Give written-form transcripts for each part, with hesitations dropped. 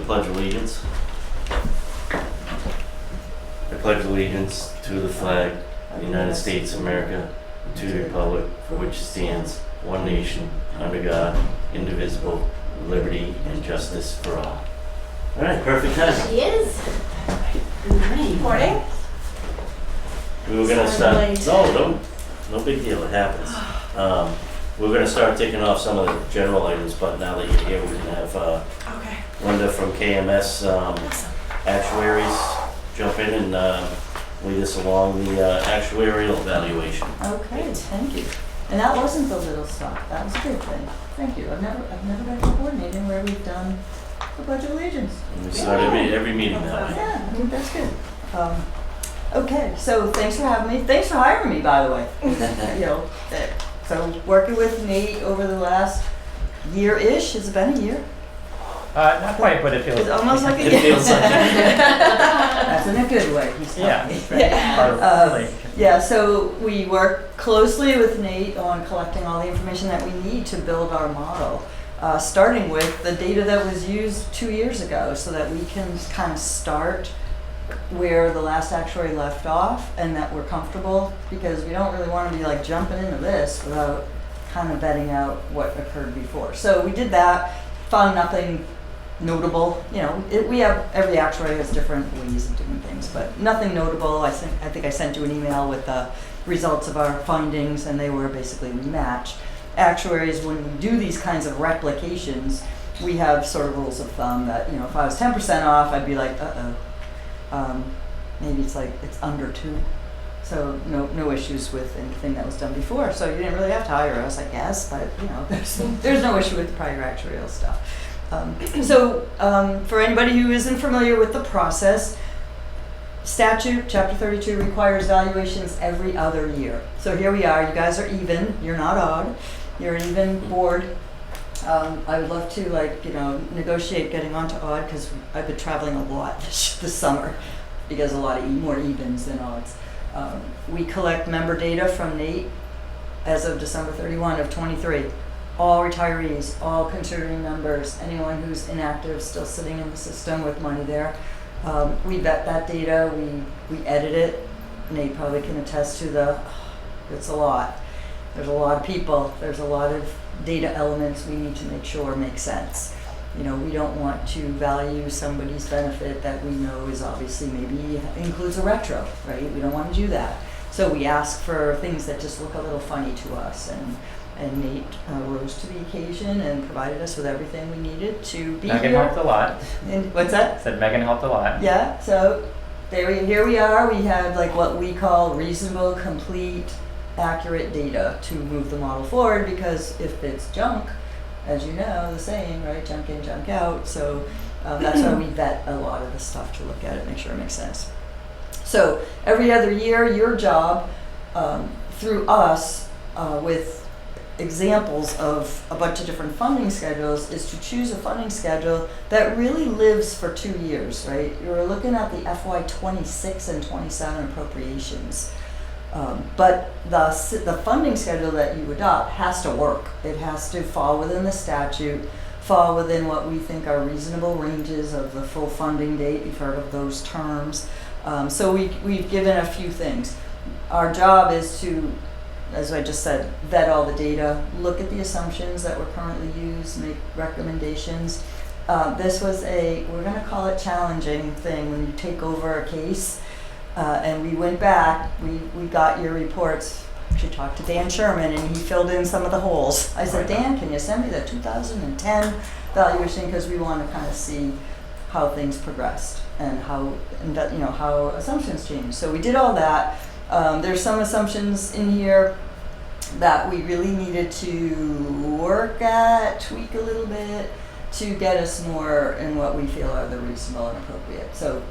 Pledge of Allegiance. I pledge allegiance to the flag of the United States of America, and to the republic for which it stands, one nation, under God, indivisible, with liberty and justice for all. All right, perfect time. She is. Good morning. We were gonna Sorry, start. late. No big deal. It happens. We're gonna start taking off some of the general items, but now that you're here, we can have Okay. Linda from KMS Awesome. Actuaries jump in and lead us along the actuarial evaluation. Okay, thank you. And that wasn't the little stuff, that was a big thing. Thank you. I've never been to a board meeting where we've done the Pledge of Allegiance. And we start every meeting that way. Yeah, I think that's good. Okay, so thanks for having me. Thanks for hiring me, by the way. So working with Nate over the last year-ish, has it been a year? Not quite, but it feels. It's almost like a It year. feels like it. That's in a good way. He's Yeah. telling me. Part of the relationship. Yeah, so we work closely with Nate on collecting all the information that we need to build our model, starting with the data that was used 2 years ago so that we can kind of start where the last actuary left off and that we're comfortable, because we don't really want to be like jumping into this without kind of vetting out what occurred before. So we did that, found nothing notable. You know, we have, every actuary has different ways of doing things, but nothing notable. I think I sent you an email with the results of our findings, and they were basically we matched. Actuaries, when we do these kinds of replications, we have sort of rules of thumb that, you know, if I was 10% off, I'd be like, maybe it's like it's under 2. So no issues with anything that was done before. So you didn't really have to hire us, I guess, but you know, there's no issue with prior actuarial stuff. For anybody who isn't familiar with the process, statute, chapter 32 requires valuations every other year. So here we are, you guys are even, you're not odd, you're an even board. I would love to negotiate getting onto odd, because I've been traveling a lot this summer because a lot of more evens than odds. We collect member data from Nate as of December 31 of 23. All retirees, all contributing members, anyone who's inactive, still sitting in the system with money there. We vet that data, we edit it. Nate probably can attest to it's a lot. There's a lot of people, there's a lot of data elements we need to make sure make sense. You know, we don't want to value somebody's benefit that we know is obviously maybe includes a retro, right? We don't want to do that. So we ask for things that just look a little funny to us, and Nate rose to the occasion and provided us with everything we needed to be Megan here. helped a lot. And what's that? Said Megan helped a lot. Yeah, so here we are. We have like what we call reasonable, complete, accurate data to move the model forward, because if it's junk, as you know, the saying, right, junk in, junk out. So that's why we vet a lot of the stuff to look at it, make sure it makes sense. So every other year, your job through us with examples of a bunch of different funding schedules is to choose a funding schedule that really lives for 2 years, right? You're looking at the FY 26 and 27 appropriations. But the funding schedule that you adopt has to work. It has to fall within the statute, fall within what we think are reasonable ranges of the full funding date. You've heard of those terms. So we've given a few things. Our job is to, as I just said, vet all the data, look at the assumptions that were currently used, make recommendations. This was we're going to call it challenging thing when you take over a case. And we went back, we got your reports. Actually talked to Dan Sherman, and he filled in some of the holes. I said, Dan, can you send me the 2010 valuation, because we want to kind of see how things progressed and how assumptions changed. So we did all that. There's some assumptions in here that we really needed to work at, tweak a little bit to get us more in what we feel are the reasonable and appropriate. So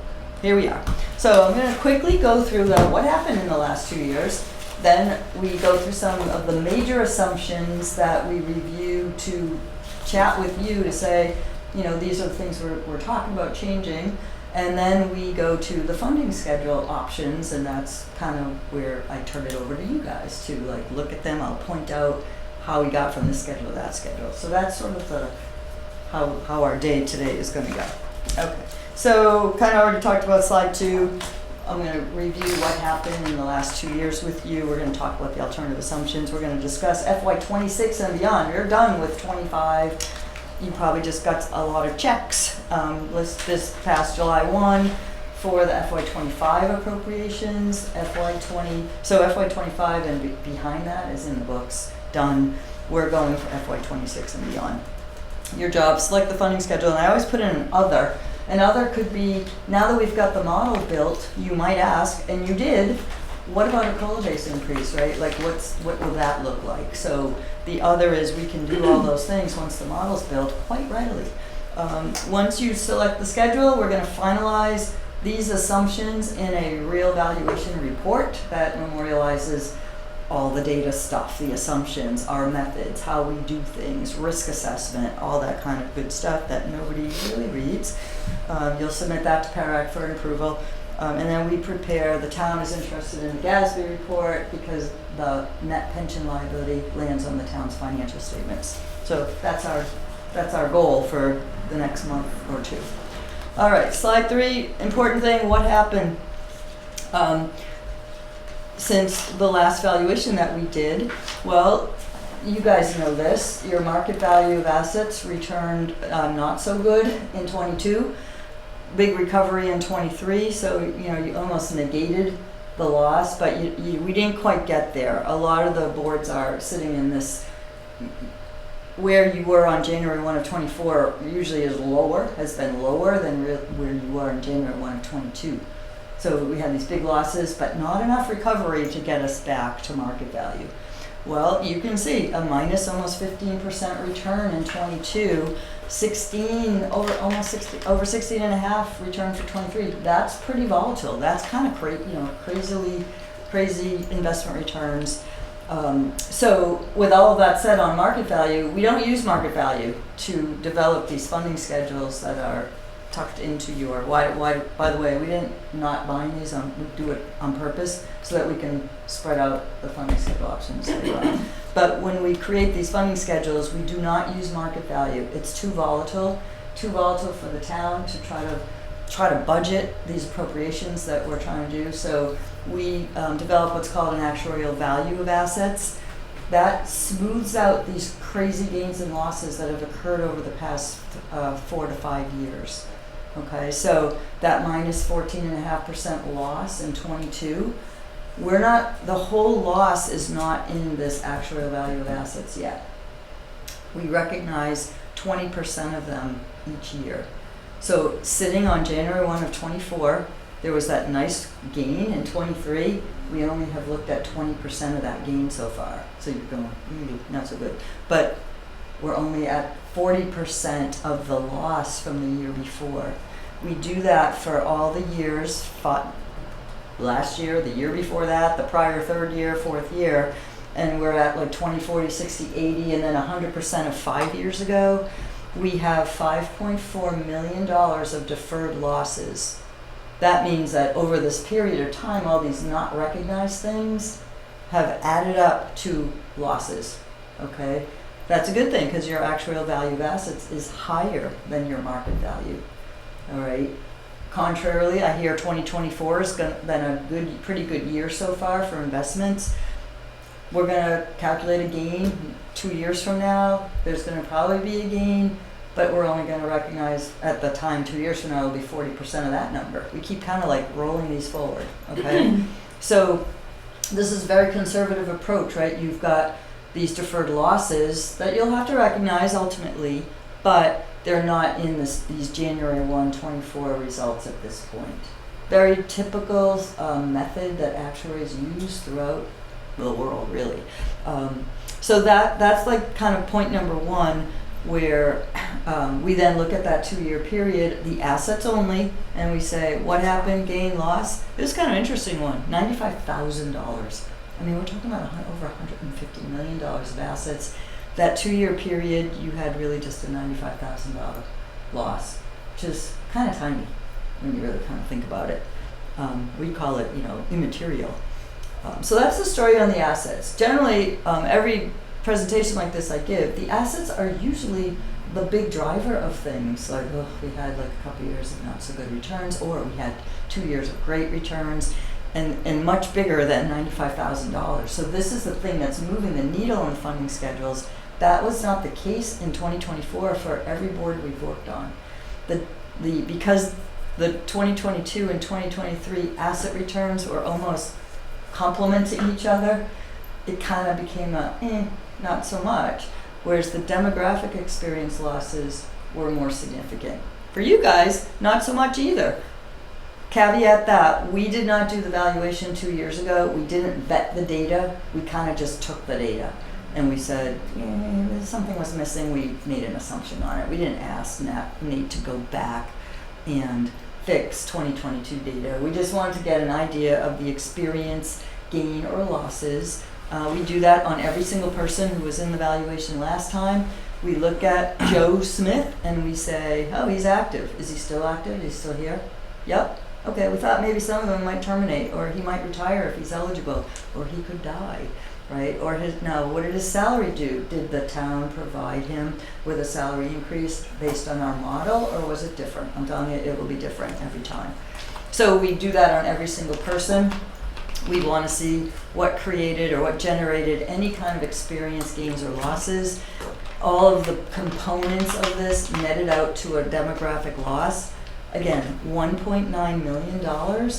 here we are. So I'm going to quickly go through what happened in the last 2 years. Then we go through some of the major assumptions that we review to chat with you to say, these are the things we're talking about changing. And then we go to the funding schedule options, and that's kind of where I turn it over to you guys to look at them. I'll point out how we got from this schedule to that schedule. So that's sort of how our day today is going to go. Okay, so kind of already talked about slide 2. I'm going to review what happened in the last 2 years with you. We're going to talk about the alternative assumptions. We're going to discuss FY26 and beyond. You're done with 25. You probably just got a lot of checks. This past July 1 for the FY25 appropriations, so FY25 and behind that is in the books, done. We're going for FY26 and beyond. Your job, select the funding schedule, and I always put in an other. An other could be, now that we've got the model built, you might ask, and you did, what about a COLA base increase, right? Like what will that look like? So the other is we can do all those things once the model's built quite readily. Once you select the schedule, we're gonna finalize these assumptions in a real valuation report that memorializes all the data stuff, the assumptions, our methods, how we do things, risk assessment, all that kind of good stuff that nobody really reads. You'll submit that to PARAC for approval. And then we prepare, the town is interested in the GASB report because the net pension liability lands on the town's financial statements. So that's our goal for the next month or two. All right, slide 3, important thing, what happened? Since the last valuation that we did, well, you guys know this, your market value of assets returned not so good in 22, big recovery in 23, so you almost negated the loss, but we didn't quite get there. A lot of the boards are sitting in this, where you were on January 1 of 24 usually is lower, has been lower than where you were in January 1 of 22. So we had these big losses, but not enough recovery to get us back to market value. Well, you can see a minus almost 15% return in 22, 16 over 16 and a half return for 23. That's pretty volatile. That's kind of crazy investment returns. So with all of that said on market value, we don't use market value to develop these funding schedules that are tucked into your, why, by the way, we didn't not bind these on, we do it on purpose so that we can spread out the funding schedule options later on. But when we create these funding schedules, we do not use market value. It's too volatile for the town to try to budget these appropriations that we're trying to do. So we develop what's called an actuarial value of assets. That smooths out these crazy gains and losses that have occurred over the past 4 to 5 years. Okay, so that minus 14.5% loss in 22, the whole loss is not in this actuarial value of assets yet. We recognize 20% of them each year. So sitting on January 1 of 24, there was that nice gain in 23. We only have looked at 20% of that gain so far. So you're going, not so good. But we're only at 40% of the loss from the year before. We do that for all the years, last year, the year before that, the prior third year, fourth year, and we're at like 20, 40, 60, 80, and then 100% of 5 years ago. We have $5.4 million of deferred losses. That means that over this period of time, all these not recognized things have added up to losses, okay? That's a good thing because your actuarial value of assets is higher than your market value, all right? Contrarily, I hear 2024 has been a pretty good year so far for investments. We're gonna calculate a gain 2 years from now. There's gonna probably be a gain, but we're only gonna recognize at the time 2 years from now it'll be 40% of that number. We keep kind of like rolling these forward, okay? So this is a very conservative approach, right? You've got these deferred losses that you'll have to recognize ultimately, but they're not in these January 1, 24 results at this point. Very typical method that actuaries use throughout the world, really. So that's like kind of point number one, where we then look at that 2 year period, the assets only, and we say, what happened, gain, loss? It was kind of an interesting one, $95,000. I mean, we're talking about over $150 million of assets. That 2 year period, you had really just a $95,000 loss, which is kind of tiny when you really kind of think about it. We call it, immaterial. So that's the story on the assets. Generally, every presentation like this I give, the assets are usually the big driver of things, like, oh, we had like a couple years of not so good returns, or we had 2 years of great returns, and much bigger than $95,000. So this is the thing that's moving the needle on the funding schedules. That was not the case in 2024 for every board we've worked on. Because the 2022 and 2023 asset returns were almost complementing each other, it kind of became not so much. Whereas the demographic experience losses were more significant. For you guys, not so much either. Caveat that, we did not do the valuation 2 years ago. We didn't vet the data. We kind of just took the data and we said, something was missing. We made an assumption on it. We didn't ask Nate to go back and fix 2022 data. We just wanted to get an idea of the experience, gain or losses. We do that on every single person who was in the valuation last time. We look at Joe Smith and we say, oh, he's active. Is he still active? Is he still here? Yep. Okay, we thought maybe some of them might terminate, or he might retire if he's eligible, or he could die, right? Or what did his salary do? Did the town provide him with a salary increase based on our model, or was it different? I'm telling you, it will be different every time. So we do that on every single person. We want to see what created or what generated any kind of experience gains or losses. All of the components of this netted out to a demographic loss. Again, $1.9 million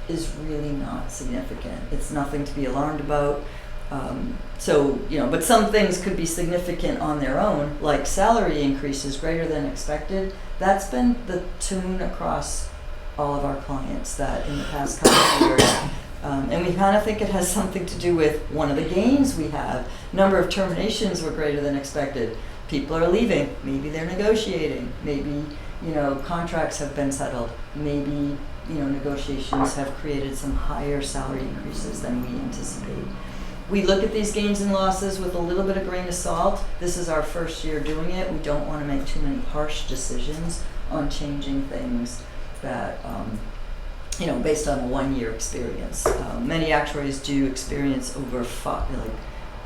is really not significant. It's nothing to be alarmed about. But some things could be significant on their own, like salary increases greater than expected. That's been the tune across all of our clients that in the past couple of years. And we kind of think it has something to do with one of the gains we have. Number of terminations were greater than expected. People are leaving. Maybe they're negotiating. Maybe, contracts have been settled. Maybe, negotiations have created some higher salary increases than we anticipate. We look at these gains and losses with a little bit of grain of salt. This is our first year doing it. We don't want to make too many harsh decisions on changing things that, based on a 1 year experience. Many actuaries do experience over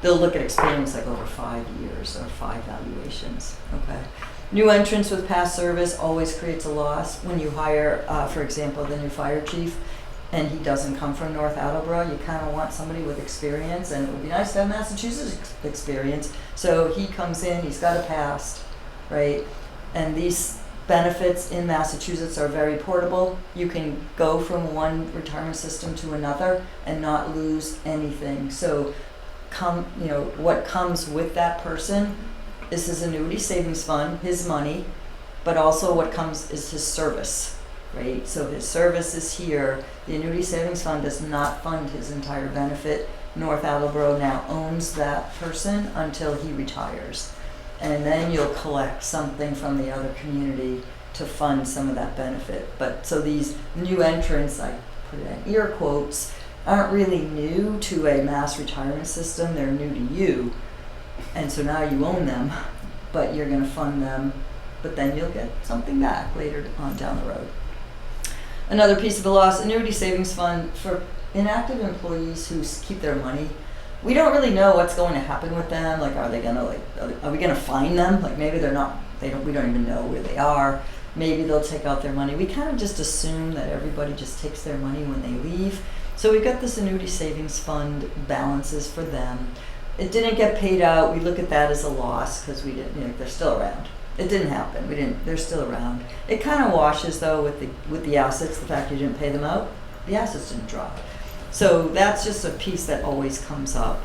they'll look at experience like over 5 years or 5 valuations, okay? New entrants with past service always creates a loss. When you hire, for example, the new fire chief, and he doesn't come from North Attleboro, you kind of want somebody with experience, and it would be nice to have Massachusetts experience. So he comes in, he's got a past, right? And these benefits in Massachusetts are very portable. You can go from one retirement system to another and not lose anything. So what comes with that person is his annuity savings fund, his money, but also what comes is his service, right? So his service is here. The annuity savings fund does not fund his entire benefit. North Attleboro now owns that person until he retires. And then you'll collect something from the other community to fund some of that benefit. But so these new entrants, I put it in ear quotes, aren't really new to a mass retirement system. They're new to you. And so now you own them, but you're going to fund them, but then you'll get something back later on down the road. Another piece of the loss, annuity savings fund for inactive employees who keep their money. We don't really know what's going to happen with them. Like, are we going to find them? Like, maybe we don't even know where they are. Maybe they'll take out their money. We kind of just assume that everybody just takes their money when they leave. So we've got this annuity savings fund balances for them. It didn't get paid out. We look at that as a loss because we didn't, they're still around. It didn't happen. They're still around. It kind of washes though with the assets, the fact you didn't pay them out. The assets didn't drop. So that's just a piece that always comes up.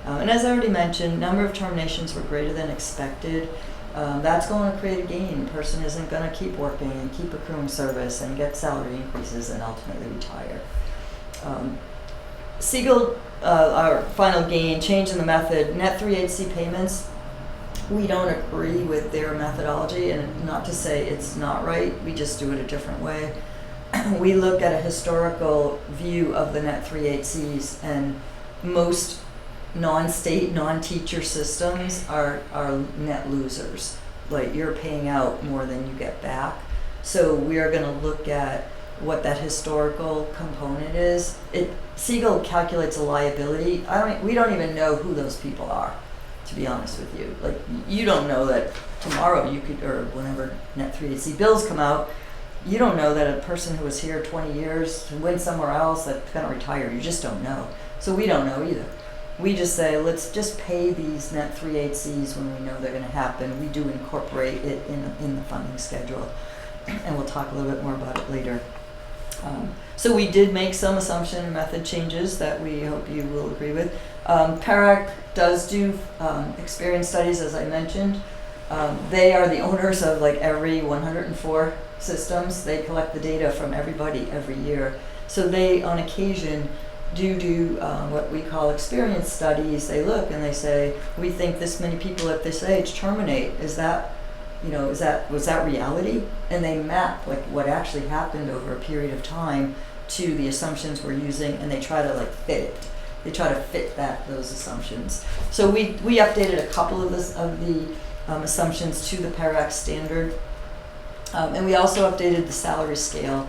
And as I already mentioned, number of terminations were greater than expected. That's going to create a gain. The person isn't going to keep working and keep accruing service and get salary increases and ultimately retire. Siegel, our final gain, change in the method, net 3HC payments. We don't agree with their methodology, and not to say it's not right, we just do it a different way. We look at a historical view of the net 3HCs, and most non-state, non-teacher systems are net losers. Like, you're paying out more than you get back. So we are going to look at what that historical component is. Siegel calculates a liability. We don't even know who those people are, to be honest with you. Like, you don't know that tomorrow you could, or whenever Net 3AC bills come out, you don't know that a person who was here 20 years went somewhere else that's going to retire. You just don't know. So we don't know either. We just say, let's just pay these Net 3AC when we know they're going to happen. We do incorporate it in the funding schedule, and we'll talk a little bit more about it later. So we did make some assumption and method changes that we hope you will agree with. PARAC does do experience studies, as I mentioned. They are the owners of like every 104 systems. They collect the data from everybody every year. So they, on occasion, do what we call experience studies. They look and they say, we think this many people at this age terminate. Is that, was that reality? And they map like what actually happened over a period of time to the assumptions we're using, and they try to like fit it. They try to fit those assumptions. So we updated a couple of the assumptions to the PARAC standard, and we also updated the salary scale.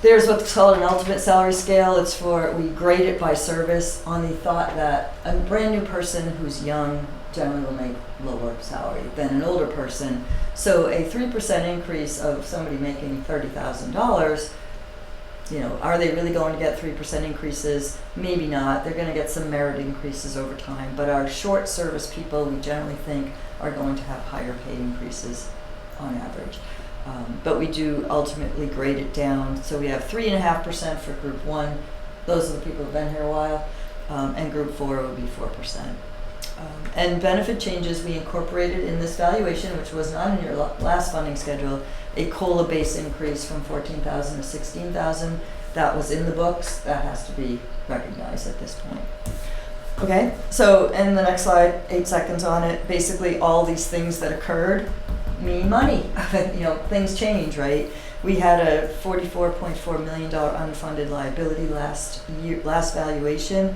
There's what's called an ultimate salary scale. It's we grade it by service on the thought that a brand new person who's young generally will make lower salary than an older person. So a 3% increase of somebody making $30,000, are they really going to get 3% increases? Maybe not. They're going to get some merit increases over time. But our short service people, we generally think, are going to have higher pay increases on average. But we do ultimately grade it down. So we have 3.5% for group 1. Those are the people who've been here a while. And group 4 would be 4%. And benefit changes we incorporated in this valuation, which was not in your last funding schedule, a COLA base increase from 14,000 to 16,000. That was in the books. That has to be recognized at this point. Okay, so in the next slide, 8 seconds on it, basically all these things that occurred mean money. Things change, right? We had a $44.4 million unfunded liability last valuation.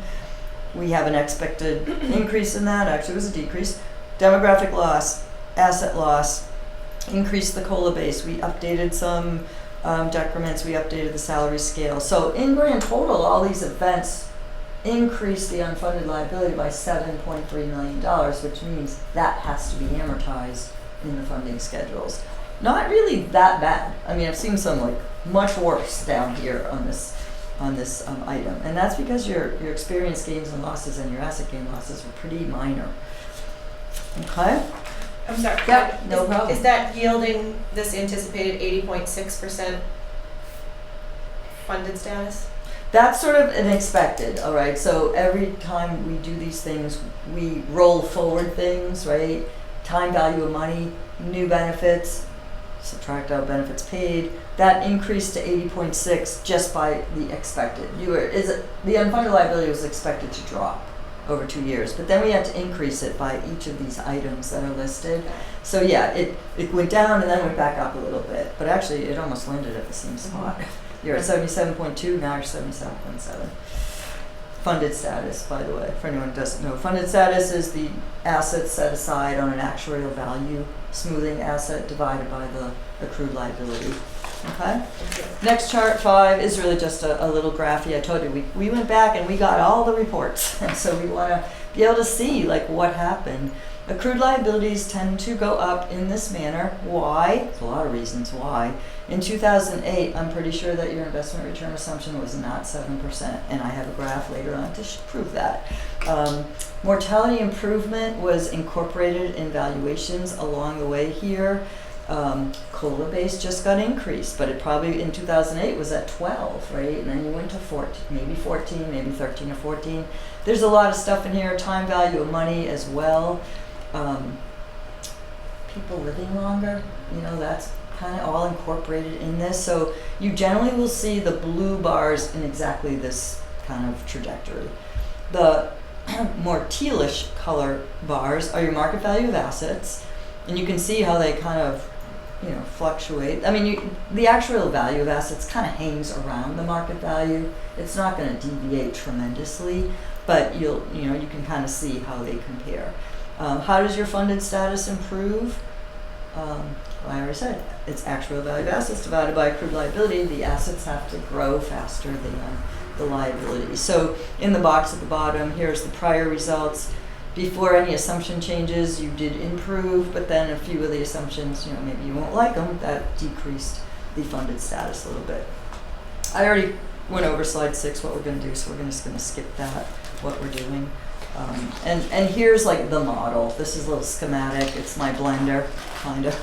We have an expected increase in that. Actually, it was a decrease. Demographic loss, asset loss, increased the COLA base. We updated some decrements. We updated the salary scale. So in grand total, all these events increased the unfunded liability by $7.3 million, which means that has to be amortized in the funding schedules. Not really that bad. I mean, I've seen some like much worse down here on this item, and that's because your experience gains and losses and your asset gain losses were pretty minor. Okay. I'm sorry. Yep, no problem. Is that yielding this anticipated 80.6% funded status? That's sort of an expected, all right? So every time we do these things, we roll forward things, right? Time value of money, new benefits, subtract out benefits paid. That increased to 80.6 just by the expected. The unfunded liability was expected to drop over 2 years, but then we had to increase it by each of these items that are listed. So yeah, it went down and then went back up a little bit, but actually it almost landed at the same spot. You're at 77.2, now you're 77.7. Funded status, by the way, for anyone who doesn't know. Funded status is the assets set aside on an actuarial value, smoothing asset divided by the accrued liability. Okay? Next chart 5 is really just a little graphy. I told you, we went back and we got all the reports. And so we want to be able to see like what happened. Accrued liabilities tend to go up in this manner. Why? There's a lot of reasons why. In 2008, I'm pretty sure that your investment return assumption was not 7%, and I have a graph later on to prove that. Mortality improvement was incorporated in valuations along the way here. COLA base just got increased, but it probably in 2008 was at 12, right? And then you went to 14, maybe 14, maybe 13 or 14. There's a lot of stuff in here, time value of money as well. People living longer, that's kind of all incorporated in this. So you generally will see the blue bars in exactly this kind of trajectory. The more tealish color bars are your market value of assets, and you can see how they kind of fluctuate. I mean, the actual value of assets kind of hangs around the market value. It's not going to deviate tremendously, but you can kind of see how they compare. How does your funded status improve? I already said, it's actual value of assets divided by accrued liability. The assets have to grow faster than the liability. So in the box at the bottom, here's the prior results. before any assumption changes, you did improve, but then a few of the assumptions, maybe you won't like them, that decreased the funded status a little bit. I already went over slide 6, what we're going to do, so we're just going to skip that, what we're doing. And here's like the model. This is a little schematic. It's my blender, kind of.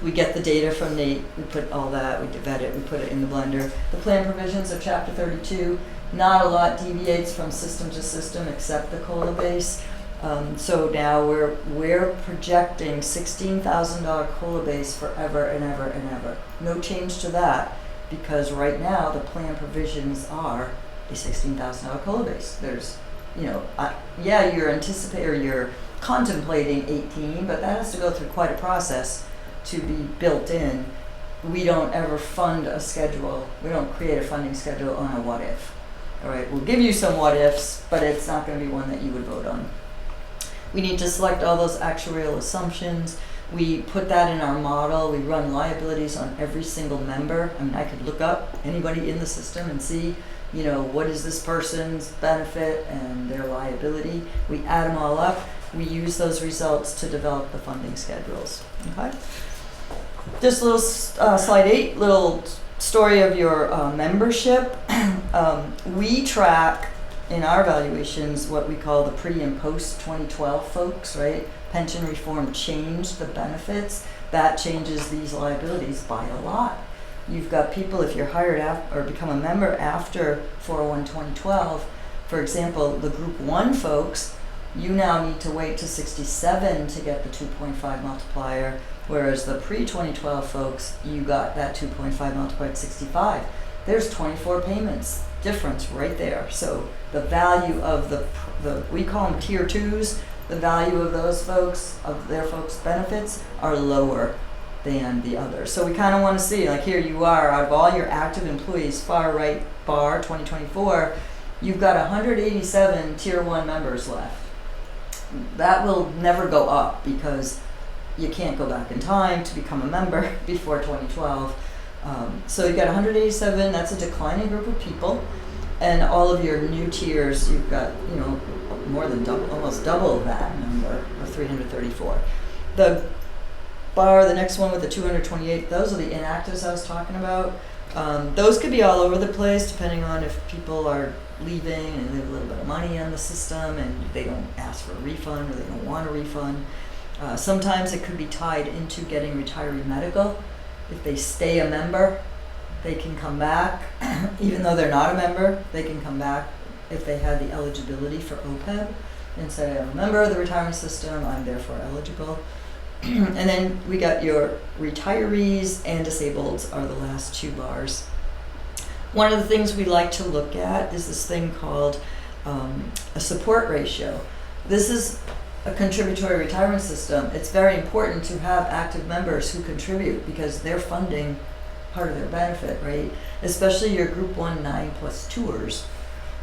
We get the data from Nate, we put all that, we vet it, we put it in the blender. The plan provisions of chapter 32, not a lot deviates from system to system except the COLA base. So now we're projecting $16,000 COLA base forever and ever and ever. No change to that, because right now the plan provisions are a $16,000 COLA base. There's, you're contemplating 18, but that has to go through quite a process to be built in. We don't ever fund a schedule. We don't create a funding schedule on a what if. All right, we'll give you some what ifs, but it's not going to be one that you would vote on. We need to select all those actuarial assumptions. We put that in our model. We run liabilities on every single member. I mean, I could look up anybody in the system and see, what is this person's benefit and their liability. We add them all up. We use those results to develop the funding schedules. Okay. Just a little slide 8, little story of your membership. We track in our evaluations what we call the pre and post 2012 folks, right? Pension reform changed the benefits. That changes these liabilities by a lot. You've got people, if you're hired or become a member after 401 2012, for example, the group 1 folks, you now need to wait to 67 to get the 2.5 multiplier, whereas the pre-2012 folks, you got that 2.5 multiplied at 65. There's 24 payments difference right there. So the value of the we call them tier 2s, the value of those folks, of their folks' benefits, are lower than the others. So we kind of want to see, like here you are, out of all your active employees, far right bar 2024, you've got 187 tier 1 members left. That will never go up because you can't go back in time to become a member before 2012. So you've got 187, that's a declining group of people. And all of your new tiers, you've got, more than double, almost double that number, or 334. The bar, the next one with the 228, those are the inactives I was talking about. Those could be all over the place depending on if people are leaving and they have a little bit of money on the system and they don't ask for a refund or they don't want a refund. Sometimes it could be tied into getting retiree medical. If they stay a member, they can come back. Even though they're not a member, they can come back if they had the eligibility for OPEB and say, I'm a member of the retirement system, I'm therefore eligible. And then we got your retirees and disableds are the last 2 bars. One of the things we like to look at is this thing called a support ratio. This is a contributory retirement system. It's very important to have active members who contribute because they're funding part of their benefit, right? Especially your group 1 9+ tours.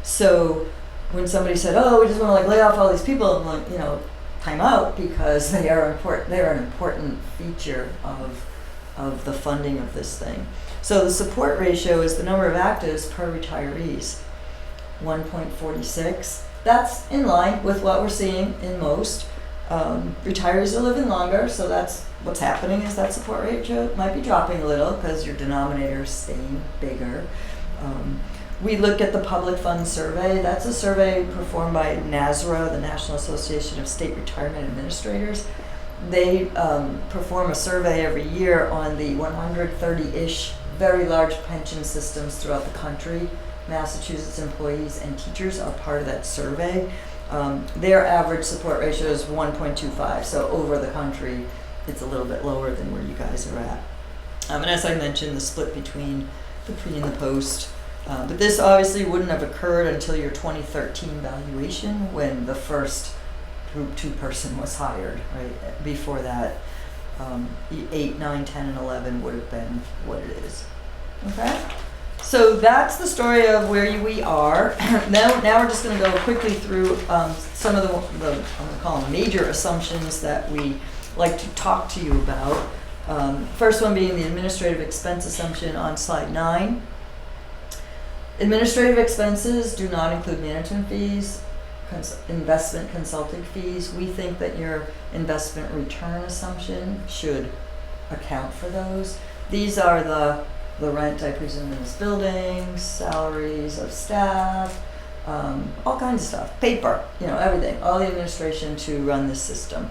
So when somebody said, oh, we just want to lay off all these people, I'm like, time out, because they are important. They're an important feature of the funding of this thing. So the support ratio is the number of actives per retirees, 1.46. That's in line with what we're seeing in most. Retirees are living longer, so that's what's happening is that support ratio might be dropping a little because your denominator is staying bigger. We look at the public fund survey. That's a survey performed by NASRA, the National Association of State Retirement Administrators. They perform a survey every year on the 130-ish very large pension systems throughout the country. Massachusetts employees and teachers are part of that survey. Their average support ratio is 1.25, so over the country, it's a little bit lower than where you guys are at. And as I mentioned, the split between the pre and the post. But this obviously wouldn't have occurred until your 2013 valuation when the first group 2 person was hired, right? Before that, 8, 9, 10, and 11 would have been what it is. Okay? So that's the story of where we are. Now we're just going to go quickly through some of the I'm going to call them major assumptions that we like to talk to you about. First one being the administrative expense assumption on slide 9. Administrative expenses do not include management fees. investment consulting fees. We think that your investment return assumption should account for those. These are the rent, I presume, in this building, salaries of staff, all kinds of stuff, paper, everything, all the administration to run this system.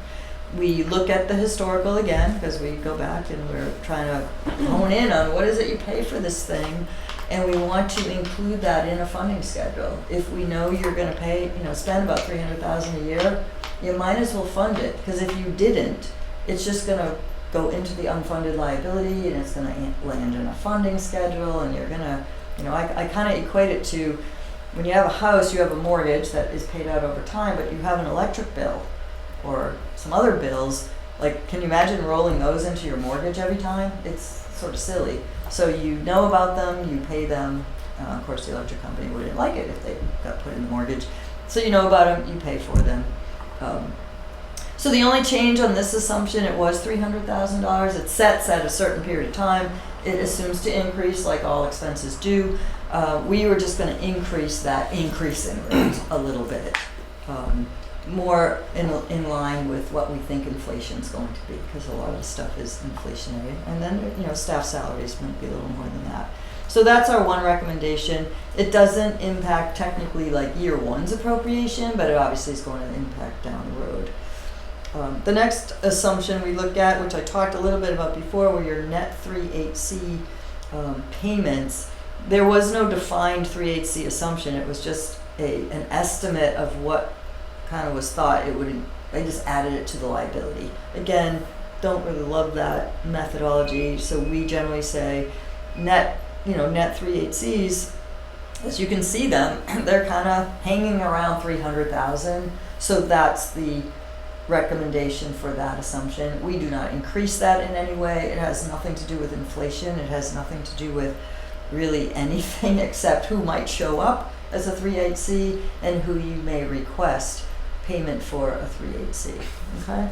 We look at the historical again, because we go back and we're trying to hone in on what is it you pay for this thing, and we want to include that in a funding schedule. If we know you're going to pay, spend about $300,000 a year, you might as well fund it, because if you didn't, it's just going to go into the unfunded liability, and it's going to land in a funding schedule, and you're going to, I kind of equate it to when you have a house, you have a mortgage that is paid out over time, but you have an electric bill or some other bills. Like, can you imagine rolling those into your mortgage every time? It's sort of silly. So you know about them, you pay them. Of course, the electric company wouldn't like it if they got put in the mortgage. So you know about them, you pay for them. So the only change on this assumption, it was $300,000. It sets at a certain period of time. It assumes to increase like all expenses do. We were just going to increase that increasing rate a little bit. More in line with what we think inflation is going to be, because a lot of the stuff is inflationary. And then, staff salaries might be a little more than that. So that's our one recommendation. It doesn't impact technically like year one's appropriation, but it obviously is going to impact down the road. The next assumption we look at, which I talked a little bit about before, were your net 3/8C payments. There was no defined 3/8C assumption. It was just an estimate of what kind of was thought it would. I just added it to the liability. Again, don't really love that methodology. So we generally say net 3/8Cs. As you can see them, they're kind of hanging around 300,000. So that's the recommendation for that assumption. We do not increase that in any way. It has nothing to do with inflation. It has nothing to do with really anything except who might show up as a 3/8C and who you may request payment for a 3/8C. Okay?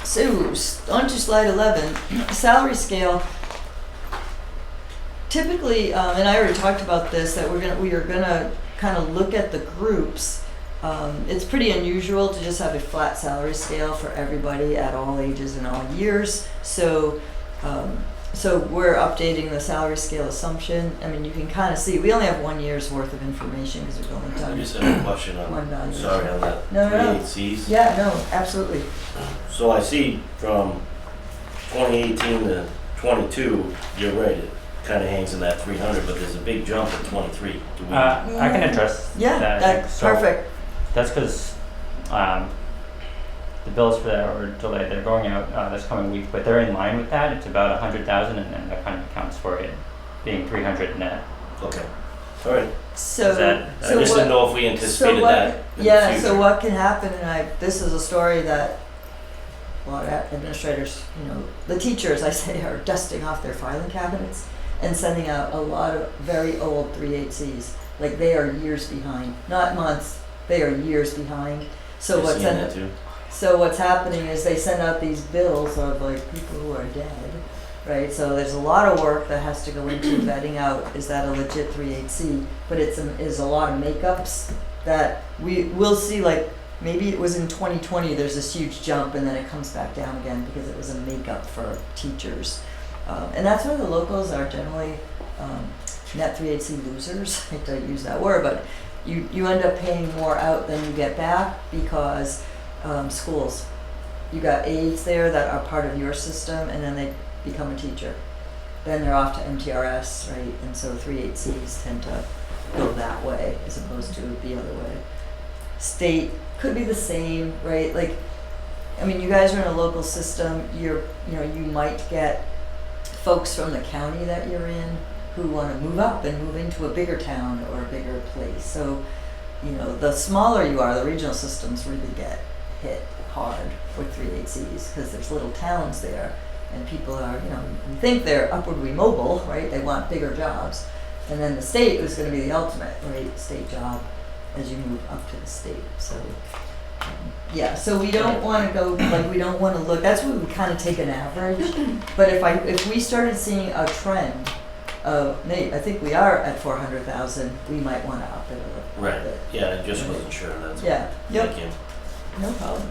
So, on to slide 11, salary scale. Typically, and I already talked about this, that we are gonna kind of look at the groups. It's pretty unusual to just have a flat salary scale for everybody at all ages and all years. So we're updating the salary scale assumption. I mean, you can kind of see, we only have 1 year's worth of information because we've only done I just have a question on, one valuation. sorry, on that No. 3/8Cs. Yeah, no, absolutely. So I see from 2018 to 22, you're right, it kind of hangs in that 300, but there's a big jump in 23. Do we? I can address Yeah, that. that's So perfect. That's because the bills for that are delayed. They're going out this coming week, but they're in line with that. It's about 100,000, and then that kind of accounts for it being 300 net. Okay. All right. So, Is that- I just didn't know if we anticipated that in the future. So what can happen, and this is a story that a lot of administrators, the teachers, I say, are dusting off their filing cabinets and sending out a lot of very old 3/8Cs. Like, they are years behind, not months, they are years behind. So I've what's seen that too. So what's happening is they send out these bills of like people who are dead, right? So there's a lot of work that has to go into vetting out, is that a legit 3/8C? But is a lot of makeups that we'll see, like maybe it was in 2020, there's this huge jump and then it comes back down again because it was a makeup for teachers. And that's why the locals are generally net 3/8C losers. I hate to use that word, but you end up paying more out than you get back because schools, you got aides there that are part of your system, and then they become a teacher. Then they're off to MTRS, right? And so 3/8Cs tend to go that way as opposed to the other way. State could be the same, right? Like, I mean, you guys are in a local system. You might get folks from the county that you're in who want to move up and move into a bigger town or a bigger place. So, the smaller you are, the regional systems really get hit hard with 3/8Cs because there's little towns there, and people are, you think they're upwardly mobile, right? They want bigger jobs. And then the state is going to be the ultimate, right? State job as you move up to the state. So, so we don't want to go, we don't want to look, that's where we kind of take an average. But if we started seeing a trend Nate, I think we are at 400,000. We might want to up it a little Right, bit. yeah, I just wasn't sure, that's. Yeah, yep, Thank you. no problem.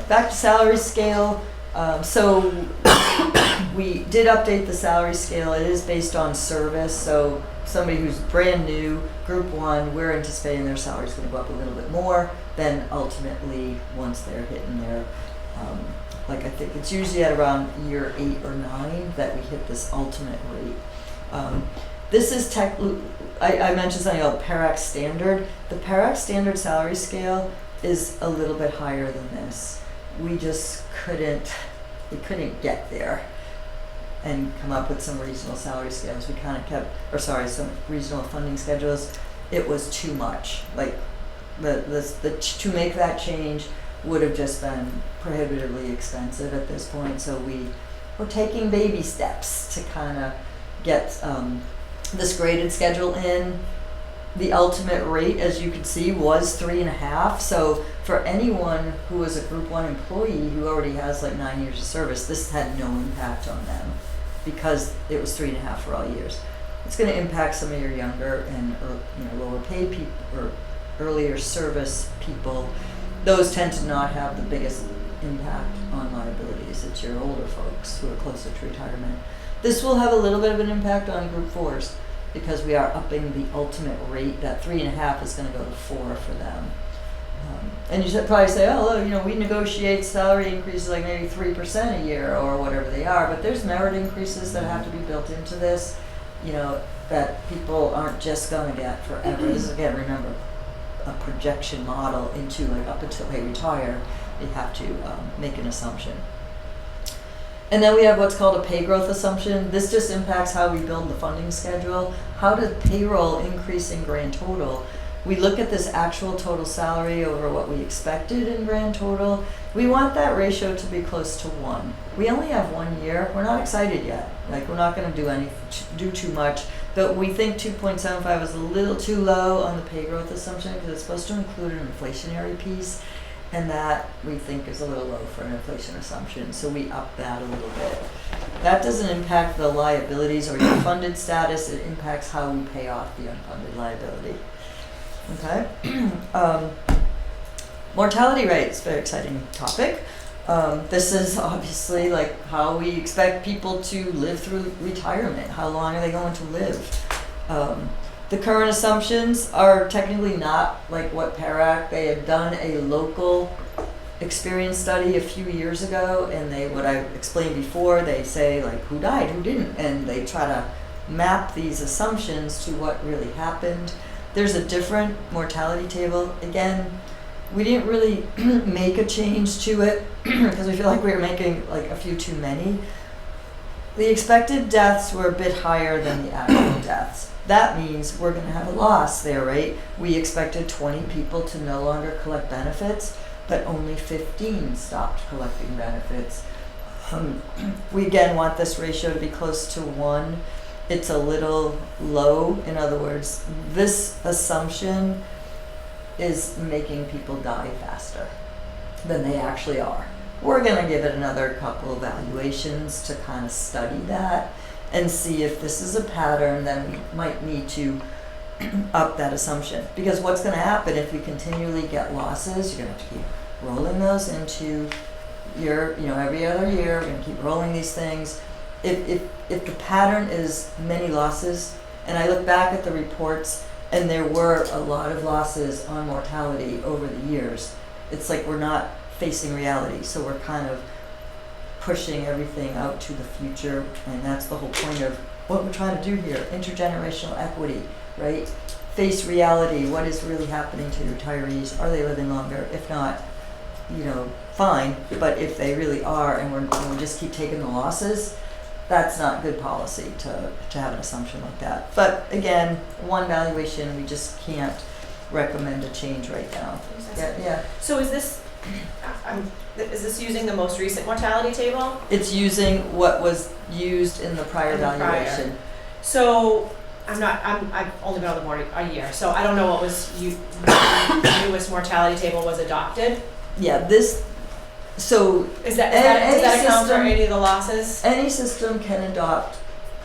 Back to salary scale. So we did update the salary scale. It is based on service. So somebody who's brand new, group 1, we're anticipating their salary is going to go up a little bit more. Then ultimately, once they're hitting their, like I think it's usually at around year 8 or 9 that we hit this ultimate rate. This is I mentioned something called PARAC standard. The PARAC standard salary scale is a little bit higher than this. We just couldn't get there and come up with some regional salary scales. We kind of some regional funding schedules. It was too much. Like to make that change would have just been prohibitively expensive at this point. So we're taking baby steps to kind of get this graded schedule in. The ultimate rate, as you can see, was 3.5. So for anyone who was a Group 1 employee who already has like 9 years of service, this had no impact on them because it was 3.5 for all years. It's going to impact some of your younger and lower paid people or earlier service people. Those tend to not have the biggest impact on liabilities. It's your older folks who are closer to retirement. This will have a little bit of an impact on Group 4s because we are upping the ultimate rate. That 3.5 is going to go to 4 for them. And you should probably say, oh, look, we negotiate salary increases like maybe 3% a year or whatever they are, but there's merit increases that have to be built into this, that people aren't just going to get forever. This is, again, remember, a projection model into like up until they retire. You have to make an assumption. And then we have what's called a pay growth assumption. This just impacts how we build the funding schedule. How does payroll increase in grand total? We look at this actual total salary over what we expected in grand total. We want that ratio to be close to 1. We only have 1 year. We're not excited yet. Like, we're not going to do too much. But we think 2.75 is a little too low on the pay growth assumption because it's supposed to include an inflationary piece. And that we think is a little low for an inflation assumption, so we up that a little bit. That doesn't impact the liabilities or your funded status. It impacts how we pay off the unfunded liability. Okay. Mortality rates, very exciting topic. This is obviously like how we expect people to live through retirement. How long are they going to live? The current assumptions are technically not like what PARAC. They had done a local experience study a few years ago, and what I explained before, they say like who died, who didn't, and they try to map these assumptions to what really happened. There's a different mortality table. Again, we didn't really make a change to it because we feel like we were making like a few too many. The expected deaths were a bit higher than the actual deaths. That means we're going to have a loss there, right? We expected 20 people to no longer collect benefits, but only 15 stopped collecting benefits. We again want this ratio to be close to 1. It's a little low. In other words, this assumption is making people die faster than they actually are. We're going to give it another couple of evaluations to kind of study that and see if this is a pattern. Then we might need to up that assumption. Because what's going to happen if we continually get losses, you're going to have to keep rolling those into your, every other year, we're going to keep rolling these things. If the pattern is many losses, and I look back at the reports, and there were a lot of losses on mortality over the years, it's like we're not facing reality. So we're kind of pushing everything out to the future, and that's the whole point of what we're trying to do here, intergenerational equity, right? Face reality, what is really happening to the retirees? Are they living longer? If not, fine, but if they really are and we just keep taking the losses, that's not good policy to have an assumption like that. But again, one valuation, we just can't recommend a change right now. Yeah. So is this using the most recent mortality table? It's using what was used in the prior valuation. So I've only been on the board a year, so I don't know what was the newest mortality table was adopted. Yeah, so does that account for any of the losses? Any system can adopt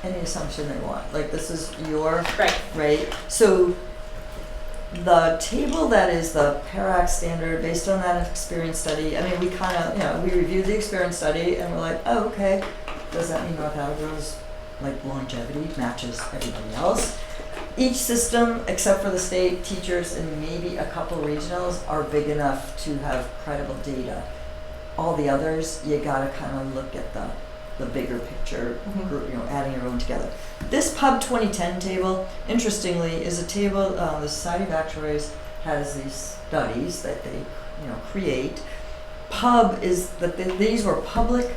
any assumption they want. Like, this is your, Right. right? So the table that is the PARAC standard based on that experience study, I mean, we kind of, we reviewed the experience study and we're like, oh, okay, does that mean North Attleboro's like longevity matches everybody else? Each system, except for the state, teachers, and maybe a couple regionals, are big enough to have credible data. All the others, you gotta kind of look at the bigger picture, group, adding your own together. This Pub 2010 table, interestingly, is a table, the Society of Actuaries has these studies that they, create. Pub is that these were public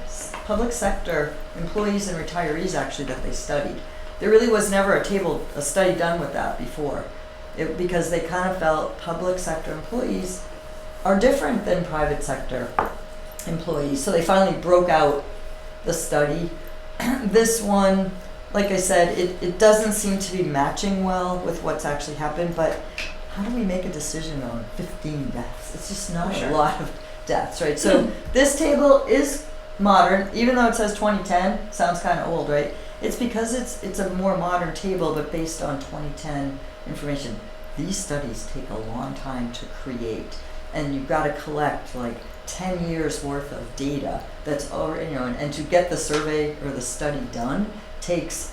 sector employees and retirees actually that they studied. There really was never a study done with that before, because they kind of felt public sector employees are different than private sector employees. So they finally broke out the study. This one, like I said, it doesn't seem to be matching well with what's actually happened, but how do we make a decision on 15 deaths? It's just not a lot of deaths, right? So this table is modern, even though it says 2010, sounds kind of old, right? It's because it's a more modern table, but based on 2010 information. These studies take a long time to create, and you've got to collect like 10 years worth of data that's already, and to get the survey or the study done takes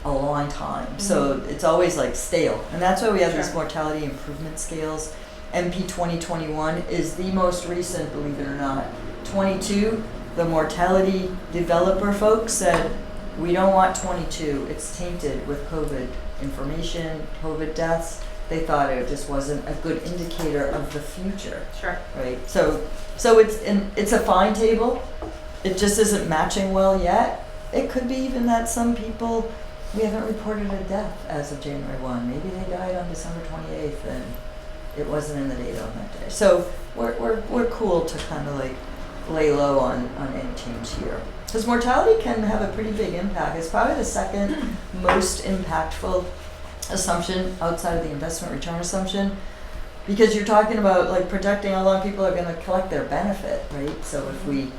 a long time. So it's always like stale, and that's why we have these mortality improvement scales. MP 2021 is the most recent, believe it or not. 22, the mortality developer folks said, we don't want 22. It's tainted with COVID information, COVID deaths. They thought it just wasn't a good indicator of the future. Sure. Right. So it's a fine table. It just isn't matching well yet. It could be even that some people, we haven't reported a death as of January 1. Maybe they died on December 28th and it wasn't in the data on that day. So we're cool to kind of like lay low on any change here. Because mortality can have a pretty big impact. It's probably the second most impactful assumption outside of the investment return assumption, because you're talking about like projecting how long people are going to collect their benefit, right? So if we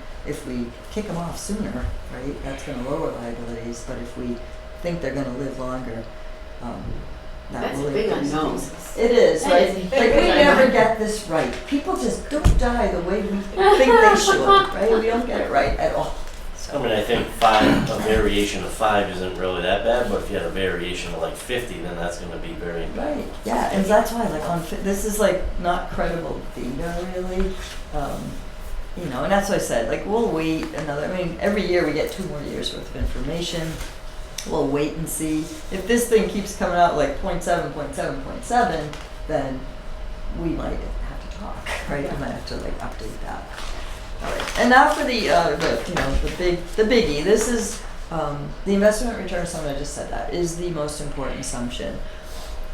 kick them off sooner, right, that's going to lower liabilities. But if we think they're going to live longer, That's a big unknown. It is, That right? is a big Like we unknown. never get this right. People just don't die the way we think they should, right? We don't get it right at all. I mean, I think a variation of 5 isn't really that bad, but if you had a variation of like 50, then that's going to be very bad. Right. Yeah, and that's why like this is like not credible data really. And that's why I said like we'll wait another. I mean, every year we get 2 more years worth of information. We'll wait and see. If this thing keeps coming out like 0.7, 0.7, 0.7, then we might have to talk, right? We might have to like update that. All right. And now for the biggie. This is the investment return assumption. I just said that is the most important assumption.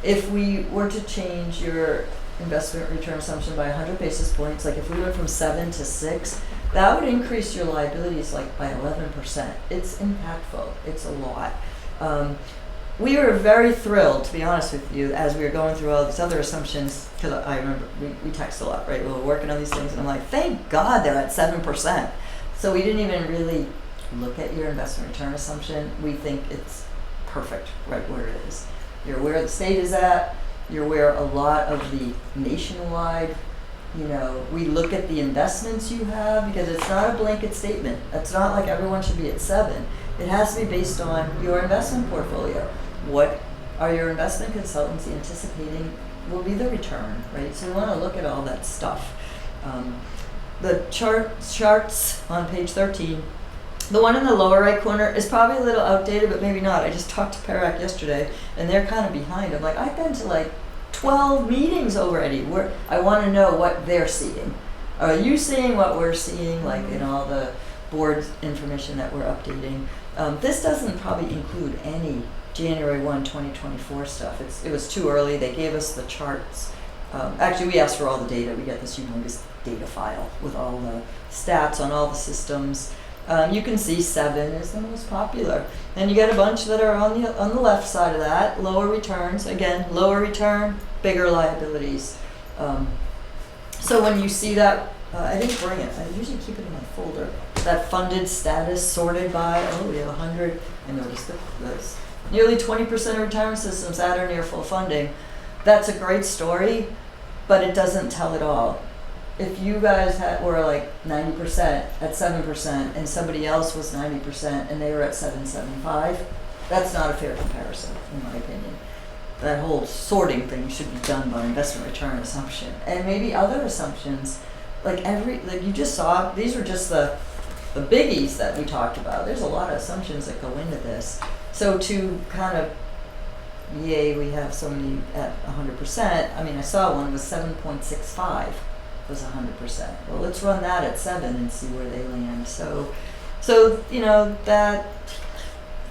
If we were to change your investment return assumption by 100 basis points, like if we went from 7 to 6, that would increase your liabilities like by 11%. It's impactful. It's a lot. We were very thrilled, to be honest with you, as we were going through all these other assumptions, because I remember we text a lot, right? We were working on these things, and I'm like, thank God they're at 7%. So we didn't even really look at your investment return assumption. We think it's perfect right where it is. You're where the state is at. You're where a lot of the nationwide, we look at the investments you have, because it's not a blanket statement. It's not like everyone should be at 7. It has to be based on your investment portfolio. What are your investment consultants anticipating will be the return, right? So we want to look at all that stuff. The charts on page 13, the one in the lower right corner is probably a little outdated, but maybe not. I just talked to PARAC yesterday, and they're kind of behind. I'm like, I've been to like 12 meetings already. I want to know what they're seeing. Are you seeing what we're seeing, like in all the board information that we're updating? This doesn't probably include any January 1, 2024 stuff. It was too early. They gave us the charts. Actually, we asked for all the data. We got this humongous data file with all the stats on all the systems. You can see 7 is the most popular. And you get a bunch that are on the left side of that. Lower returns. Again, lower return, bigger liabilities. So when you see that, I didn't bring it. I usually keep it in my folder. That funded status sorted by, we have 100 I noticed that there's nearly 20% of retirement systems at or near full funding. That's a great story, but it doesn't tell it all. If you guys were like 90% at 7% and somebody else was 90% and they were at 775, that's not a fair comparison, in my opinion. That whole sorting thing should be done by investment return assumption, and maybe other assumptions. Like you just saw, these are just the biggies that we talked about. There's a lot of assumptions that go into this. So to kind of, yay, we have so many at 100%. I mean, I saw one was 7.65 was 100%. Well, let's run that at 7 and see where they land. So you know, that,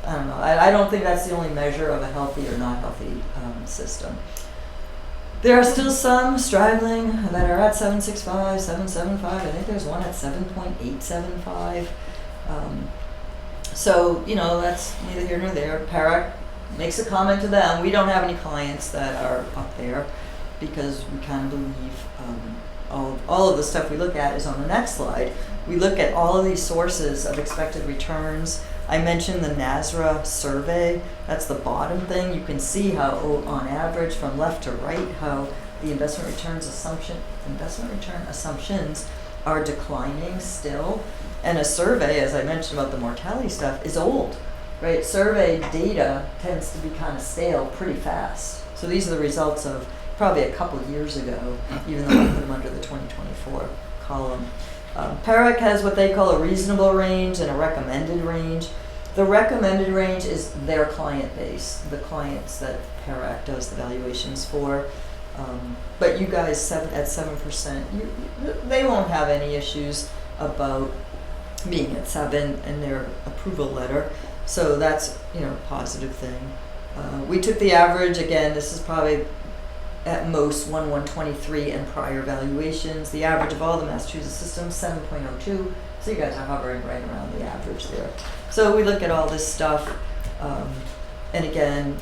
I don't know. I don't think that's the only measure of a healthy or not healthy system. There are still some straggling that are at 7.65, 7.75. I think there's one at 7.875. So, you know, that's neither here nor there. PARAC makes a comment to them. We don't have any clients that are up there because we kind of believe all of the stuff we look at is on the next slide. We look at all of these sources of expected returns. I mentioned the NASRA survey. That's the bottom thing. You can see how, on average, from left to right, how the investment return assumptions are declining still. And a survey, as I mentioned about the mortality stuff, is old, right? Survey data tends to be kind of stale pretty fast. So these are the results of probably a couple of years ago, even though I put them under the 2024 column. PARAC has what they call a reasonable range and a recommended range. The recommended range is their client base, the clients that PARAC does the valuations for. But you guys at 7%, they won't have any issues about being at 7 in their approval letter. So that's, you know, a positive thing. We took the average, again, this is probably at most 123 and prior valuations. The average of all the Massachusetts systems, 7.02. So you guys are hovering right around the average there. So we look at all this stuff, and again,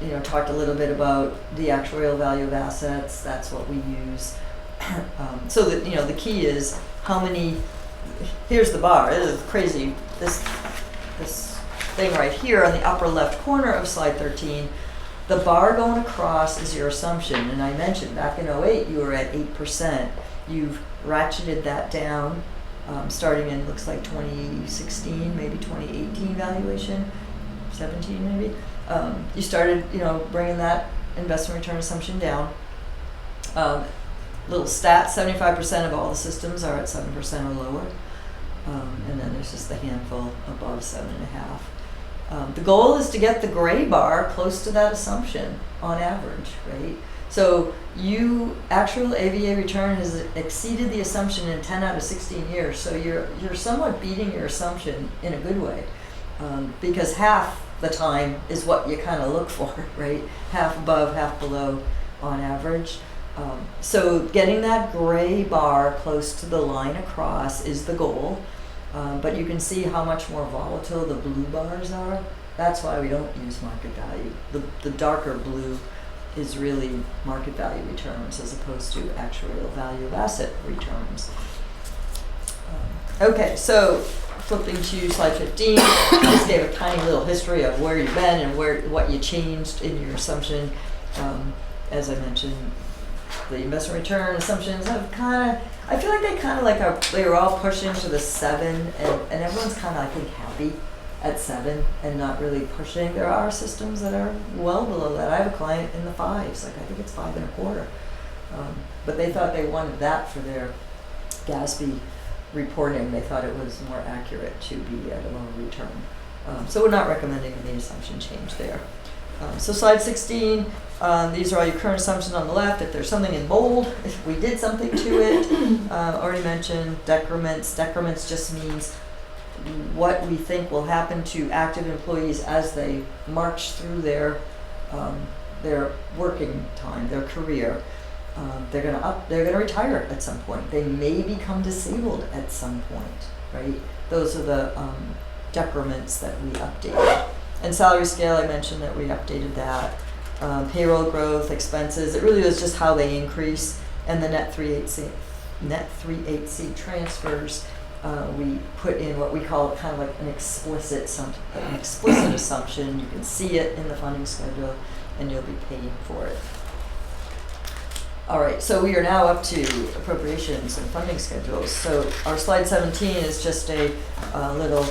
you know, talked a little bit about the actuarial value of assets. That's what we use. So that, you know, the key is how many. Here's the bar. It is crazy. This thing right here on the upper left corner of slide 13. The bar going across is your assumption, and I mentioned back in 08 you were at 8%. You've ratcheted that down, starting in looks like 2016, maybe 2018 valuation, 17 maybe. You started, you know, bringing that investment return assumption down. Little stat: 75% of all the systems are at 7% or lower, and then there's just a handful above 7.5. The goal is to get the gray bar close to that assumption on average, right? So actual AVA return has exceeded the assumption in 10 out of 16 years. So you're somewhat beating your assumption in a good way, because half the time is what you kind of look for, right? Half above, half below on average. So getting that gray bar close to the line across is the goal. But you can see how much more volatile the blue bars are. That's why we don't use market value. The darker blue is really market value returns as opposed to actuarial value of asset returns. Okay, so flipping to slide 15, I just gave a tiny little history of where you've been and what you changed in your assumption. As I mentioned, the investment return assumptions have I feel like they were all pushing to the 7, and everyone's kind of, I think, happy at 7 and not really pushing. There are systems that are well below that. I have a client in the 5s, like I think it's 5.25. But they thought they wanted that for their GASB reporting. They thought it was more accurate to be at a lower return. So we're not recommending any assumption change there. So slide 16, these are all your current assumptions on the left. If there's something in bold, if we did something to it, already mentioned decrements. Decrements just means what we think will happen to active employees as they march through their working time, their career. They're gonna retire at some point. They may become disabled at some point, right? Those are the decrements that we updated. And salary scale, I mentioned that we updated that. Payroll growth, expenses, it really was just how they increase, and the net 3/8C transfers we put in what we call kind of like an explicit assumption. You can see it in the funding schedule, and you'll be paying for it. All right, so we are now up to appropriations and funding schedules. So our slide 17 is just a little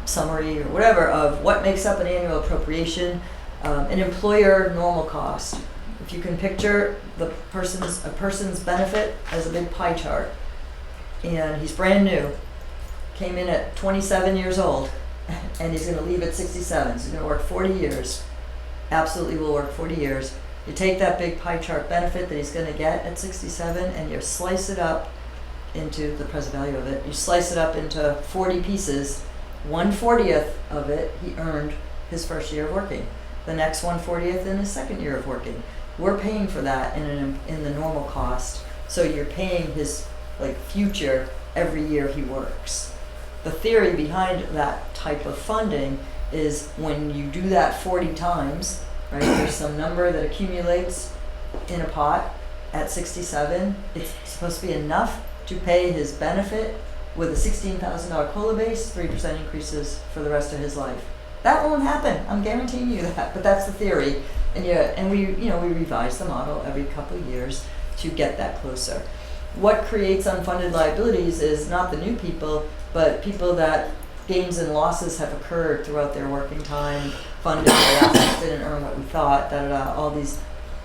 summary or whatever of what makes up an annual appropriation. An employer normal cost. If you can picture a person's benefit as a big pie chart, and he's brand new, came in at 27 years old, and he's going to leave at 67. So he's going to work 40 years. Absolutely will work 40 years. You take that big pie chart benefit that he's going to get at 67, and you slice it up into the present value of it. You slice it up into 40 pieces. 1/40th of it he earned his first year of working. The next 1/40th in his second year of working. We're paying for that in the normal cost. So you're paying his future every year he works. The theory behind that type of funding is when you do that 40 times, right? There's some number that accumulates in a pot at 67. It's supposed to be enough to pay his benefit with a $16,000 COLA base, 3% increases for the rest of his life. That won't happen. I'm guaranteeing you that. But that's the theory, and we revise the model every couple of years to get that closer. What creates unfunded liabilities is not the new people, but people that gains and losses have occurred throughout their working time, funded, their assets didn't earn what we thought, all these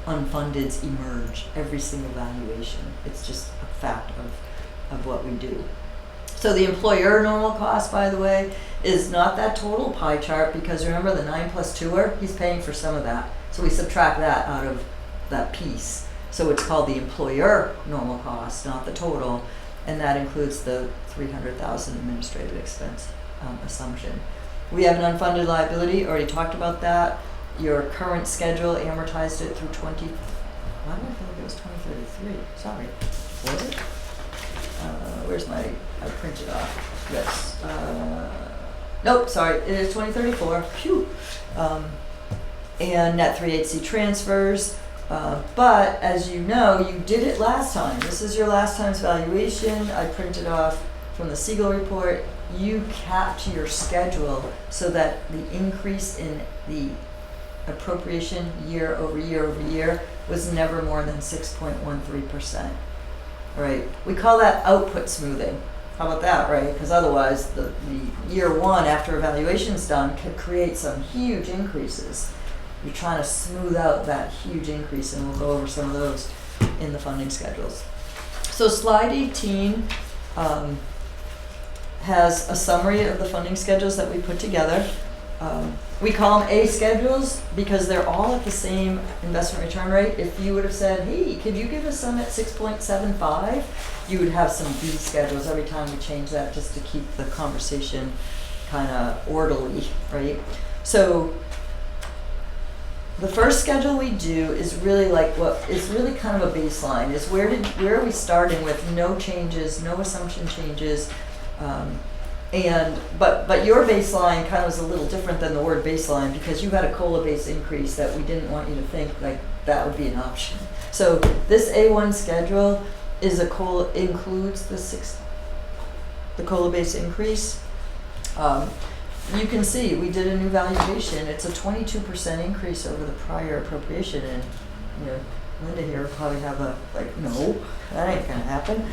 unfundeds emerge every single valuation. It's just a fact of what we do. So the employer normal cost, by the way, is not that total pie chart, because remember the 9+2er, he's paying for some of that. So we subtract that out of that piece. So it's called the employer normal cost, not the total, and that includes the $300,000 administrative expense assumption. We have an unfunded liability, already talked about that. Your current schedule amortized it through why do I feel like it was 2033? Sorry. Was it? Where's I printed off. Yes. Nope, sorry, it is 2034. Phew. And net 3/8C transfers. But as you know, you did it last time. This is your last time's valuation. I printed off from the Siegel report. You capped your schedule so that the increase in the appropriation year over year over year was never more than 6.13%. All right, we call that output smoothing. How about that, right? Because otherwise, the year one after evaluation's done could create some huge increases. You're trying to smooth out that huge increase, and we'll go over some of those in the funding schedules. So slide 18 has a summary of the funding schedules that we put together. We call them A schedules because they're all at the same investment return rate. If you would have said, hey, could you give us some at 6.75, you would have some B schedules every time we change that, just to keep the conversation kind of orderly, right? So the first schedule we do is really really kind of a baseline. Is where are we starting with no changes, no assumption changes, but your baseline kind of is a little different than the word baseline, because you had a COLA base increase that we didn't want you to think like that would be an option. So this A1 schedule includes the COLA base increase. You can see we did a new valuation. It's a 22% increase over the prior appropriation, and Linda here will probably have no, that ain't gonna happen.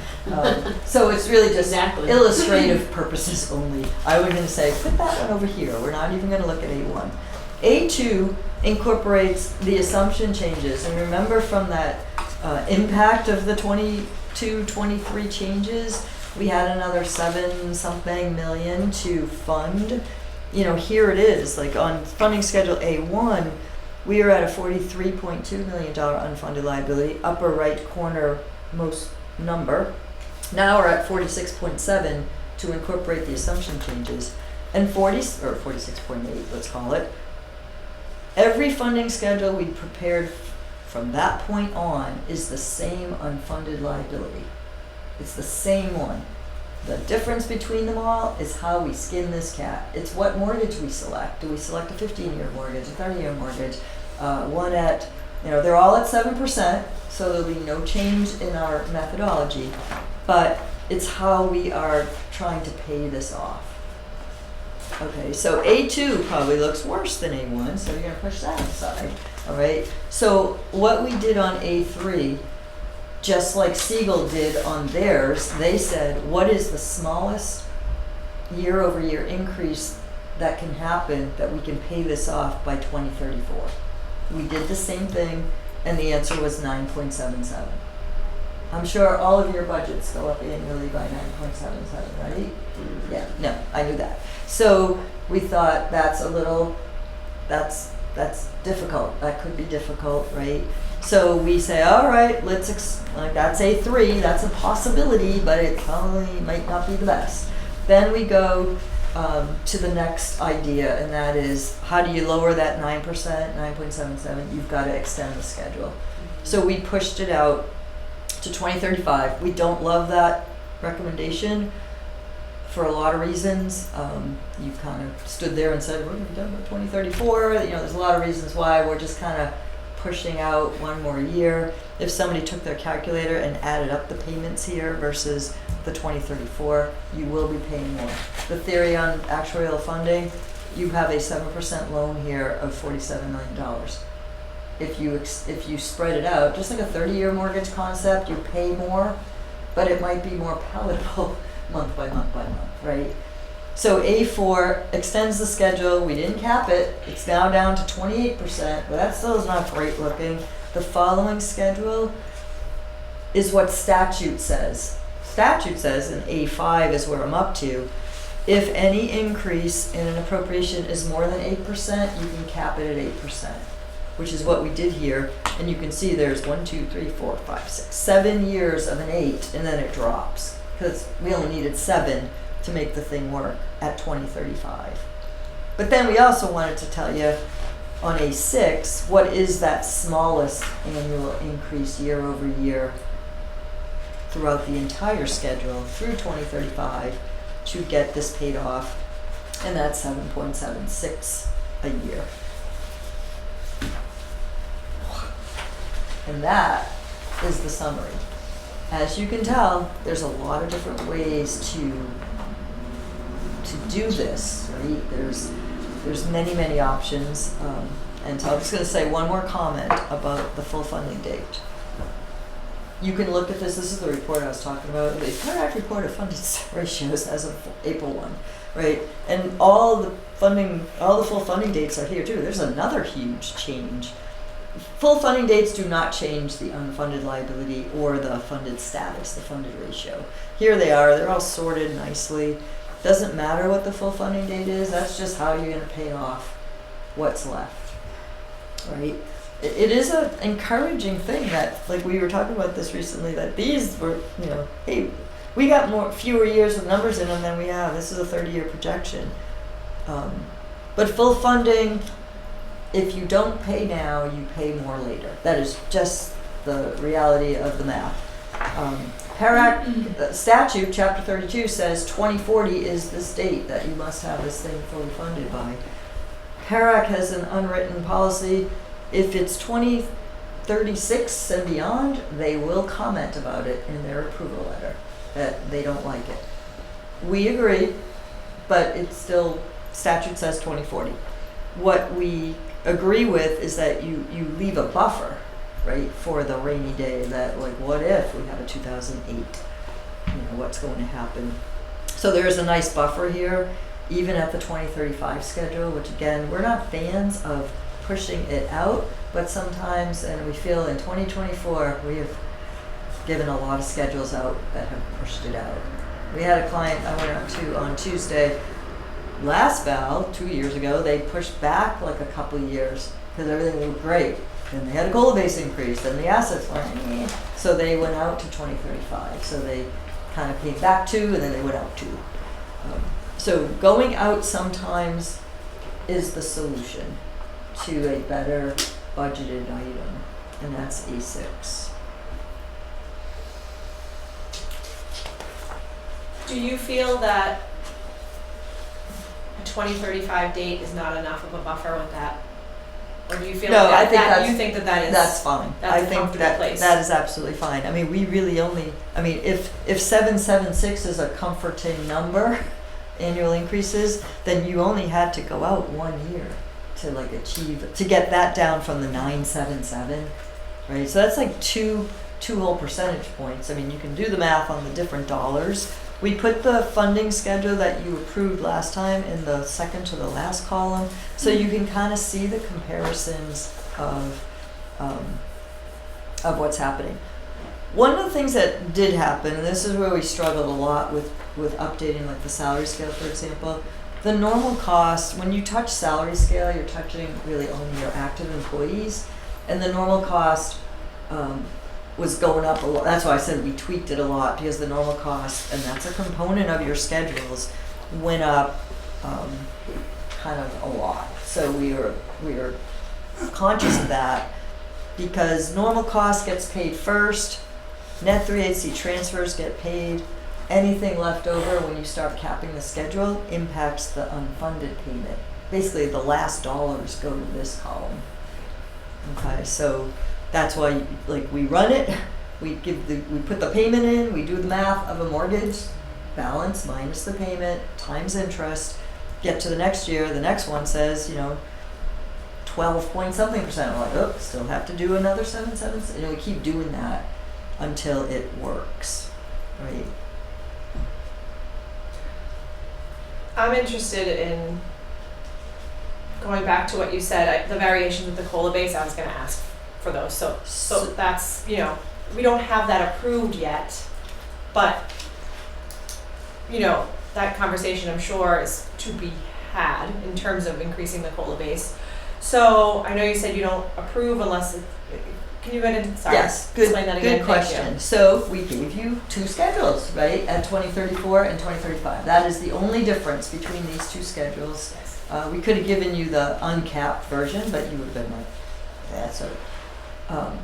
So it's really just illustrative purposes only. I was gonna say, put that one over here. We're not even gonna look at A1. A2 incorporates the assumption changes, and remember from that impact of the 22-23 changes, we had another 7-something million to fund. Here it is, on funding schedule A1, we are at a $43.2 million unfunded liability, upper right corner most number. Now we're at 46.7 to incorporate the assumption changes, and 46.8, let's call it. Every funding schedule we prepared from that point on is the same unfunded liability. It's the same one. The difference between them all is how we skin this cat. It's what mortgage we select. Do we select a 15-year mortgage, a 30-year mortgage, one at, they're all at 7%, so there'll be no change in our methodology. But It's how we are trying to pay this off. Okay, so A2 probably looks worse than A1, so you're gonna push that aside, all right? So what we did on A3, just like Siegel did on theirs, they said, what is the smallest year-over-year increase that can happen that we can pay this off by 2034? We did the same thing, and the answer was 9.77. I'm sure all of your budgets go up annually by 9.77, right? Yeah, no, I knew that. So we thought that's difficult. That could be difficult, right? So we say, all right, like that's A3, that's a possibility, but it probably might not be the best. Then we go to the next idea, and that is, how do you lower that 9%, 9.77? You've got to extend the schedule. So we pushed it out to 2035. We don't love that recommendation for a lot of reasons. You kind of stood there and said, we're going to be done by 2034. There's a lot of reasons why we're just kind of pushing out one more year. If somebody took their calculator and added up the payments here versus the 2034, you will be paying more. The theory on actuarial funding, you have a 7% loan here of $47 million. If you spread it out, just like a 30-year mortgage concept, you pay more, but it might be more palatable month by month by month, right? So A4 extends the schedule. We didn't cap it. It's now down to 28%, but that still is not great looking. The following schedule is what statute says. Statute says, and A5 is where I'm up to, if any increase in an appropriation is more than 8%, you can cap it at 8%, which is what we did here. And you can see there's 7 years of an 8, and then it drops, because we only needed 7 to make the thing work at 2035. But then we also wanted to tell you on A6, what is that smallest annual increase year over year throughout the entire schedule through 2035 to get this paid off, and that's 7.76 a year. And that is the summary. As you can tell, there's a lot of different ways to do this, right? There's many options. And so I'm just going to say one more comment about the full funding date. You can look at this. This is the report I was talking about. The current report of funding ratios as of April 1, right? And all the full funding dates are here too. There's another huge change. Full funding dates do not change the unfunded liability or the funded status, the funded ratio. Here they are. They're all sorted nicely. Doesn't matter what the full funding date is. That's just how you're going to pay off what's left, right? It is an encouraging thing that, like we were talking about this recently, that these were, hey, we got fewer years of numbers in them than we have. This is a 30-year projection. But full funding, if you don't pay now, you pay more later. That is just the reality of the math. PARAC statute, chapter 32, says 2040 is this date that you must have this thing fully funded by. PARAC has an unwritten policy. If it's 2036 and beyond, they will comment about it in their approval letter, that they don't like it. We agree, but it's still, statute says 2040. What we agree with is that you leave a buffer, right, for the rainy day, that like, what if we have a 2008? What's going to happen? So there's a nice buffer here, even at the 2035 schedule, which again, we're not fans of pushing it out, but sometimes, and we feel in 2024, we have given a lot of schedules out that have pushed it out. We had a client I went out to on Tuesday, last val, 2 years ago, they pushed back like a couple of years because everything looked great. Then they had a COLA base increase, then the assets went, so they went out to 2035. So they kind of came back 2, and then they went out 2. So going out sometimes is the solution to a better budgeted item, and that's A6. Do you feel that a 2035 date is not enough of a buffer with that Or do you feel No, like I think that that's- you think that is That's fine. that's I a think comfortable that place. that is absolutely fine. I mean, we really only, I mean, if 776 is a comforting number, annual increases, then you only had to go out 1 year to like achieve, to get that down from the 977, right? So that's like two whole percentage points. I mean, you can do the math on the different dollars. We put the funding schedule that you approved last time in the second to the last column, so you can kind of see the comparisons of what's happening. One of the things that did happen, and this is where we struggled a lot with updating like the salary scale, for example, the normal cost, when you touch salary scale, you're touching really only your active employees, and the normal cost was going up a lot. That's why I said we tweaked it a lot, because the normal cost, and that's a component of your schedules, went up kind of a lot. So we were conscious of that, because normal cost gets paid first, net 3HC transfers get paid, anything left over when you start capping the schedule impacts the unfunded payment. Basically, the last dollars go to this column. Okay, so that's why like we run it, we put the payment in, we do the math of a mortgage balance minus the payment times interest, get to the next year, the next one says, 12 point something percent. We're like, oh, still have to do another 777. We keep doing that until it works, right? I'm interested in going back to what you said, the variations with the COLA base. I was going to ask for those. So that's, we don't have that approved yet, but, that conversation I'm sure is to be had in terms of increasing the COLA base. So I know you said you don't approve unless can you go ahead and Yes, explain that again? good question. So we gave you two schedules, right, at 2034 and 2035. That is the only difference between these two schedules. Yes. We could have given you the uncapped version, but you would have been like, that's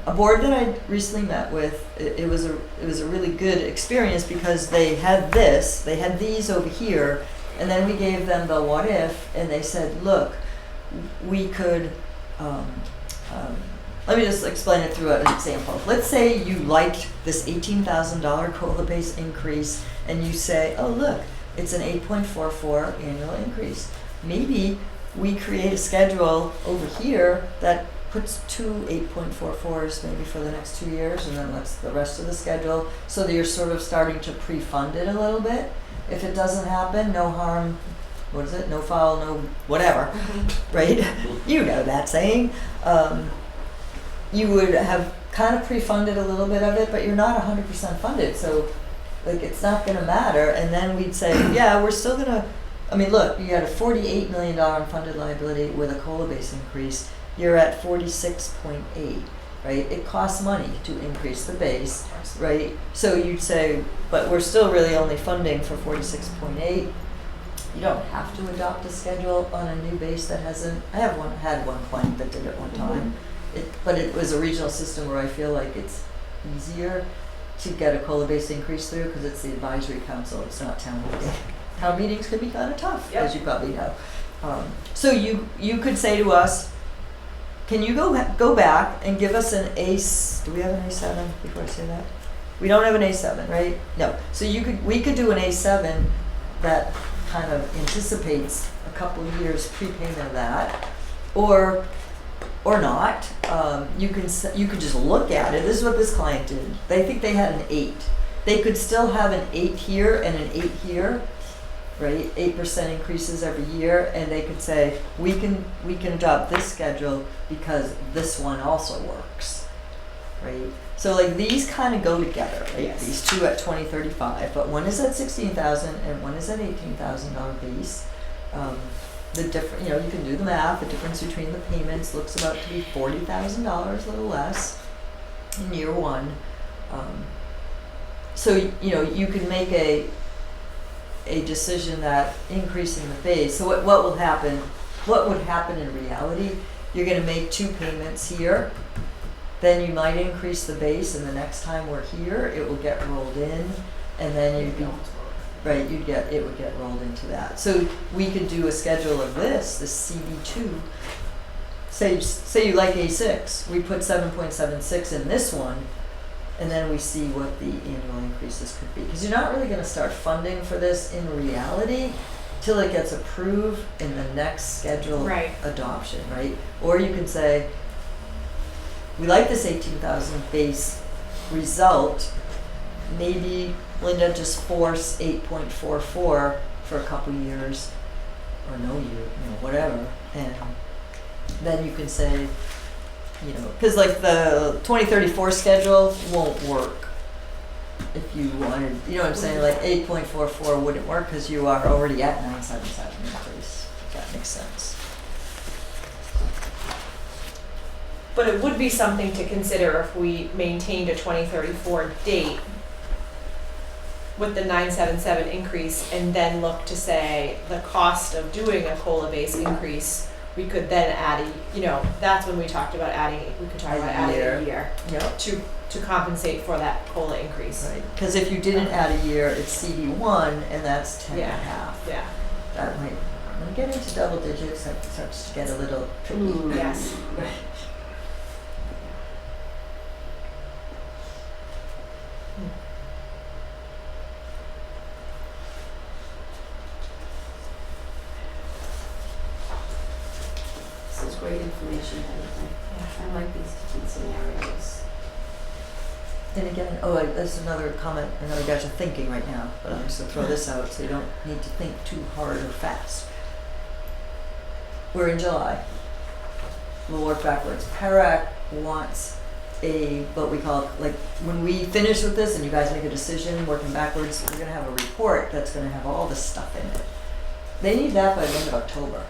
a board that I recently met with. It was a really good experience, because they had these over here, and then we gave them the what if, and they said, look, we could, let me just explain it through an example. Let's say you liked this $18,000 COLA base increase, and you say, oh look, it's an 8.44 annual increase. Maybe we create a schedule over here that puts two 8.44s maybe for the next 2 years, and then that's the rest of the schedule, so that you're sort of starting to pre-fund it a little bit. If it doesn't happen, no harm, what is it? No foul, no whatever, right? You know that saying. You would have kind of pre-funded a little bit of it, but you're not 100% funded, so like it's not going to matter. And then we'd say, yeah, we're still going to, look, you had a $48 million funded liability with a COLA base increase. You're at 46.8, right? It costs money to increase the base, right? So you'd say, but we're still really only funding for 46.8. You don't have to adopt a schedule on a new base that hasn't. I had one client that did it one time. But it was a regional system where I feel like it's easier to get a COLA base increase through, because it's the advisory council, it's not town meeting. Town meetings can be kind of tough, as you probably know. So you could say to us, can you go back and give us an do we have an A7 before I say that? We don't have an A7, right? No. So we could do an A7 that kind of anticipates a couple of years prepayment of that, or not. You could just look at it. This is what this client did. They think they had an 8. They could still have an 8 here and an 8 here, right? 8% increases every year, and they could say, we can adopt this schedule because this one also works, right? So like these kind of go together, right? Yes. These two at 2035, but one is at $16,000 and one is at $18,000 base. The different, you can do the math. The difference between the payments looks about to be $40,000, a little less, in year one. So you can make a decision that increasing the base. So what will happen? What would happen in reality? You're going to make 2 payments here. Then you might increase the base, and the next time we're here, it will get rolled in, and then you'd be. Right, it would get rolled into that. So we could do a schedule of this CB2, say you like A6, we put 7.76 in this one, and then we see what the annual increases could be. Because you're not really going to start funding for this in reality till it gets approved in the next scheduled Right. adoption, right? Or you can say, we like this 18,000 base result. Maybe Linda just force 8.44 for a couple years, or no year, whatever, and then you can say, because like the 2034 schedule won't work if you wanted, what I'm saying, like 8.44 wouldn't work because you are already at 977 increase, if that makes sense. But it would be something to consider if we maintained a 2034 date with the 977 increase and then look to say the cost of doing a COLA base increase, we could then add that's when we talked about we could talk about adding a year Yep. to compensate for that COLA increase. Right, because if you didn't add a year, it's CD1, and that's 10 and a half. Yeah. That might, when you get into double digits, that starts to get a little tricky. Yes. This is great information, I like these different scenarios. And again, that's another comment. I know you guys are thinking right now, but I'm just going to throw this out so you don't need to think too hard or fast. We're in July. We'll work backwards. PARAC wants what we call, like, when we finish with this and you guys make a decision working backwards, we're going to have a report that's going to have all this stuff in it. They need that by the end of October.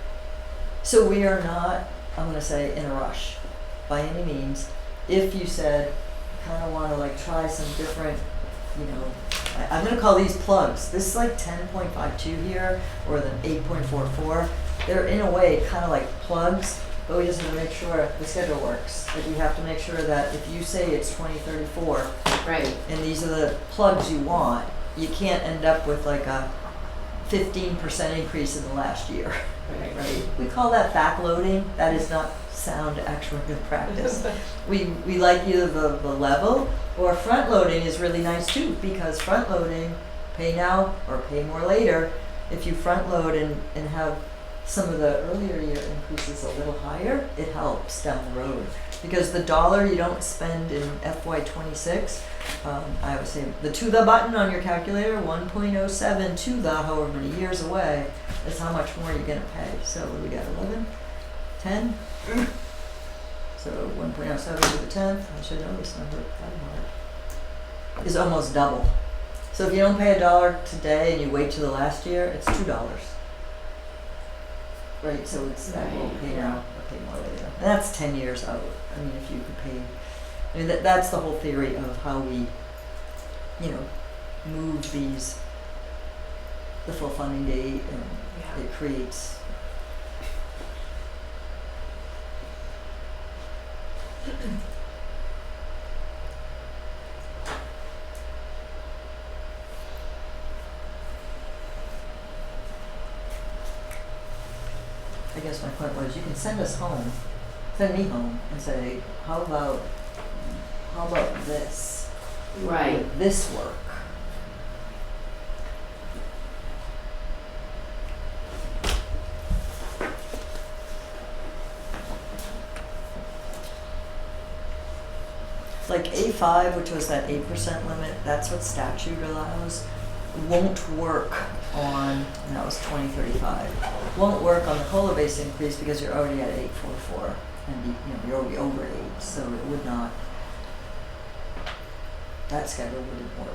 So we are not, I'm going to say, in a rush by any means. If you said, kind of want to like try some different, I'm going to call these plugs. This is like 10.52 here, or the 8.44. They're in a way kind of like plugs, but we just have to make sure the schedule works. Like we have to make sure that if you say it's 2034, Right. and these are the plugs you want, you can't end up with like a 15% increase in the last year. Right? We call that backloading. That is not sound actual good practice. We like either the level, or front loading is really nice too, because front loading, pay now or pay more later. If you front load and have some of the earlier year increases a little higher, it helps down the road. Because the dollar you don't spend in FY26, I would say the to the button on your calculator, 1.07 to the however many years away, is how much more you're going to pay. So what do we got, 11? 10? So 1.07 to the 10th, I should know this number, is almost double. So if you don't pay $1 today and you wait till the last year, it's $2. Right, so it's that will pay now or pay more later. And that's 10 years out. I mean, if you could pay, that's the whole theory of how we, move the full funding date, and it creates. I guess my point was, you can send us home, send me home, and say, how about this? Right. Would this work? Like A5, which was that 8% limit, that's what statute allows, won't work on, and that was 2035, won't work on the COLA base increase because you're already at 844, and you're already over 8, so it would not, that schedule wouldn't work.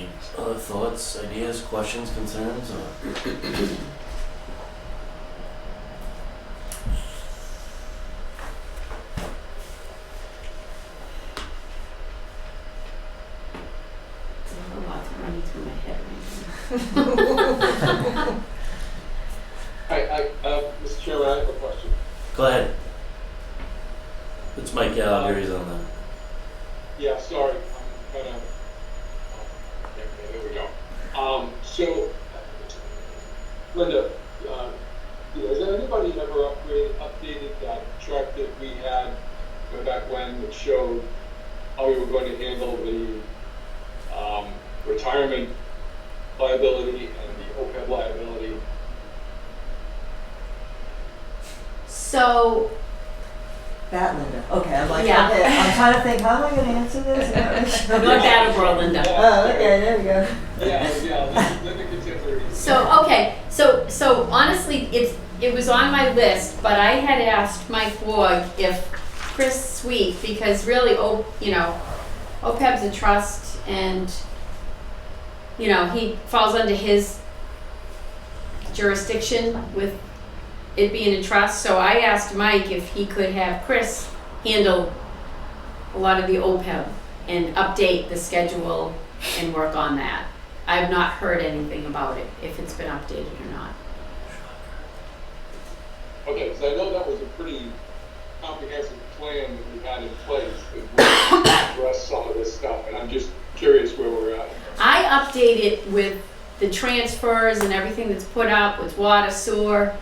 Any other thoughts, ideas, questions, concerns, or? There's a lot running through my head right now. Mr. Chairman, I have a question. Go ahead. It's Mike Gallagher, he's on the. Yeah, sorry, I'm kind of, okay, there we go. So, Linda, has anybody ever updated that chart that we had way back when that showed how we were going to handle the retirement liability and the OPEB liability? So, That Linda. Okay, I'm like, Yeah. okay, I'm trying to think, how am I gonna answer this? North Attleboro, Linda. Oh, okay, there we go. Yeah, Linda Contemporary. So, okay, so honestly, it was on my list, but I had asked Mike Ward if Chris Sweet, because really, OPEB's a trust and, he falls under his jurisdiction with it being a trust, so I asked Mike if he could have Chris handle a lot of the OPEB and update the schedule and work on that. I've not heard anything about it, if it's been updated or not. Okay, so I know that was a pretty comprehensive plan that we had in place that would address some of this stuff, and I'm just curious where we're at. I update it with the transfers and everything that's put up with water, sewer.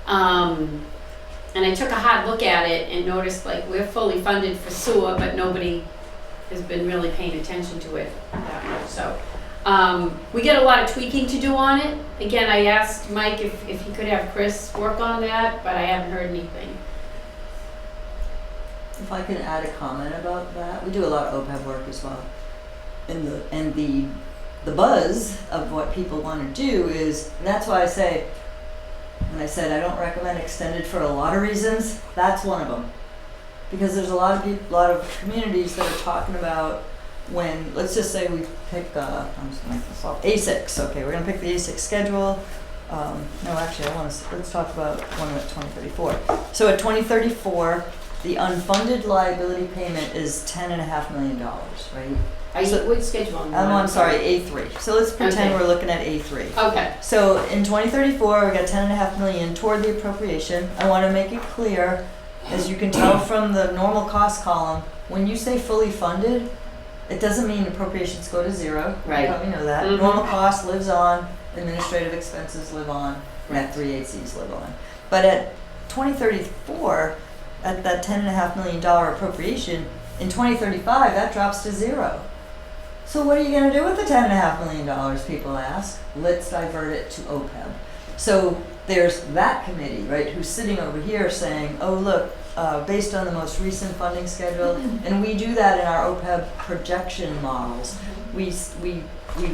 And I took a hard look at it and noticed like we're fully funded for sewer, but nobody has been really paying attention to it that much. So we get a lot of tweaking to do on it. Again, I asked Mike if he could have Chris work on that, but I haven't heard anything. If I can add a comment about that, we do a lot of OPEB work as well. And the buzz of what people want to do is, and that's why I say, when I said I don't recommend extended for a lot of reasons, that's one of them. Because there's a lot of communities that are talking about when, let's just say we pick, I'm just gonna make this up, A6. Okay, we're gonna pick the A6 schedule. No, actually, let's talk about one at 2034. So at 2034, the unfunded liability payment is $10.5 million, right? Which schedule? I'm on, sorry, A3. So let's pretend Okay. we're looking at A3. Okay. So in 2034, we got $10.5 million toward the appropriation. I want to make it clear, as you can tell from the normal cost column, when you say fully funded, it doesn't mean appropriations go to zero. Right. You probably know that. Mhm. Normal cost lives on, administrative expenses live on, Net 3/8Cs live on. But at 2034, at that $10.5 million appropriation, in 2035, that drops to zero. So what are you going to do with the $10.5 million, people ask? Let's divert it to OPEB. So there's that committee, right, who's sitting over here saying, oh, look, based on the most recent funding schedule, and we do that in our OPEB projection models. We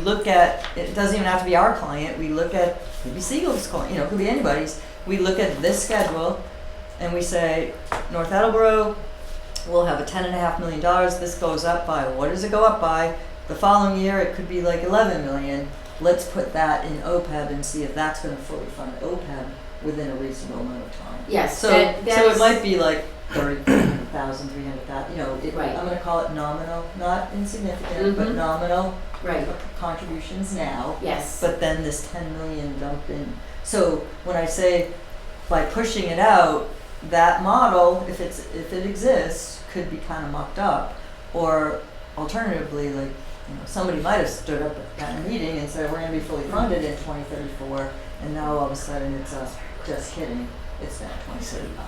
look at, it doesn't even have to be our client, we look at, maybe Siegel's client, it could be anybody's. We look at this schedule and we say, North Attleboro will have a $10.5 million. This goes up by, what does it go up by? The following year, it could be like 11 million. Let's put that in OPEB and see if that's going to fully fund OPEB within a reasonable amount of time. Yes. So it might be like 30,000, 300,000. Right. I'm going to call it nominal, not insignificant, but Mhm. nominal Right. contributions now. Yes. But then this 10 million dumped in. So when I say by pushing it out, that model, if it exists, could be kind of mucked up, or alternatively, like, somebody might have stood up at a meeting and said, we're going to be fully funded in 2034, and now all of a sudden it's just kidding, it's now 2035.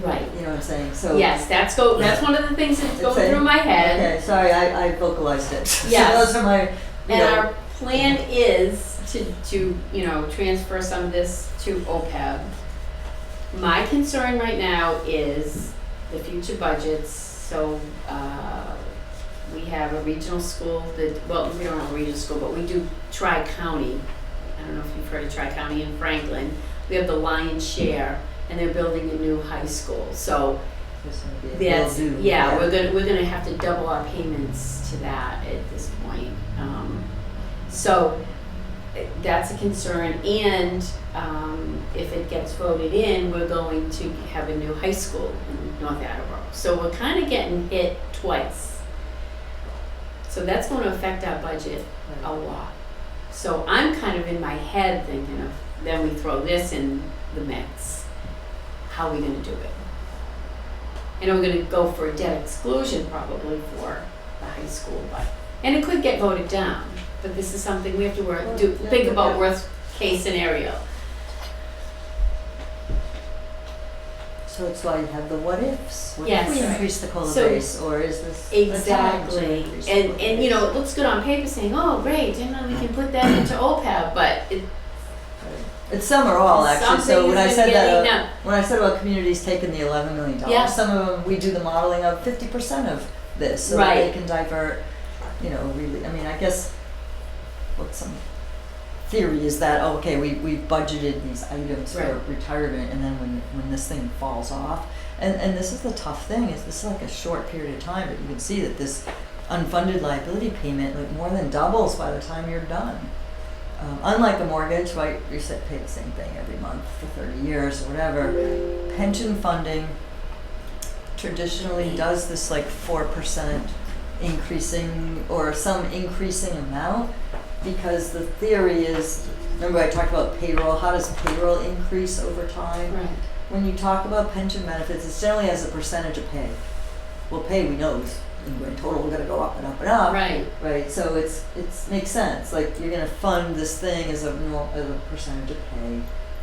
Right. You know what I'm saying? So Yes, that's one of the things that's going Okay. through my head. Okay, sorry, I vocalized it. Yes. So those are my. And our plan is to transfer some of this to OPEB. My concern right now is the future budgets. So we have a regional school we don't have a regional school, but we do Tri-County. I don't know if you've heard of Tri-County in Franklin. We have the lion's share, and they're building a new high school. So There's gonna be a That's, bill due. yeah, we're gonna have to double our payments to that at this point. So that's a concern, and if it gets voted in, we're going to have a new high school in North Attleboro. So we're kind of getting hit twice. So that's going to affect our budget a lot. So I'm kind of in my head thinking of, then we throw this in the mix. How are we going to do it? And we're going to go for a debt exclusion probably for the high school, and it could get voted down. But this is something we have to think about worst case scenario. So it's why you have the what ifs. What Yes. if we increase the COLA So- base, or is this the time to Exactly. increase the And COLA you base? know, it looks good on paper saying, oh great, you know, we can put that into OPEB, but it, It's some or all, actually. So something when I is said getting that, up. when I said about communities taking the $11 million, Yeah. some of them we do the modeling of 50% of this, so that they Right. can divert. You know, really. I mean, I guess what some theory is that okay, we budgeted these items for Right. retirement, and then when this thing falls off, and this is the tough thing, is this is like a short period of time, but you can see that this unfunded liability payment like more than doubles by the time you're done. Unlike a mortgage, right, you pay the same thing every month for 30 years or whatever. Pension funding traditionally does this like 4% increasing or some increasing amount, because the theory is, remember I talked about payroll, how does payroll increase over time? Right. When you talk about pension benefits, it's generally as a percentage of pay. Well, pay we know is in total going to go up and up and up. Right. Right, so it's makes sense. Like you're gonna fund this thing as a percentage of pay,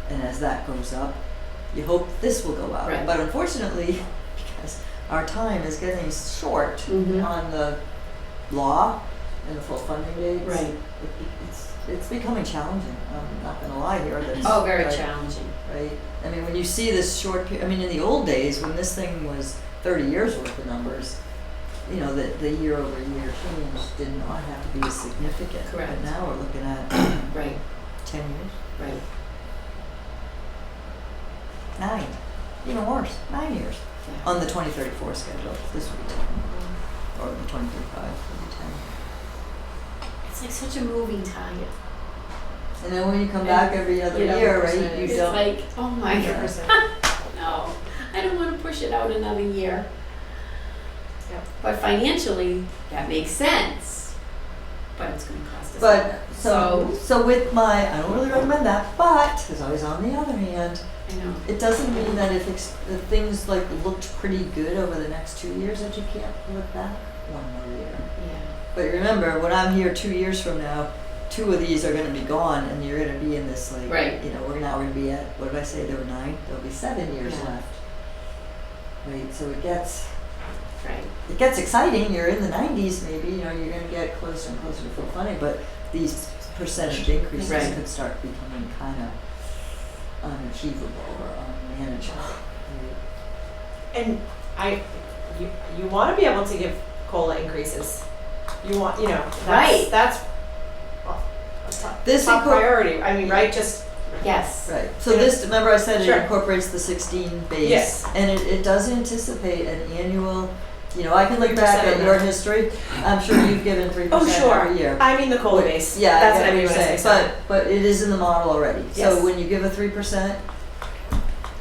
and as that goes up, you hope this will go up. Right. But unfortunately, because our time is getting short Mhm. on the law and the full funding dates, Right. it's becoming challenging. I'm not gonna lie here. That's, Oh, very right, challenging. Right. I mean, when you see this short period, I mean, in the old days when this thing was 30 years worth of numbers, you know, the year over year change did not have to be as significant. Correct. But now we're looking at Right. 10 years, Right. 9, even worse, 9 years Yeah. on the 2034 schedule. This would be 10, or the 2035 would be 10. It's like such a moving target. And then when you come back every other you know, year, the right, you percentage. It's don't. like, oh my Yeah. God. No, I don't want to push it out another year. Yep. But financially, that makes sense. But it's going to cost us. But more. so with my, I don't really recommend that, but there's always on the other hand, I know. it doesn't mean that if if things like looked pretty good over the next 2 years that you can't look back one more year. Yeah. But remember, when I'm here 2 years from now, 2 of these are going to be gone, and you're going to be in this like, Right. you know, we're now going to be at, what did I say? There were 9. There'll be 7 years Yeah. left. Right. So it gets Right. exciting. You're in the 90s, maybe. You know, you're going to get closer and closer to full funding, but these percentage increases Right. could start becoming kind of unachievable or unmanageable. Right? And you want to be able to give COLA increases. You want, you know, Right. that's a top, This top incor- priority. I mean, right? Just Yes. Right. So Yeah. this, remember I said Sure. it incorporates the 16 base, Yes. and it does anticipate an annual. You know, I can look back 3% at your history. I'm sure you've given 3% oh, sure. every year. I mean the COLA base. Yeah, that's I what get I mean what when I you're say saying. so. But it is in the model already. Yes. So when you give a 3%,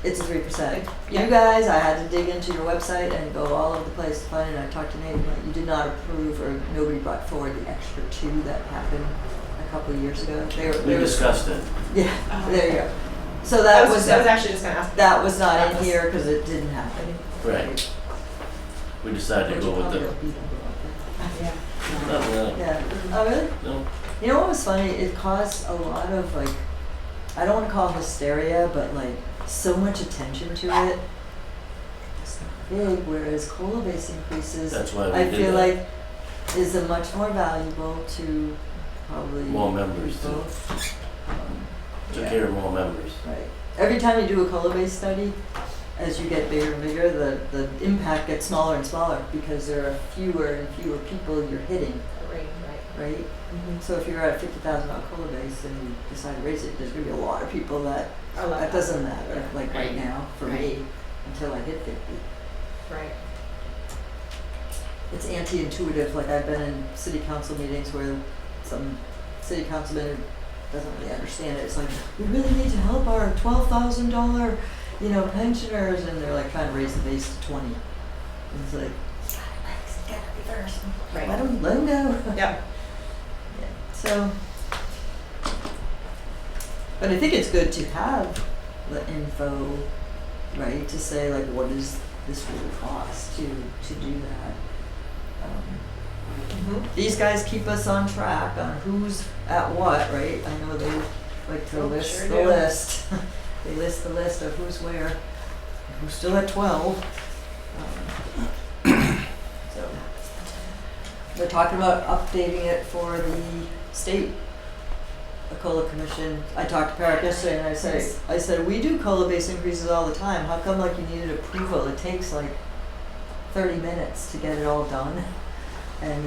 it's a 3%. Yeah. You guys, I had to dig into your website and go all over the place to find it. And I talked to Nate. But you did not approve, or nobody brought forward the extra 2 that happened a couple of years ago. We discussed it. Yeah, Oh. there you go. So that I was actually just going to ask. that was not That in was- here because it didn't happen. Right. We decided to go with the. Yeah. No, no, Yeah. Oh, really? no. You know what was funny? It caused a lot of like, I don't want to call it hysteria, but like so much attention to it. It's not big, whereas COLA base increases, That's why we I did feel that. like is a much more valuable to probably More members, too. people. Took Yeah. care of more members. Right. Every time you do a COLA based study, as you get bigger and bigger, the impact gets smaller and smaller because there are fewer and fewer people you're hitting, Right. right? So if you're at a $50,000 COLA base and you decide to raise it, there's going to be a lot of people that I love that doesn't matter, like right Right. now for Right. me, until I hit 50. Right. It's anti-intuitive, like I've been in city council meetings where some city councilman doesn't really understand it. It's like, we really need to help our $12,000, pensioners, and they're like trying to raise the base to 20. And it's like, it's gotta be first. Right. Let them go. Yep. Yeah. So, but I think it's good to have the info, right? To say like, what does this really cost to do that? These guys keep us on track on who's at what, right? I know they like to list sure the do. list. They list the list of who's where, who's still at 12. So they're talking about updating it for the state COLA commission. I talked to Parrot yesterday and I said, we do COLA base increases all the time. How come like you needed approval? It takes like 30 minutes to get it all done. And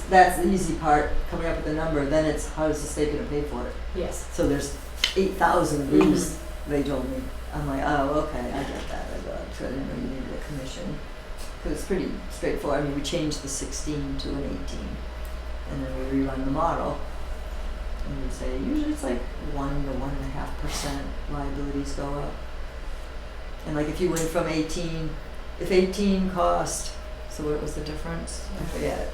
that's the easy part, coming up with a number. Then it's how is the state going to pay for it? Yes. So there's 8,000 of these. They told me. I'm like, oh, okay, I get that. So I didn't know you needed a commission because it's pretty straightforward. I mean, we changed the 16 to an 18, and then we rerun the model. And we say usually it's like 1 to 1.5% liabilities go up. And like if you went from 18, if 18 cost. So what was the difference? I forget.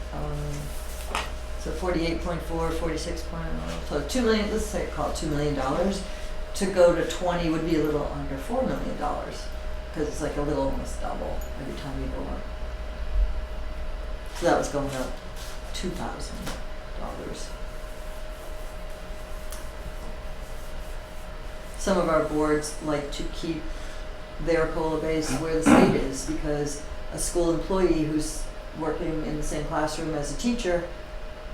So 48.4, 46. So 2 million. Let's say call it $2 million. To go to 20 would be a little under $4 million because it's like a little almost double every time you go up. So that was going up $2,000. Some of our boards like to keep their COLA base where the state is because a school employee who's working in the same classroom as a teacher,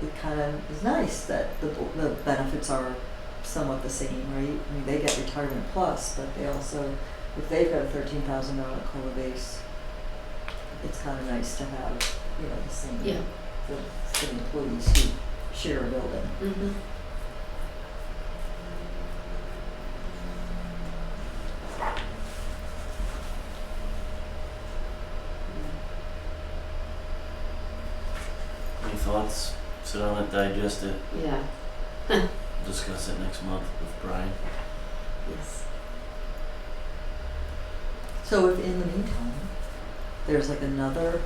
it kind of is nice that the benefits are somewhat the same, right? I mean, they get retirement plus, but they also, if they've got a $13,000 COLA base, it's kind of nice to have, the same for the employees who share a building. Mm-hmm. Any thoughts? Sit on it, digest it, Yeah. discuss it next month with Brian. Yes. So if in the meantime, there's like another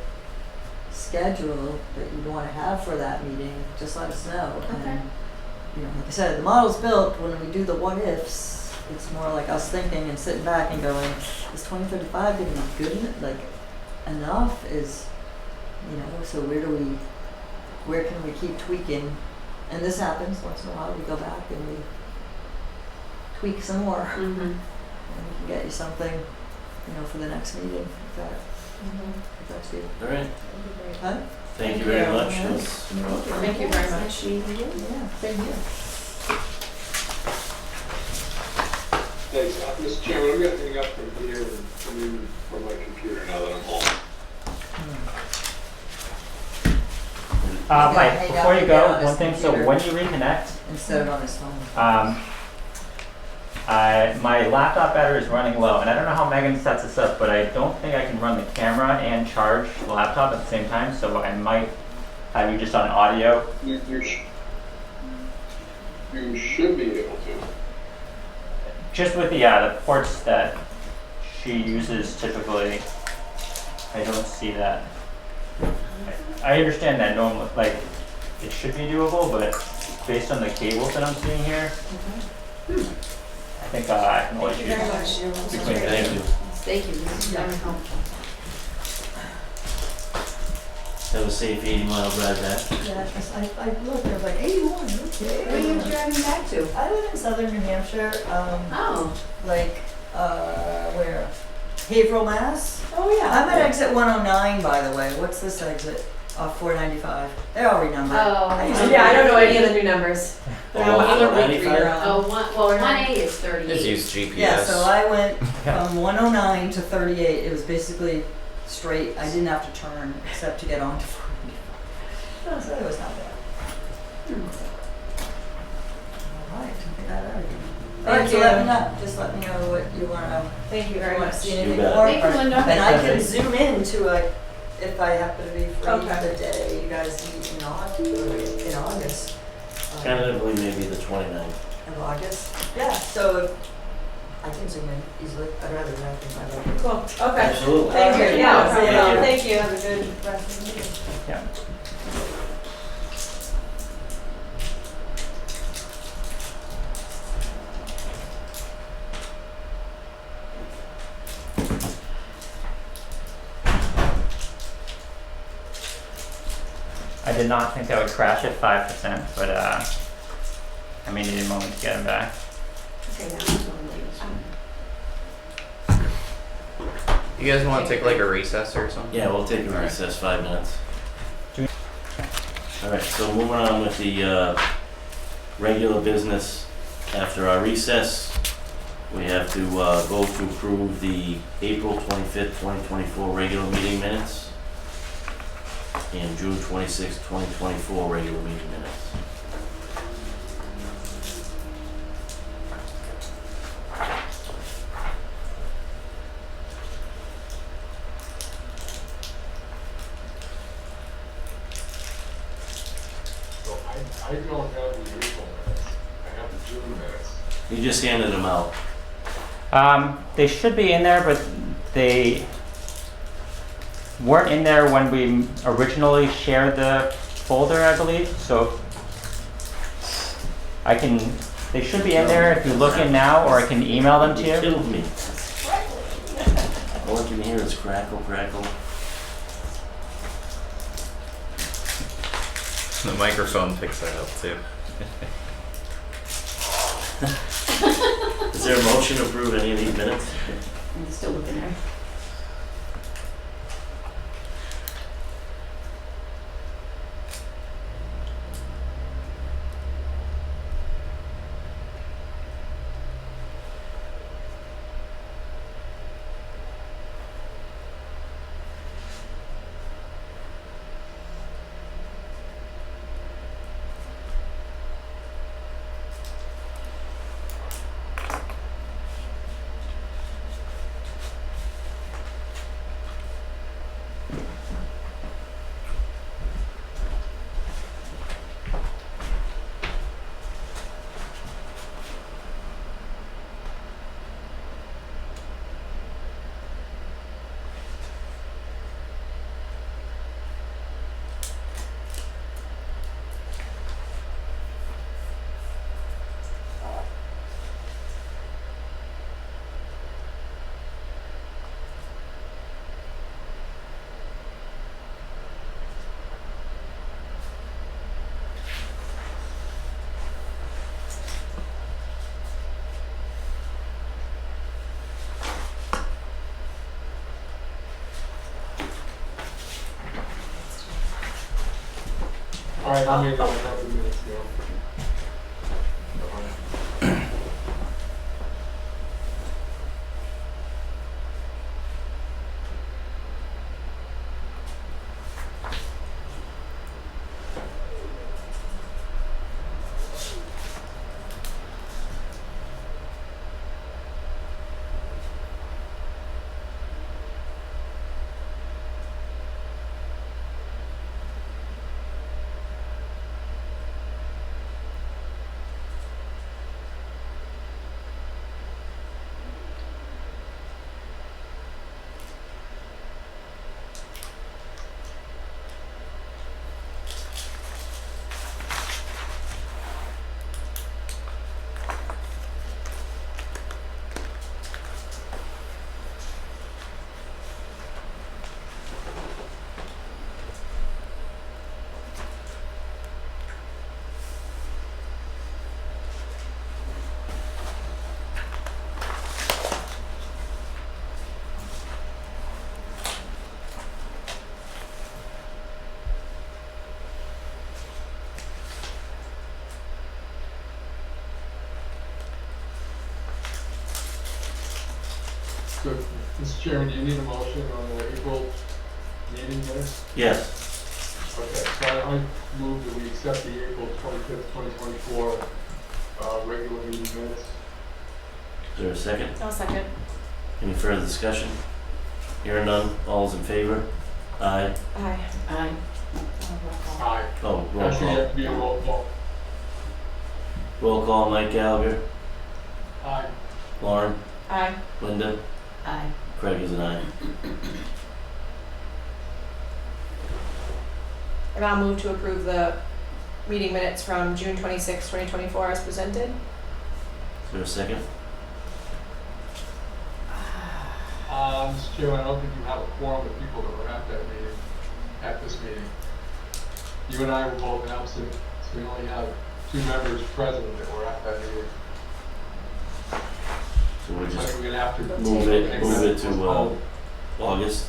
schedule that you'd want to have for that meeting, just let us know. Okay. And, like I said, the model's built. When we do the what ifs, it's more like us thinking and sitting back and going, is 2035 going to be good enough? So where can we keep tweaking? And this happens once in a while. We go back and we tweak some more, Mm-hmm. and we can get you something, for the next meeting. If that's good. All right. Huh? Thank you very much. Yeah. Thank you very much. Yeah, same here. Thanks, Mr. Chairman, I'm gonna hang up from here and come in from my computer now that I'm home. Mike, hang before out you and get on go, his one thing, so computer. when you reconnect, Instead of on his phone. my laptop battery is running low, and I don't know how Megan sets this up, but I don't think I can run the camera and charge the laptop at the same time, so I might have you just on audio. You should be able to. Just with the ports that she uses typically, I don't see that. I understand that normally, like, it should be doable, but based on the cables that I'm seeing here, I think I can always use between the Thank two. you. Thank you. This is very helpful. Have a safe 80-mile drive back. Yeah, I looked, I was like, 81, okay. Where are you driving back to? I live in southern New Hampshire, Oh. where? Haverhill, Mass? Oh, yeah. I'm at exit 109, by the way. What's this exit? Off 495. They're all renumbered. I used to- Yeah, I don't know any of the new numbers. They're Oh, on other route 95? you're on. Oh, 1A is 38. Just use GPS. Yeah, so I went from 109 to 38. It was basically straight. I didn't have to turn except to get onto 495. So it was not bad. All right, I got out of here. Alright, Thank so you. let me know, just let me know what you wanna, Thank you if very you wanna much. see You anything bet. more. Thank you, Linda. And I can Okay. zoom in to if I happen to be free Okay. the day you guys meet in August. Tentatively, maybe the 29th. Of August, yeah, so I can zoom in easily, I'd rather do that than my laptop. Cool, okay. Absolutely. Thank you, Okay, yeah, no problem. thank you, have a good rest of the meeting. Yeah. I did not think that would crash at 5%, but I may need a moment to get him back. Okay, now I'm going late. You guys want to take like a recess or something? Yeah, we'll take a Alright. recess, 5 minutes. Alright, so moving on with the regular business. After our recess, we have to vote to approve the April 25th, 2024 regular meeting minutes and June 26th, 2024 regular meeting minutes. So I don't have the April minutes, I have the June minutes. You just handed them out. They should be in there, but they weren't in there when we originally shared the folder, I believe. So they should be in there if you look in now, or I can email them to You you. killed me. All I can hear is crackle, crackle. The microphone picks that up too. Is there a motion to approve any of these minutes? I'm still looking there. All right, I mean, I have the minutes now. So, Mr. Chairman, do you need a motion on the April meeting minutes? Yes. Okay, so I move that we accept the April 25th, 2024 regular meeting minutes. Is there a second? I'll second. Any further discussion? Hearing none, all's in favor? Aye. Aye. Aye. Aye. Oh, roll Actually, you call. have to be a roll call. Roll call, Mike Gallagher, Aye. Lauren, Aye. Linda, Aye. Craig is an aye. And I'll move to approve the meeting minutes from June 26, 2024 as presented. Is there a second? Mr. Chairman, I don't think you have a quorum of people that were at that meeting, at this meeting. You and I were both absent, so we only have 2 members present that were at that meeting. So we'll I just think we're gonna have to move it to, postpone. August.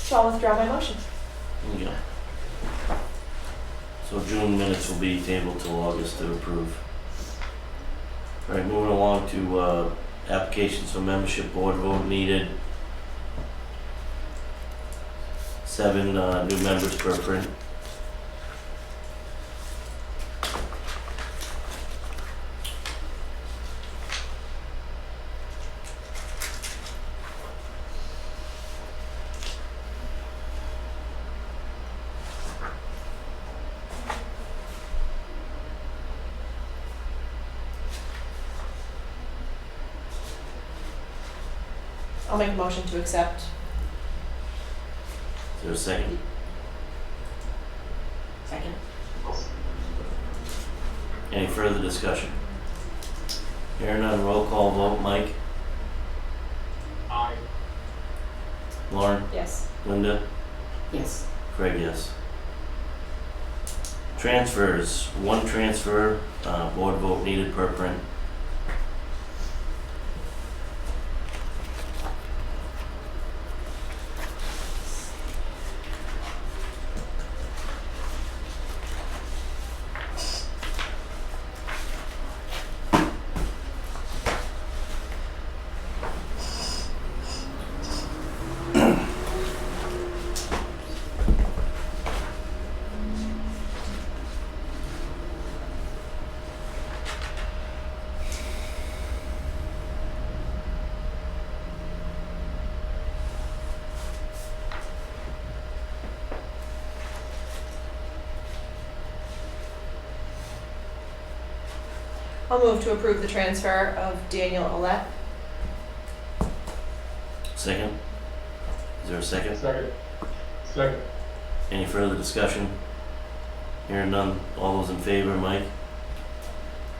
So I'll withdraw my motion. There you go. So June minutes will be tabled till August to approve. All right, moving along to, applications for membership board vote needed. 7, new members per print. I'll make a motion to accept. Is there a second? Second. Any further discussion? Hearing none, roll call vote, Mike, Aye. Lauren, Yes. Linda, Yes. Craig, yes. Transfers, 1 transfer, board vote needed per print. I'll move to approve the transfer of Daniel Olet. Second? Is there a second? Second. Any further discussion? Hearing none, all those in favor, Mike,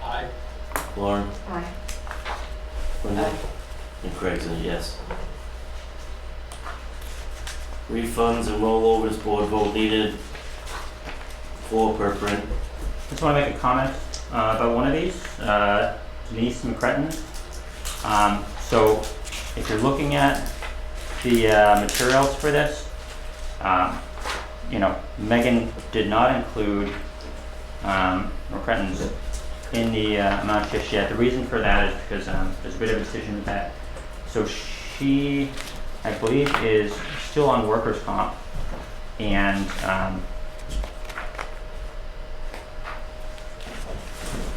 Aye. Lauren, Aye. Linda? Aye. And Craig's a yes. Refunds and rollovers, board vote needed, 4 per print. Just want to make a comment about one of these, Denise McCretton. So if you're looking at the materials for this, you know, Megan did not include McCretton's in the amount just yet. The reason for that is because there's a bit of a decision with that. So she, I believe, is still on workers' comp, and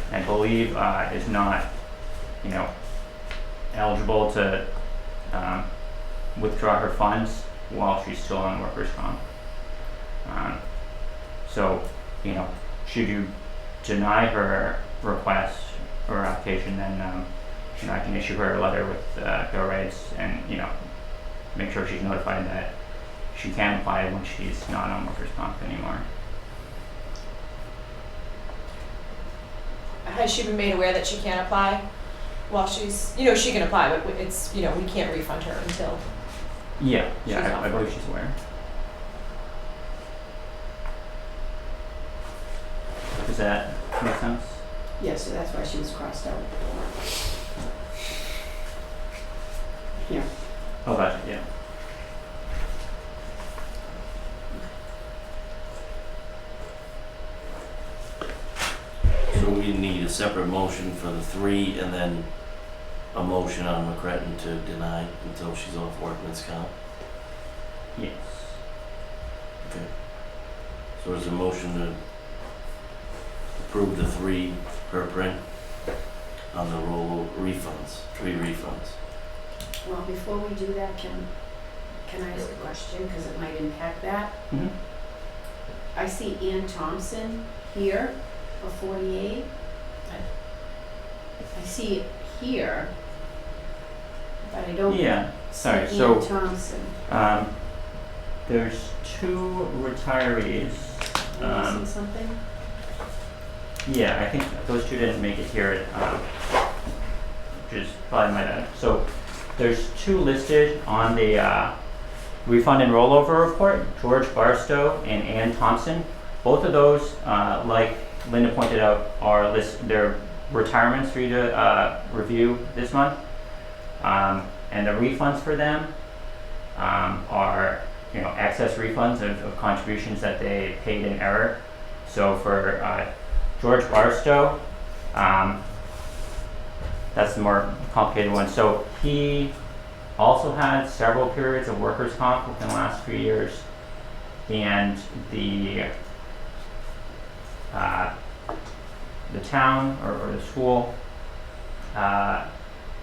I believe is not, you know, eligible to withdraw her funds while she's still on workers' comp. So, you know, should you deny her request or application, then you know, I can issue her a letter with bill rates and, you know, make sure she's notified that she can apply when she's not on workers' comp anymore. Has she been made aware that she can't apply while she's, you know, she can apply, but it's, you know, we can't refund her until. Yeah, She's off I believe she's aware. Does that make sense? Yeah, so that's why she was crossed out. Here. Oh, gotcha, yeah. So we need a separate motion for the 3 and then a motion on McCretton to deny until she's off workman's comp. Yes. Okay. So So is a motion to approve the 3 per print on the roll refunds, 3 refunds. Well, before we do that, can I ask a question, because it might impact that? Mhm. I see Ann Thompson here for 48. I see it here, but I don't Yeah, see sorry, Ann so, Thompson. there's 2 retirees. Am I missing something? Yeah, I think those 2 didn't make it here, which is probably my bad. So there's 2 listed on the refund and rollover report, George Barstow and Ann Thompson. Both of those, like Linda pointed out, are they're retirements for you to review this month. And the refunds for them are, excess refunds of contributions that they paid in error. So for George Barstow, that's the more complicated one. So he also had several periods of workers' comp within the last 3 years, and the town or the school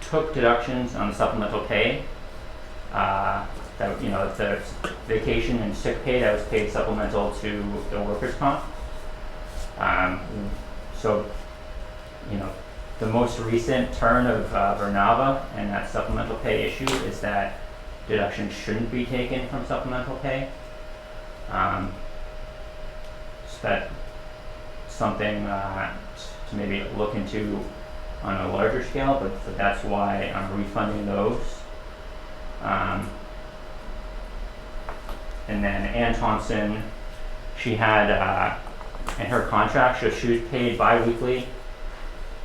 took deductions on the supplemental pay. That the vacation and sick pay that was paid supplemental to the workers' comp. So, the most recent turn of Vernava and that supplemental pay issue is that deductions shouldn't be taken from supplemental pay. So that's something to maybe look into on a larger scale, but that's why I'm refunding those. And then Ann Thompson, she had in her contract, so she was paid bi-weekly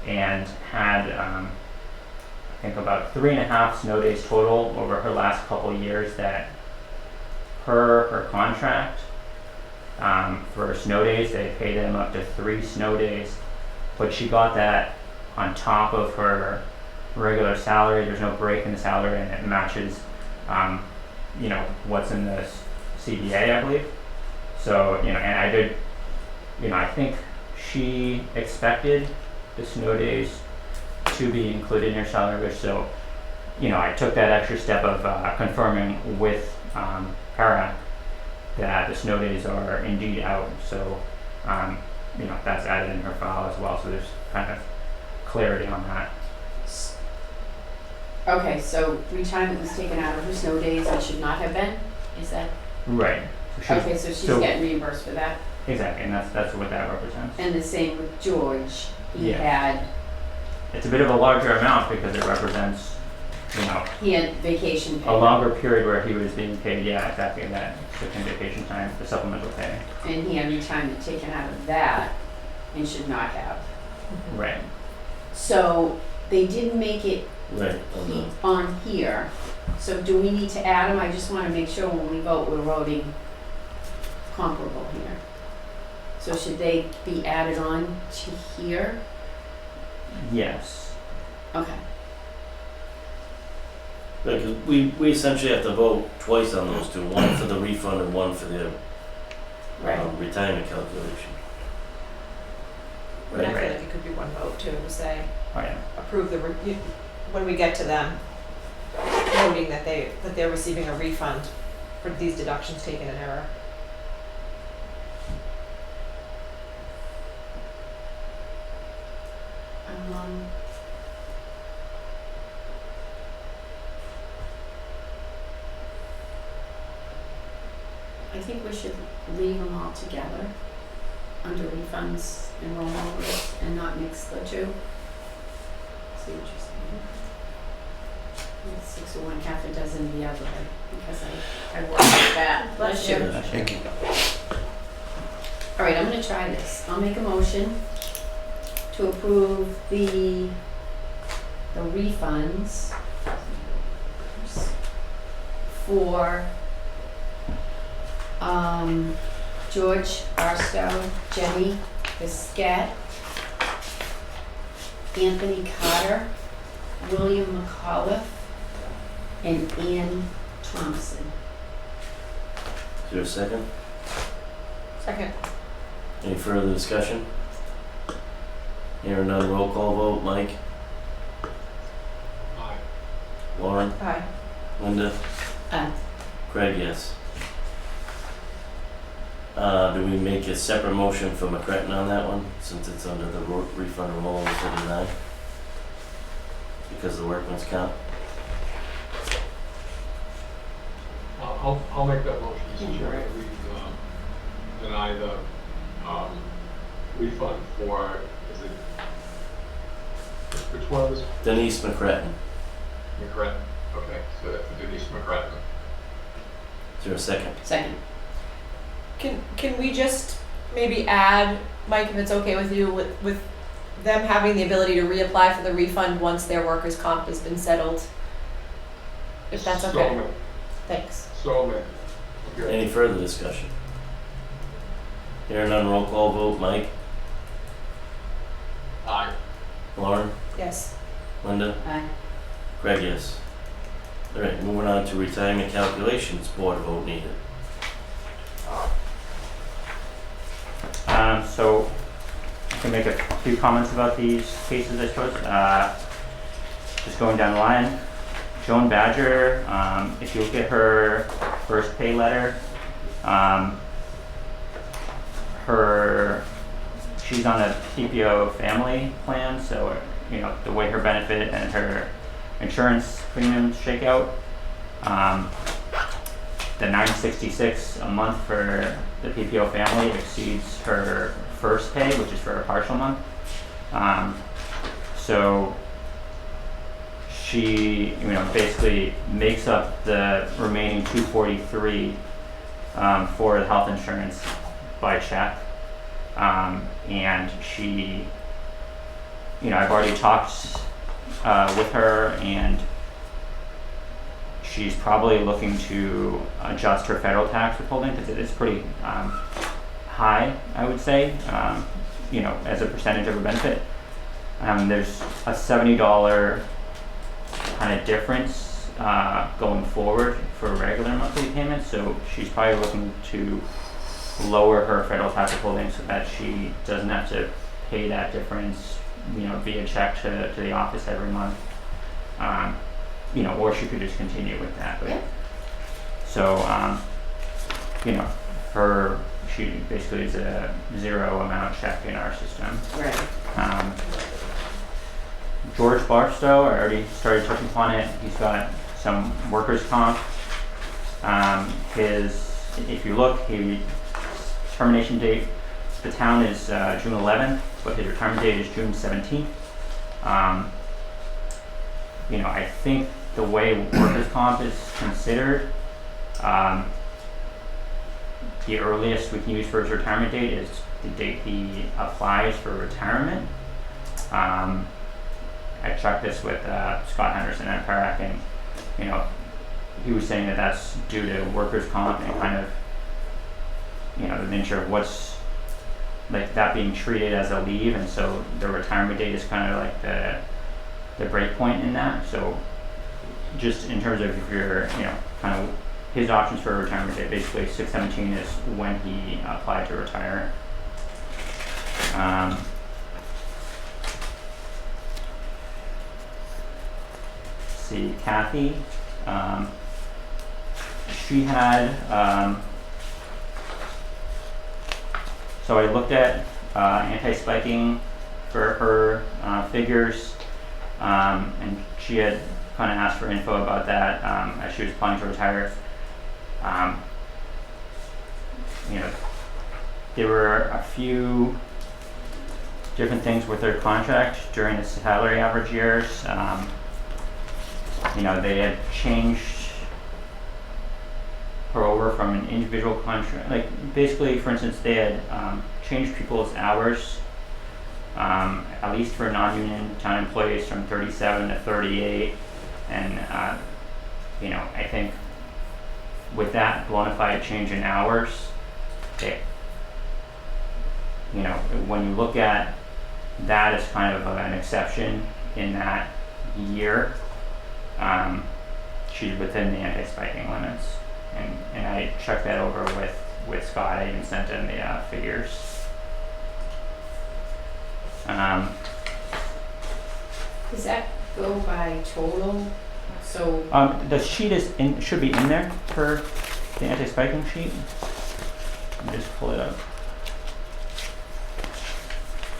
and had I think about 3.5 snow days total over her last couple of years that per her contract. For snow days, they pay them up to 3 snow days, but she got that on top of her regular salary. There's no break in the salary, and it matches, what's in the CBA, I believe. So, and I did, I think she expected the snow days to be included in her salary, so, I took that extra step of confirming with Para that the snow days are indeed out. So, that's added in her file as well. So there's kind of clarity on that. Okay, so retirement was taken out of her snow days and should not have been? Is that? Right. Okay, so she's getting reimbursed for that. Exactly, and that's what that represents. And the same with George. He Yeah. had, It's a bit of a larger amount because it represents, he had vacation pay. a longer period where he was being paid, exactly that, sick and vacation time, the supplemental pay. And he had retirement taken out of that and should not have. Right. So they didn't make it Right. on here. So do we need to add them? I just want to make sure when we vote, we're voting comparable here. So should they be added on to here? Yes. Okay. Because we essentially have to vote twice on those 2, one for the refund and one for the Right. retirement calculation. And I Right. feel like it could be one vote too, to say, Oh, yeah. approve when we get to them, noting that they're receiving a refund for these deductions taken in error. I think we should leave them all together under refunds and rollovers and not mix the 2. See what you're saying? It's 6 of one, half a dozen the other, because I worked with that. Bless you. Thank you. All right, I'm gonna try this. I'll make a motion to approve the refunds for George Barstow, Jenny Biscat, Anthony Carter, William McAuliffe, and Ann Thompson. Is there a second? Second. Any further discussion? Hearing none, roll call vote. Mike? Aye. Lauren? Aye. Linda? Aye. Craig, yes. Do we make a separate motion for McCretton on that one, since it's under the refund of all 39? Because the workman's comp? I'll make that motion, Mr. Chairman, we, deny the, refund for, is it, which one was Denise McCretton. McCretton? Okay, so that's for Denise McCretton. Is there a second? Second. Can we just maybe add, Mike, if it's okay with you, with them having the ability to reapply for the refund once their workers' comp has been settled? If that's okay. So moved. Thanks. So moved. Okay. Any further discussion? Hearing none, roll call vote. Mike? Aye. Lauren? Yes. Linda? Aye. Craig, yes. Alright, moving on to retirement calculations, board vote needed. So I can make a few comments about these cases, I suppose. Just going down the line, Joan Badger, if you look at her first pay letter, she's on a PPO family plan, so you know the way her benefit and her insurance premiums shake out. The $966 a month for the PPO family exceeds her first pay, which is for a partial month. So she, basically makes up the remaining $243 for the health insurance by check. And she, I've already talked with her, and she's probably looking to adjust her federal tax withholding because it is pretty high, I would say, as a percentage of her benefit. There's a $70 kind of difference going forward for regular monthly payments, so she's probably looking to lower her federal tax withholding so that she doesn't have to pay that difference, via check to the office every month. Or she could just continue with that. But, Yeah. so, she basically is a zero amount check in our system. Right. George Barstow, I already started touching upon it. He's got some workers' comp. If you look, his termination date, the town is June 11th, but his retirement date is June 17th. I think the way workers' comp is considered, the earliest we can use for his retirement date is the date he applies for retirement. I checked this with Scott Henderson at PARAC, and he was saying that that's due to workers' comp and kind of the nature of what's like that being treated as a leave, and so the retirement date is kind of like the break point in that. So just in terms of if you're kind of his options for a retirement date, basically 6/17 is when he applied to retire. See, Kathy, she had, so I looked at anti-spiking for her figures, and she had kind of asked for info about that as she was planning to retire. There were a few different things with her contract during the salary average years. They had changed her over from an individual contract. Like basically, for instance, they had changed people's hours, at least for non-union town employees, from 37 to 38. And, I think with that bona fide change in hours, when you look at that as kind of an exception in that year, she's within the anti-spiking limits. And I checked that over with with Scott. I even sent in the figures. Does that go by total? So, The sheet should be in there for the anti-spiking sheet. Let me just pull it up.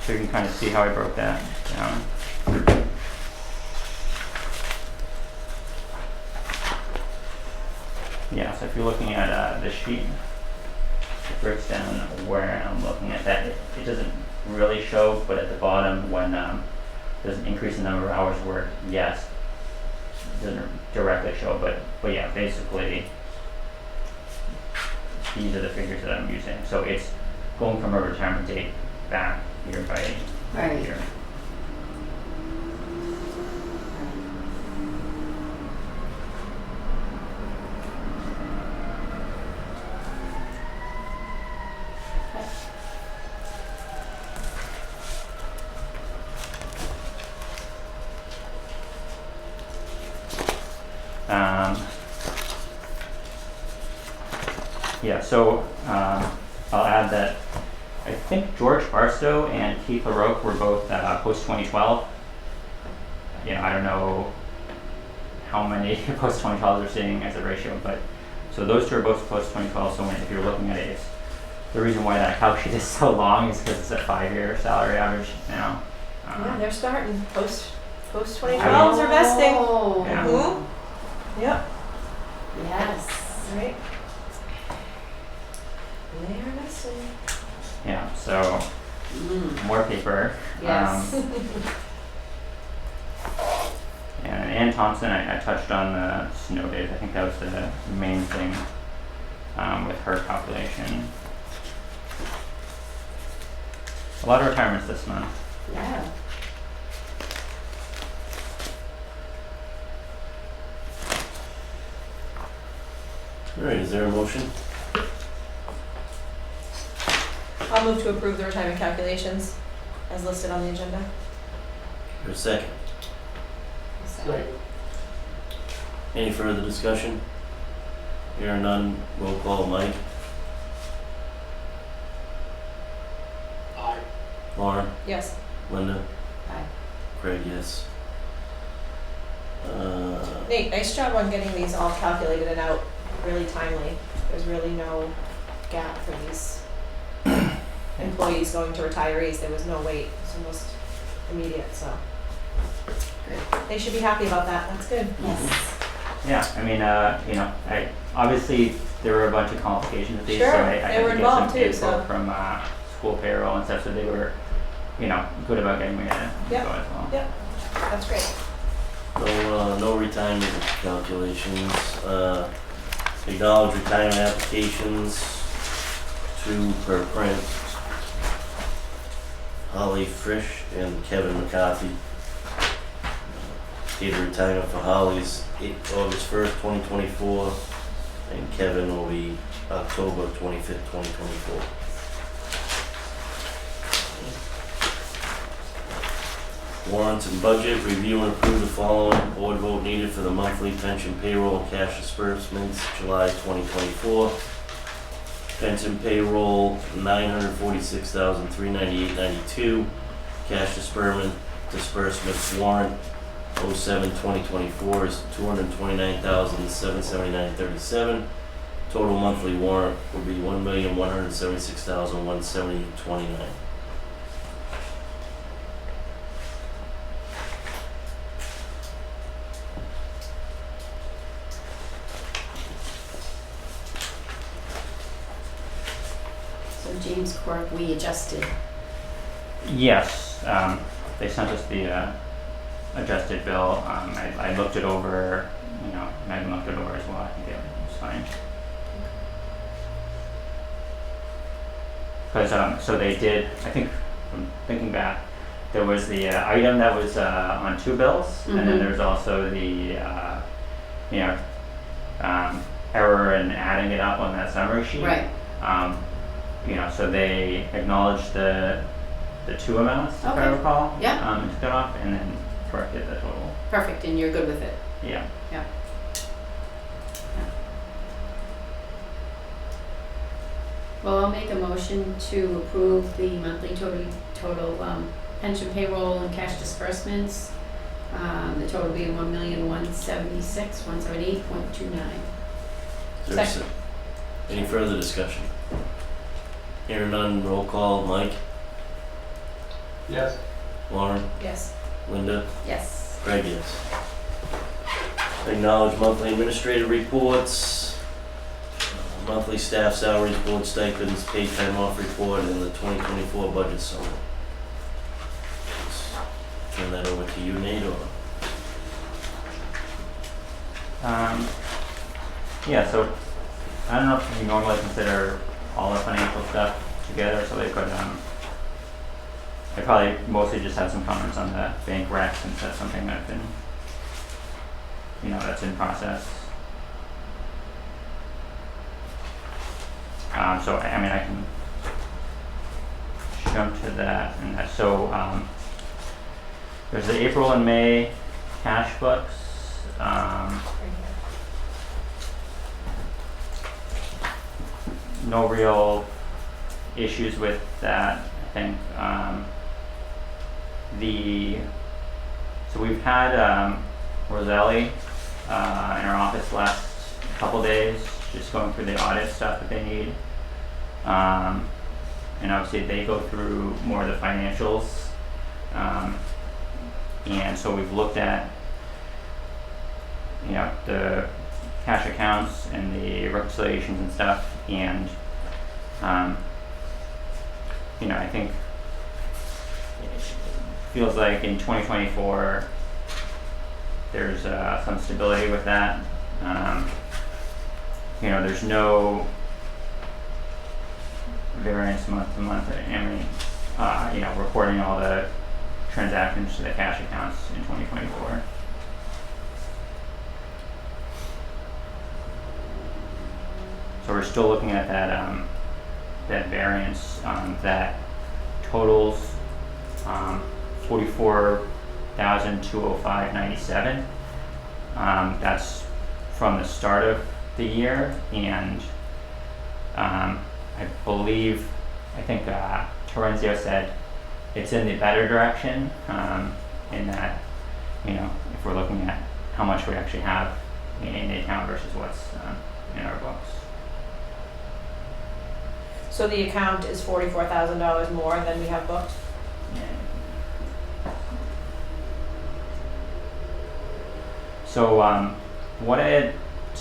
So you can kind of see how I broke that down. Yeah, so if you're looking at this sheet, it breaks down where I'm looking at that. It doesn't really show, but at the bottom when there's an increase in number of hours worked, yes, it doesn't directly show, but yeah, basically these are the figures that I'm using. So it's going from a retirement date back year by right. year. Yeah, so I'll add that I think George Barstow and Keith LaRoque were both post-2012. You know, I don't know how many post-2012s we're seeing as a ratio, but so those two are both post-2012. So if you're looking at it, it's, the reason why that calculate is so long is because it's a 5-year salary average now. Yeah, they're starting post 2012s are vesting. Oh, Yeah. Mm-hmm. Yep. yes. Right. They are vesting. Yeah, so more paper. Yes. And Ann Thompson, I touched on the snow days. I think that was the main thing with her calculation. A lot of retirements this month. Yeah. All right, is there a motion? I'll move to approve the retirement calculations as listed on the agenda. Or a second? Second. Any further discussion? Hearing none, roll call. Mike? Aye. Lauren? Yes. Linda? Aye. Craig, yes. Nate, nice job on getting these all calculated and out really timely. There's really no gap for these employees going to retirees. There was no wait. It's almost immediate, so. Good. They should be happy about that. That's good. Yes. Yeah, I mean, you know, obviously there were a bunch of complications with these, Sure, so I they had were to get involved some too, info so. from school payroll and stuff, so they were, you know, good about getting me to Yep. go as well. Yep. That's great. No retirement calculations. Acknowledge retirement applications, 2 per print. Holly Frisch and Kevin McCarthy. Date of retirement for Holly's August 1st, 2024, and Kevin will be October 25th, 2024. Warrants and budget, review and approve the following board vote needed for the monthly pension payroll and cash disbursements, July 2024. Pension payroll, $946,398.92. Cash disbursements warrant 07-2024 is $229,779.37. Total monthly warrant will be $1,176,170.29. So James Corp, we adjusted. Yes, they sent us the adjusted bill. I looked it over, you know, Megan looked it over as well. I think it was fine. Because so they did, I think, from thinking back, there was the item that was on 2 bills, and then Mhm. there's also the, you know, error in adding it up on that summary sheet. Right. You know, so they acknowledged the 2 amounts, if I Okay. recall. Yeah. And took it off, and then corrected the total. Perfect, and you're good with it. Yeah. Well, I'll make a motion to approve the monthly total pension payroll and cash disbursements. The total being 1,178,178.29. Is there a Second. Any further discussion? Hearing none, roll call, Mike, Yes. Lauren, Yes. Linda, Yes. Greg, yes. Acknowledge monthly administrative reports, monthly staff salaries, board stipends, paid time off report, and the 2024 budget summary. Let's turn that over to you, Nate, or? Yeah, so I don't know if you normally consider all the financial stuff together, so they could, I probably mostly just have some comments on the bank rec since that's something that I've been, that's in process. So, I mean, I can jump to that, and so, there's the April and May cash books. Right here. No real issues with that. I think so we've had Roselli in our office the last couple days, just going through the audit stuff that they need, and obviously they go through more of the financials, and so we've looked at the cash accounts and the reconciliations and stuff, and I think it feels like in 2024 there's some stability with that. There's no variance month to month. I mean, reporting all the transactions to the cash accounts in 2024. So we're still looking at that that variance that totals $44,205.97. That's from the start of the year, and I think Terenzio said it's in the better direction, in that if we're looking at how much we actually have in the account versus what's in our books. So the account is $44,000 more than we have booked? So what I had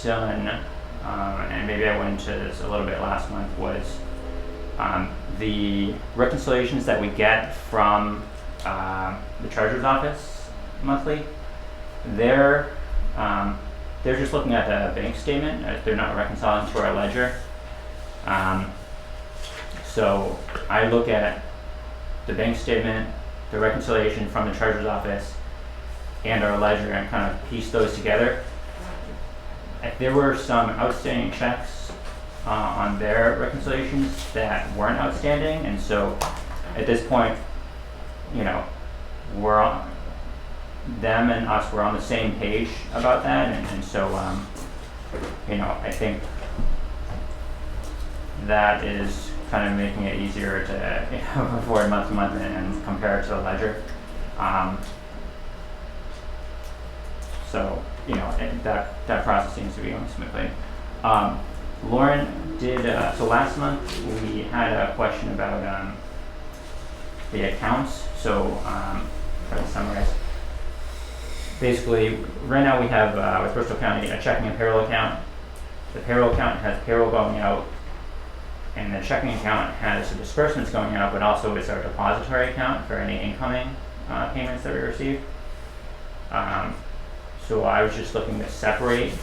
done, and maybe I went into this a little bit last month, was the reconciliations that we get from the treasurer's office monthly. They're just looking at the bank statement. They're not reconciling to our ledger. So I look at the bank statement, the reconciliation from the treasurer's office, and our ledger, and kind of piece those together. There were some outstanding checks on their reconciliations that weren't outstanding, and so at this point, we're on, them and us were on the same page about that, and so I think that is kind of making it easier to report month to month and compare it to the ledger. So that process seems to be going smoothly. Lauren did, so last month we had a question about the accounts. So try to summarize. Basically, right now we have with Bristol County a checking and payroll account. The payroll account has payroll going out, and the checking account has the disbursements going out, but also is our depository account for any incoming payments that we receive. So I was just looking to separate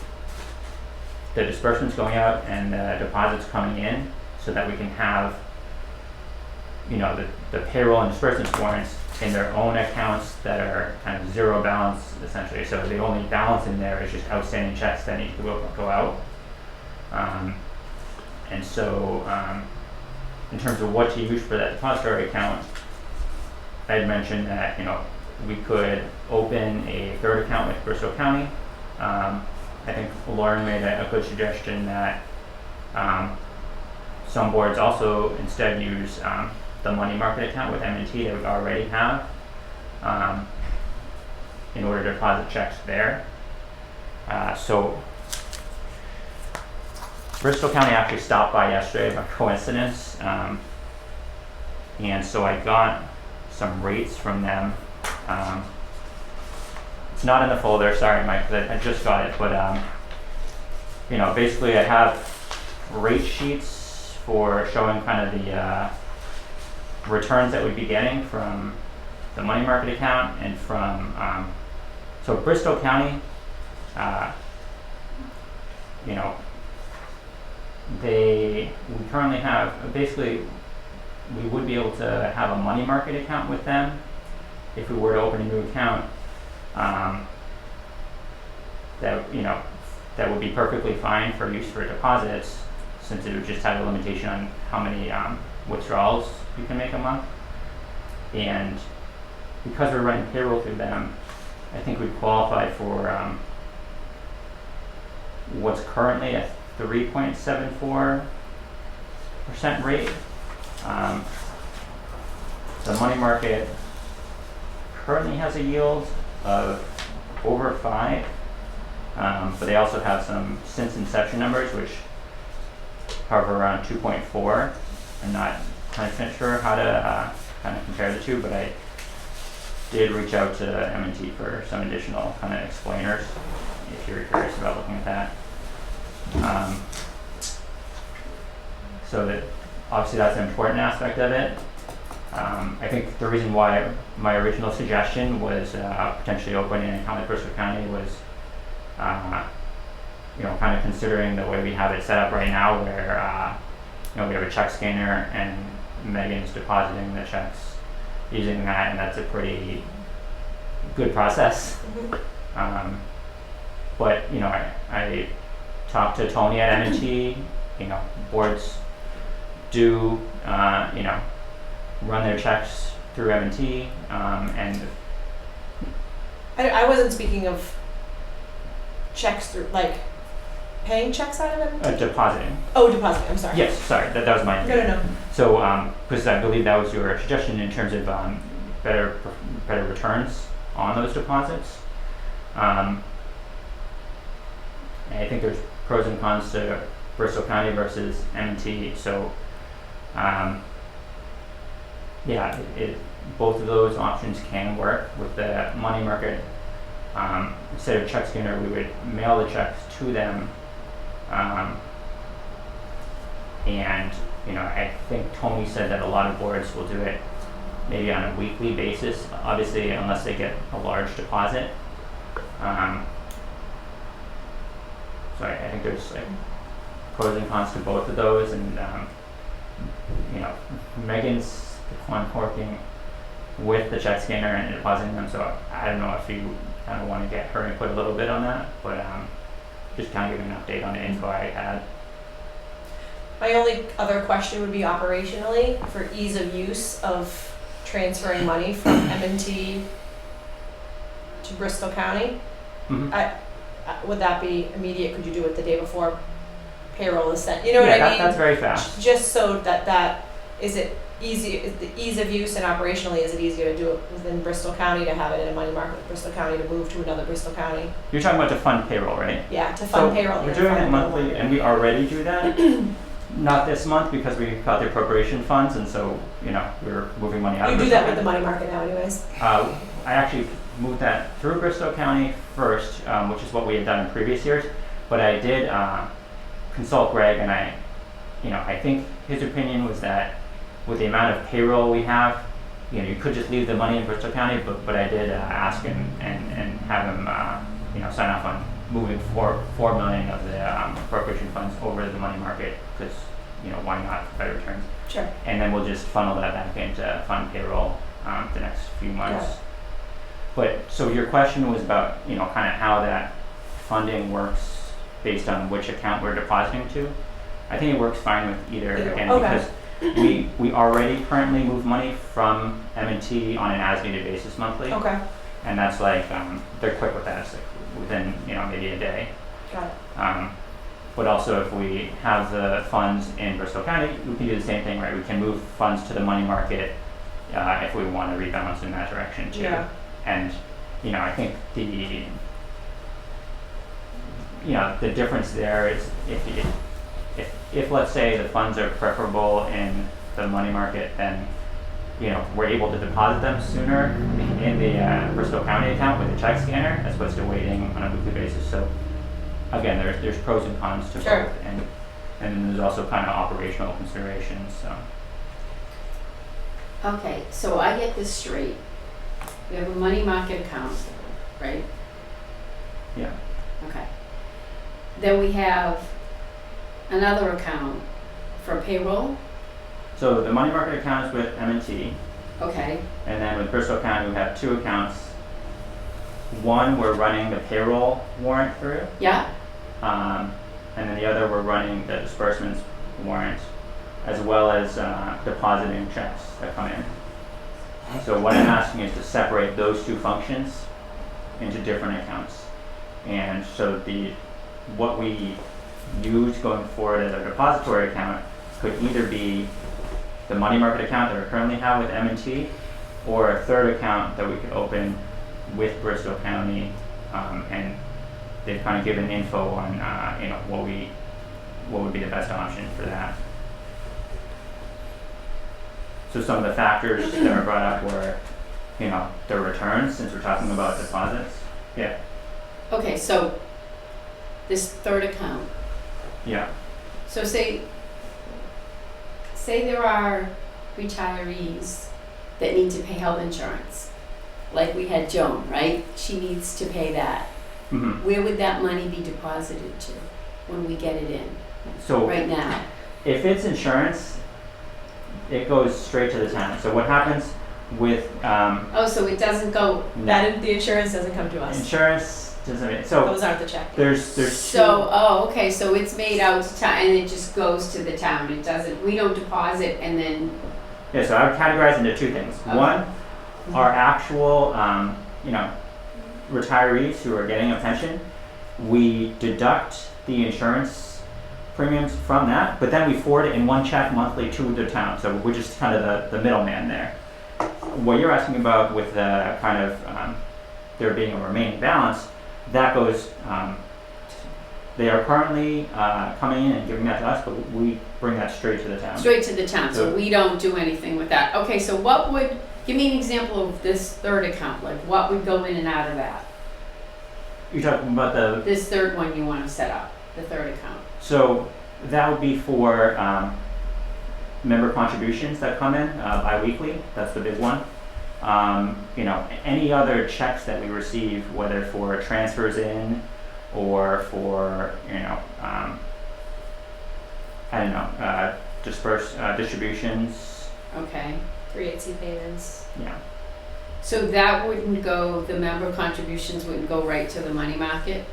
the disbursements going out and the deposits coming in, so that we can have, the payroll and disbursements warrants in their own accounts that are kind of zero balance essentially. So the only balance in there is just outstanding checks that need to go out. And so in terms of what to use for that depository account, I had mentioned that we could open a third account with Bristol County. I think Lauren made a good suggestion that some boards also instead use the money market account with M&T that we already have in order to deposit checks there. So Bristol County actually stopped by yesterday by coincidence, and so I got some rates from them. It's not in the folder, sorry Mike, 'cause I just got it, but you know, basically I have rate sheets for showing kind of the returns that we'd be getting from the money market account and from so Bristol County, you know, we currently have basically we would be able to have a money market account with them if we were to open a new account. That, you know, that would be perfectly fine for use for deposits, since it would just have a limitation on how many withdrawals you can make a month. And because we're running payroll through them, I think we'd qualify for what's currently a 3.74% rate. The money market currently has a yield of over 5, but they also have some since inception numbers which hover around 2.4. I'm not 100% sure how to kind of compare the two, but I did reach out to M&T for some additional kind of explainers if you're curious about looking at that. So that obviously that's an important aspect of it. I think the reason why my original suggestion was potentially opening an account at Bristol County was, you know, kind of considering the way we have it set up right now, where you know, we have a check scanner and Megan's depositing the checks using that, and that's a pretty good process. But you know, I talked to Tony at M&T. You know, boards do you know, run their checks through M&T, and I wasn't speaking of checks through, like, paying checks out of it? depositing. Oh, depositing, I'm sorry. Yes, sorry, that was my. No. So, because I believe that was your suggestion in terms of better returns on those deposits. And I think there's pros and cons to Bristol County versus M&T. So, yeah, both of those options can work. With the money market, instead of check scanner, we would mail the checks to them. And you know, I think Tony said that a lot of boards will do it maybe on a weekly basis, obviously unless they get a large deposit. So I think there's like pros and cons to both of those, and you know, Megan's the one working with the check scanner and depositing them, so I don't know if you kind of want to get her input a little bit on that, but just kind of giving an update on the info I had. My only other question would be operationally, for ease of use of transferring money from M&T to Bristol County. Mm-hmm. Would that be immediate? Could you do it the day before payroll is sent? You know what I mean? That's very fast. Just so that is it easy? Is the ease of use and operationally, is it easier to do it within Bristol County, to have it in a money market with Bristol County, to move to another Bristol County? You're talking about to fund payroll, right? Yeah, to fund payroll. We're and doing fund it monthly, payroll. and we already do that. Not this month because we got the appropriation funds, and so you know, we're moving money out. You of do Bristol that with the County. money market now, anyways. I actually moved that through Bristol County first, which is what we had done in previous years. But I did consult Greg, and I think his opinion was that with the amount of payroll we have, you know, you could just leave the money in Bristol County. But I did ask him and have him sign off on moving $4 million of the appropriation funds over to the money market, because you know, why not, for better returns. Sure. And then we'll just funnel that back into fund payroll the next few months. Yeah. But so your question was about, you know, kind of how that funding works based on which account we're depositing to. I think it works fine with either, again, Okay. because we already currently move money from M&T on an as-needed basis monthly. Okay. And that's like, they're quick with that. It's like within, you know, maybe a day. Got it. but also if we have the funds in Bristol County, we can do the same thing, right? We can move funds to the money market if we want to rebalance in that direction too. Yeah. And I think the difference there is if let's say the funds are preferable in the money market, then we're able to deposit them sooner in the Bristol County account with the check scanner as opposed to waiting on a weekly basis. So again, there's pros and cons to Sure. both, and then there's also kind of operational considerations. So Okay, so I get this straight. We have a money market account, right? yeah, Okay. Then we have another account for payroll, so the money market account is with M&T, okay, and then with Bristol County we have two accounts. One we're running the payroll warrant through, yeah, and then the other we're running the disbursements warrant, as well as depositing checks that come in. So what I'm asking is to separate those two functions into different accounts. And so what we use going forward as our depository account could either be the money market account that we currently have with M&T, or a third account that we could open with Bristol County, and they've kind of given info on what would be the best option for that. So some of the factors that are brought up were, the returns, since we're talking about deposits. Yeah. okay, so this third account, Yeah. so say there are retirees that need to pay health insurance, like we had Joan, right? She needs to pay that. hmm Where would that money be deposited to when we get it in, So right now? if it's insurance, it goes straight to the town. So what happens with Oh, so it doesn't go, The insurance doesn't come to us. insurance? So Those aren't the check. there's so, okay, so it's made out to town and it just goes to the town, it doesn't, we don't deposit and then, yeah. So I would categorize into two things. Okay. One, our actual retirees who are getting a pension, we deduct the insurance premiums from that, but then we forward it in one check monthly to the town. So we're just kind of the middleman there. What you're asking about with the kind of there being a remaining balance, that goes, they are currently coming in and giving that to us, but we bring that straight to the town. straight to the town, so So- we don't do anything with that. Okay, so give me an example of this third account, like what would go in and out of that? You're talking about This third one you wanna set up, the third account. so that would be for member contributions that come in bi-weekly. That's the big one. Any other checks that we receive, whether for transfers in or for distributions. Okay, 3/8 payments. Yeah. so that wouldn't go, the member contributions wouldn't go right to the money market?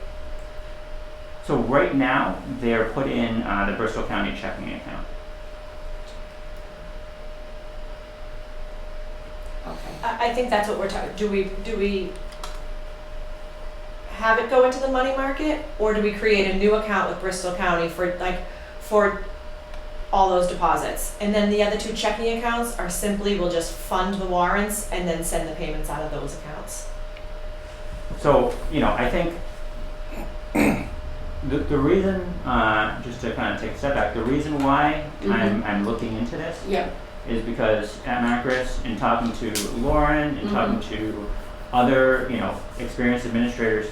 So right now they're put in the Bristol County checking account. Okay. I think that's what we're talking, do we have it go into the money market? Or do we create a new account with Bristol County for all those deposits? And then the other two checking accounts are simply, we'll just fund the warrants and then send the payments out of those accounts. So, I think the reason, just to kind of take a step back, the reason why I'm looking into this Yeah, is because at Macris, in talking to Lauren and talking to other, experienced administrators,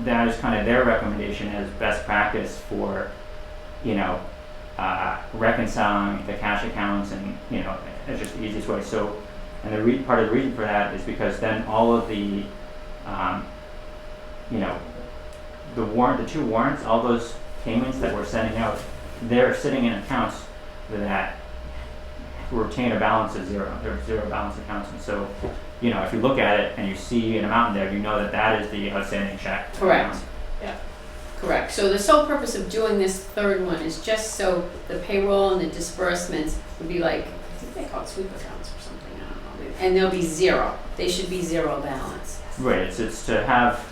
that is kind of their recommendation as best practice for, reconciling the cash accounts and, it's just the easiest way. So, and part of the reason for that is because then all of the, the two warrants, all those payments that we're sending out, they're sitting in accounts that retain a balance of zero. They're zero balance accounts, and so, if you look at it and you see an amount in there, you know that is the outstanding check. correct. Correct, so the sole purpose of doing this third one is just so the payroll and the disbursements would be like, I think they call it sweep accounts or something, I don't know. And they'll be zero, they should be zero balance. Right. It's to have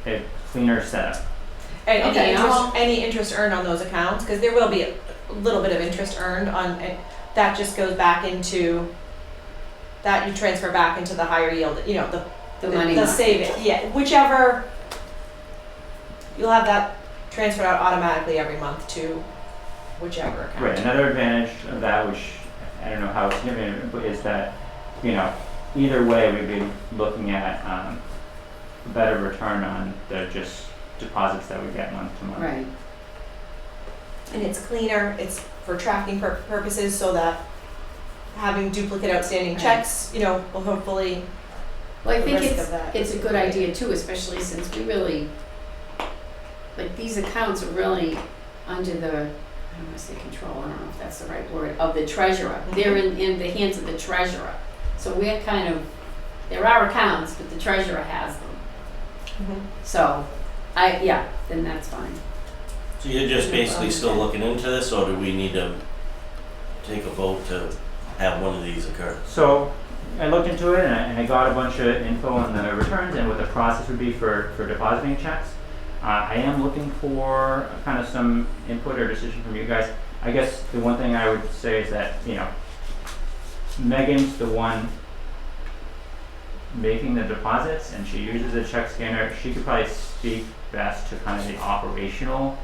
a cleaner setup. And Okay, any interest earned on those accounts, because there will be a little bit of interest earned on, and that just goes back into, that you transfer back into the higher yield, you know, The money the market. saving, yeah, whichever, you'll have that transferred out automatically every month to whichever account. Right, another advantage of that, which I don't know how significant, but is that, you know, either way, we'd be looking at a better return on the just deposits that we get month to month. Right. And it's cleaner, it's for tracking purposes, so that having duplicate outstanding Right. checks, you know, will hopefully, Well, I the think risk it's, of that. it's a good idea too, especially since we really, like, these accounts are really under the, I don't wanna say control, I don't know if that's the right word, of the treasurer. They're in the hands of the treasurer. So we're kind of, there are accounts, but the treasurer has them. So, then that's fine. So you're just basically still looking into this, or do we need to take a vote to have one of these occur? So I looked into it and I got a bunch of info on the returns and what the process would be for depositing checks. I am looking for kind of some input or decision from you guys. I guess the one thing I would say is that, you know, Megan's the one making the deposits and she uses a check scanner. She could probably speak best to kind of the operational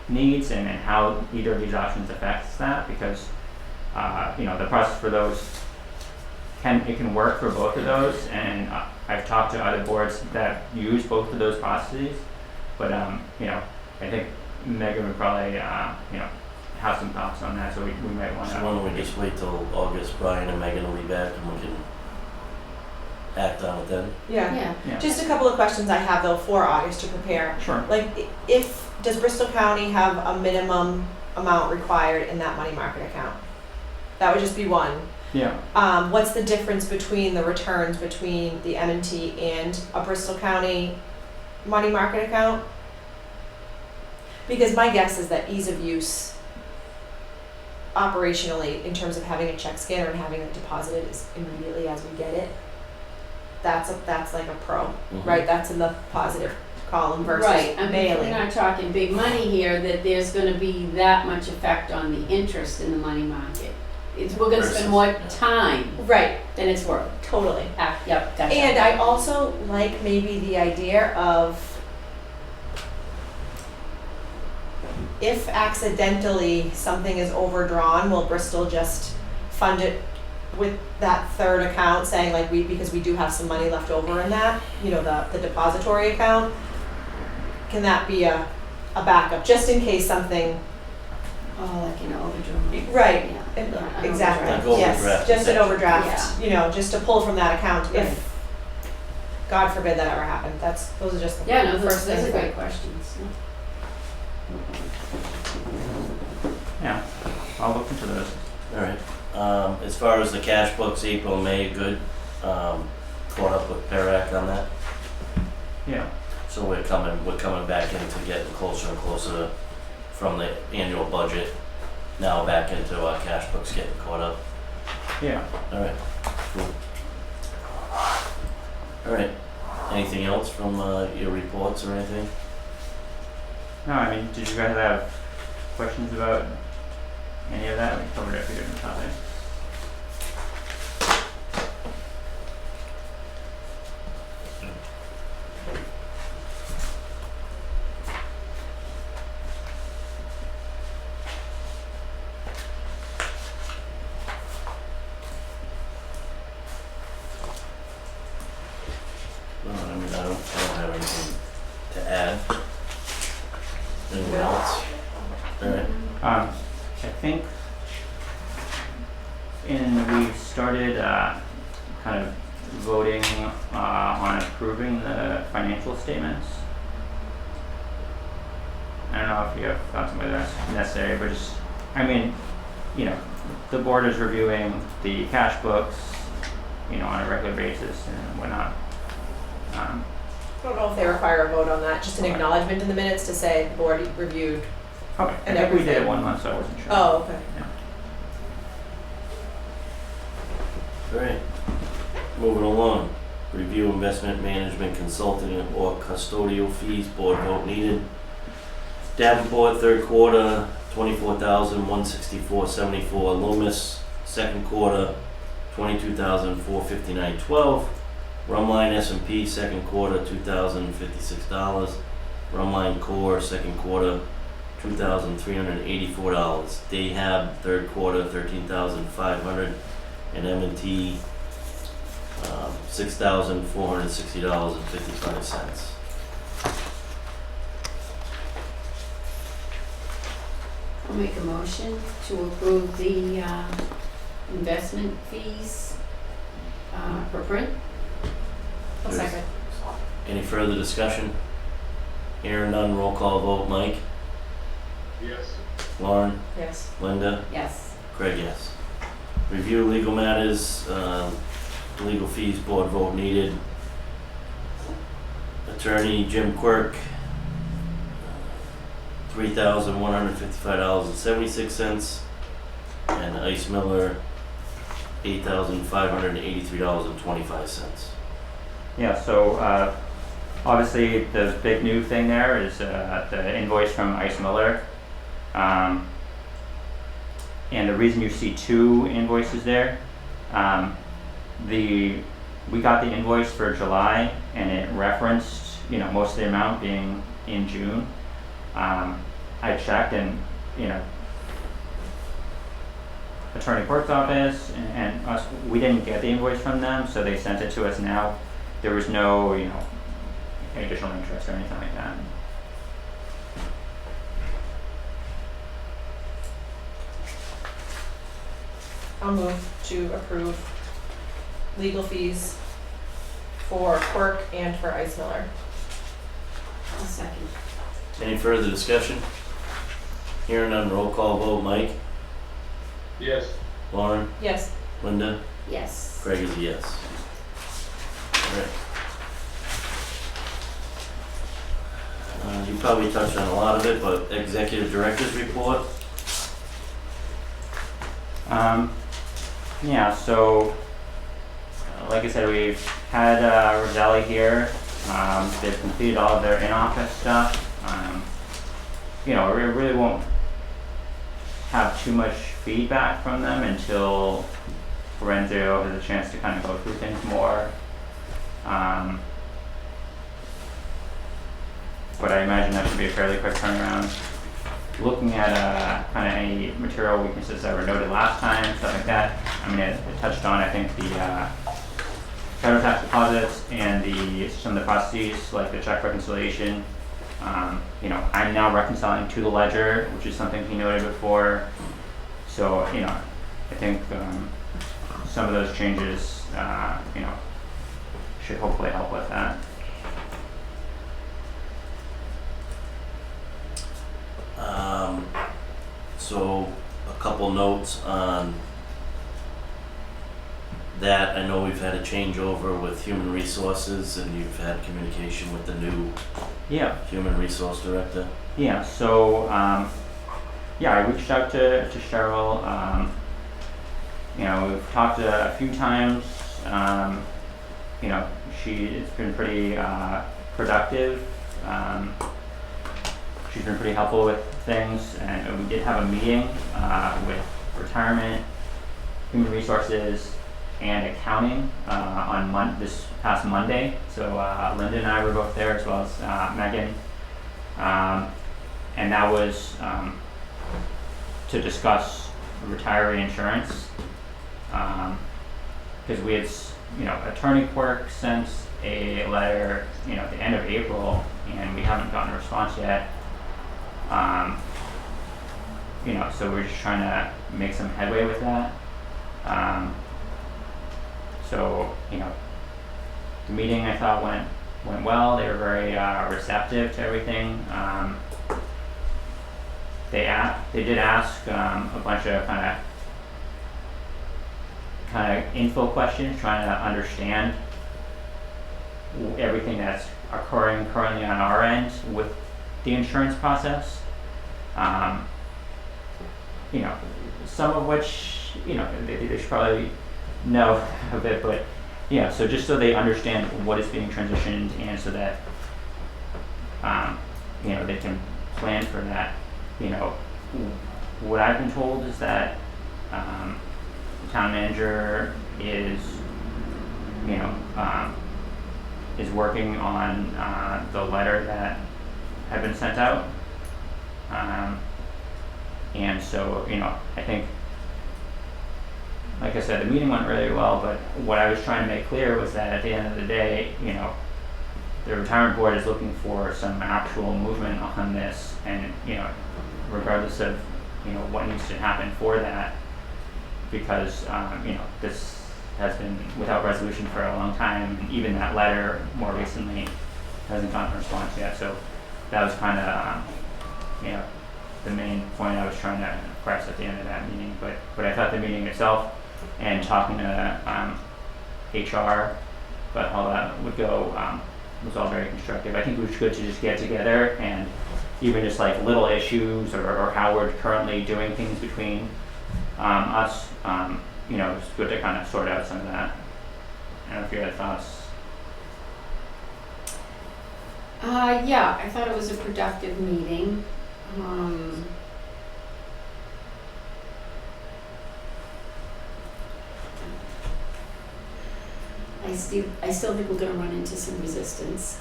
needs and how either of these options affects that, because you know, the process for those can work for both of those, and I've talked to other boards that use both of those processes, but you know, I think Megan would probably you know, have some thoughts on that, so we might want So to. why don't we just wait till August, Brian and Megan will be back and we can act on it then? Yeah. Yeah. Just a couple of questions I have though for August to prepare. Sure. Like, does Bristol County have a minimum amount required in that money market account? That would just be one. Yeah. What's the difference between the returns between the M&T and a Bristol County money market account? Because my guess is that ease of use operationally, in terms of having a check scanner and having it deposited is immediately as we get it. That's like a pro, right? That's in the positive column versus Right, I mean, mailing. we're not talking big money here, that there's gonna be that much effect on the interest in the money market. We're gonna spend more time Right, than it's worth. totally. Yep, gotcha. And I also like maybe the idea of, if accidentally something is overdrawn, will Bristol just fund it with that third account, saying like because we do have some money left over in that, you know, the depository account? Can that be a backup, just in case something? Oh, like an overdrawn. Right, Yeah, an exactly, overdraft. Like yes, overdraft, just an essentially. overdraft, you know, just to pull from that account Right. if, God forbid that ever happened. Those are just the Yeah, no, first those things. are great questions. Yeah. I'll look into those. Alright, as far as the cash books, April, May, good, caught up with Perac on that, Yeah. so we're coming back into getting closer and closer from the annual budget, now back into our cash books getting caught up. Yeah. Alright, cool. Alright, anything else from your reports or anything? No, I mean, did you guys have questions about any of that? We covered a few different topics. No, I mean, I don't have anything to add. Anyone else? Alright, I think we started kind of voting on approving the financial statements. I don't know if you have thoughts on whether that's necessary, but just, I mean, you know, the board is reviewing the cash books, you know, on a regular basis and whatnot. I don't know if they require a vote on that, just an Okay. acknowledgement in the minutes to say the board reviewed. Okay, I And think we did it everything. 1 month, so I wasn't sure. Oh, okay. Yeah. alright. Moving along, review investment management consulting or custodial fees, board vote needed. Davenport, third quarter, $24,164.74. Loomis, second quarter, $22,459.12. Rumline S&P, second quarter, $2,056. Rumline Core, second quarter, $2,384. Dayhab, third quarter, $13,500. And M&T, $6,460.55. I'll make a motion to approve the investment fees per print. A second. Any further discussion? Hearing none, roll call vote. Mike? Yes. Lauren? Yes. Linda? Yes. Craig, yes. Review legal matters, legal fees, board vote needed. Attorney Jim Quirk, $3,155.76. And Ice Miller, $8,583.25. Yeah, so obviously the big new thing there is the invoice from Ice Miller. And the reason you see two invoices there, we got the invoice for July and it referenced, most of the amount being in June. I checked and, Attorney Quirk's office and us, we didn't get the invoice from them, so they sent it to us now. There was no, additional interest or anything like that. I'll move to approve legal fees for Quirk and for Ice Miller. I'll second. Any further discussion? Hearing none, roll call vote. Mike? Yes. Lauren? Yes. Linda? Yes. Craig is a yes. Alright. You probably touched on a lot of it, but executive director's report. Yeah, so like I said, we've had Roselli here. They've completed all of their in-office stuff. We really won't have too much feedback from them until Lorenzo has a chance to kind of go through things more. But I imagine that should be a fairly quick turnaround. Looking at kind of any material weaknesses that were noted last time, stuff like that. I mean, it touched on, I think, the federal tax deposits and some of the processes, like the check reconciliation. I'm now reconciling to the ledger, which is something he noted before. So, I think some of those changes, should hopefully help with that. So a couple notes on that. I know we've had a changeover with human resources and you've had communication with the new human resource director. Yeah, so I reached out to Cheryl. We've talked a few times. It's been pretty productive. She's been pretty helpful with things, and we did have a meeting with retirement, human resources, and accounting on this past Monday. So Linda and I were both there, as well as Megan, and that was to discuss retiree insurance, because we had, Attorney Quirk sent a letter, at the end of April, and we haven't gotten a response yet. So we're just trying to make some headway with that. The meeting I thought went well. They were very receptive to everything. They did ask a bunch of kind of info questions, trying to understand everything that's occurring currently on our end with the insurance process. Some of which, they should probably know a bit, but so just so they understand what is being transitioned, and so that, they can plan for that. You know, what I've been told is that the town manager is, you know, is working on the letter that had been sent out. And so, you know, I think, like I said, the meeting went really well, but what I was trying to make clear was that at the end of the day, you know, the retirement board is looking for some actual movement on this, and, you know, regardless of, you know, what needs to happen for that, because, you know, this has been without resolution for a long time, and even that letter more recently hasn't gotten a response yet. So that was kind of, you know, the main point I was trying to press at the end of that meeting. But I thought the meeting itself and talking to HR about how that would go was all very constructive. I think it was good to just get together and even just like little issues or how we're currently doing things between us. You know, it's good to kind of sort out some of that. I don't know if you had thoughts. Yeah, I thought it was a productive meeting. I still think we're gonna run into some resistance.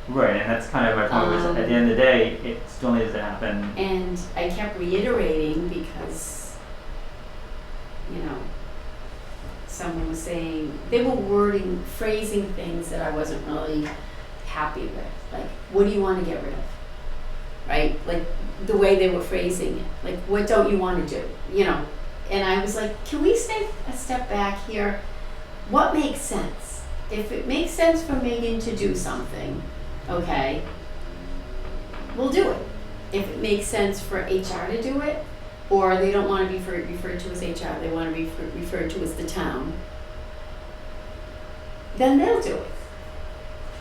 Right, and that's kind of my point was at the end of the day, it still needs to happen. And I kept reiterating because, you know, someone was saying, they were phrasing things that I wasn't really happy with. Like, what do you want to get rid of? Right? Like, the way they were phrasing it. Like, what don't you want to do? You know? And I was like, can we take a step back here? What makes sense? If it makes sense for Megan to do something, okay, we'll do it. If it makes sense for HR to do it, or they don't want to be referred to as HR, they want to be referred to as the town, then they'll do it.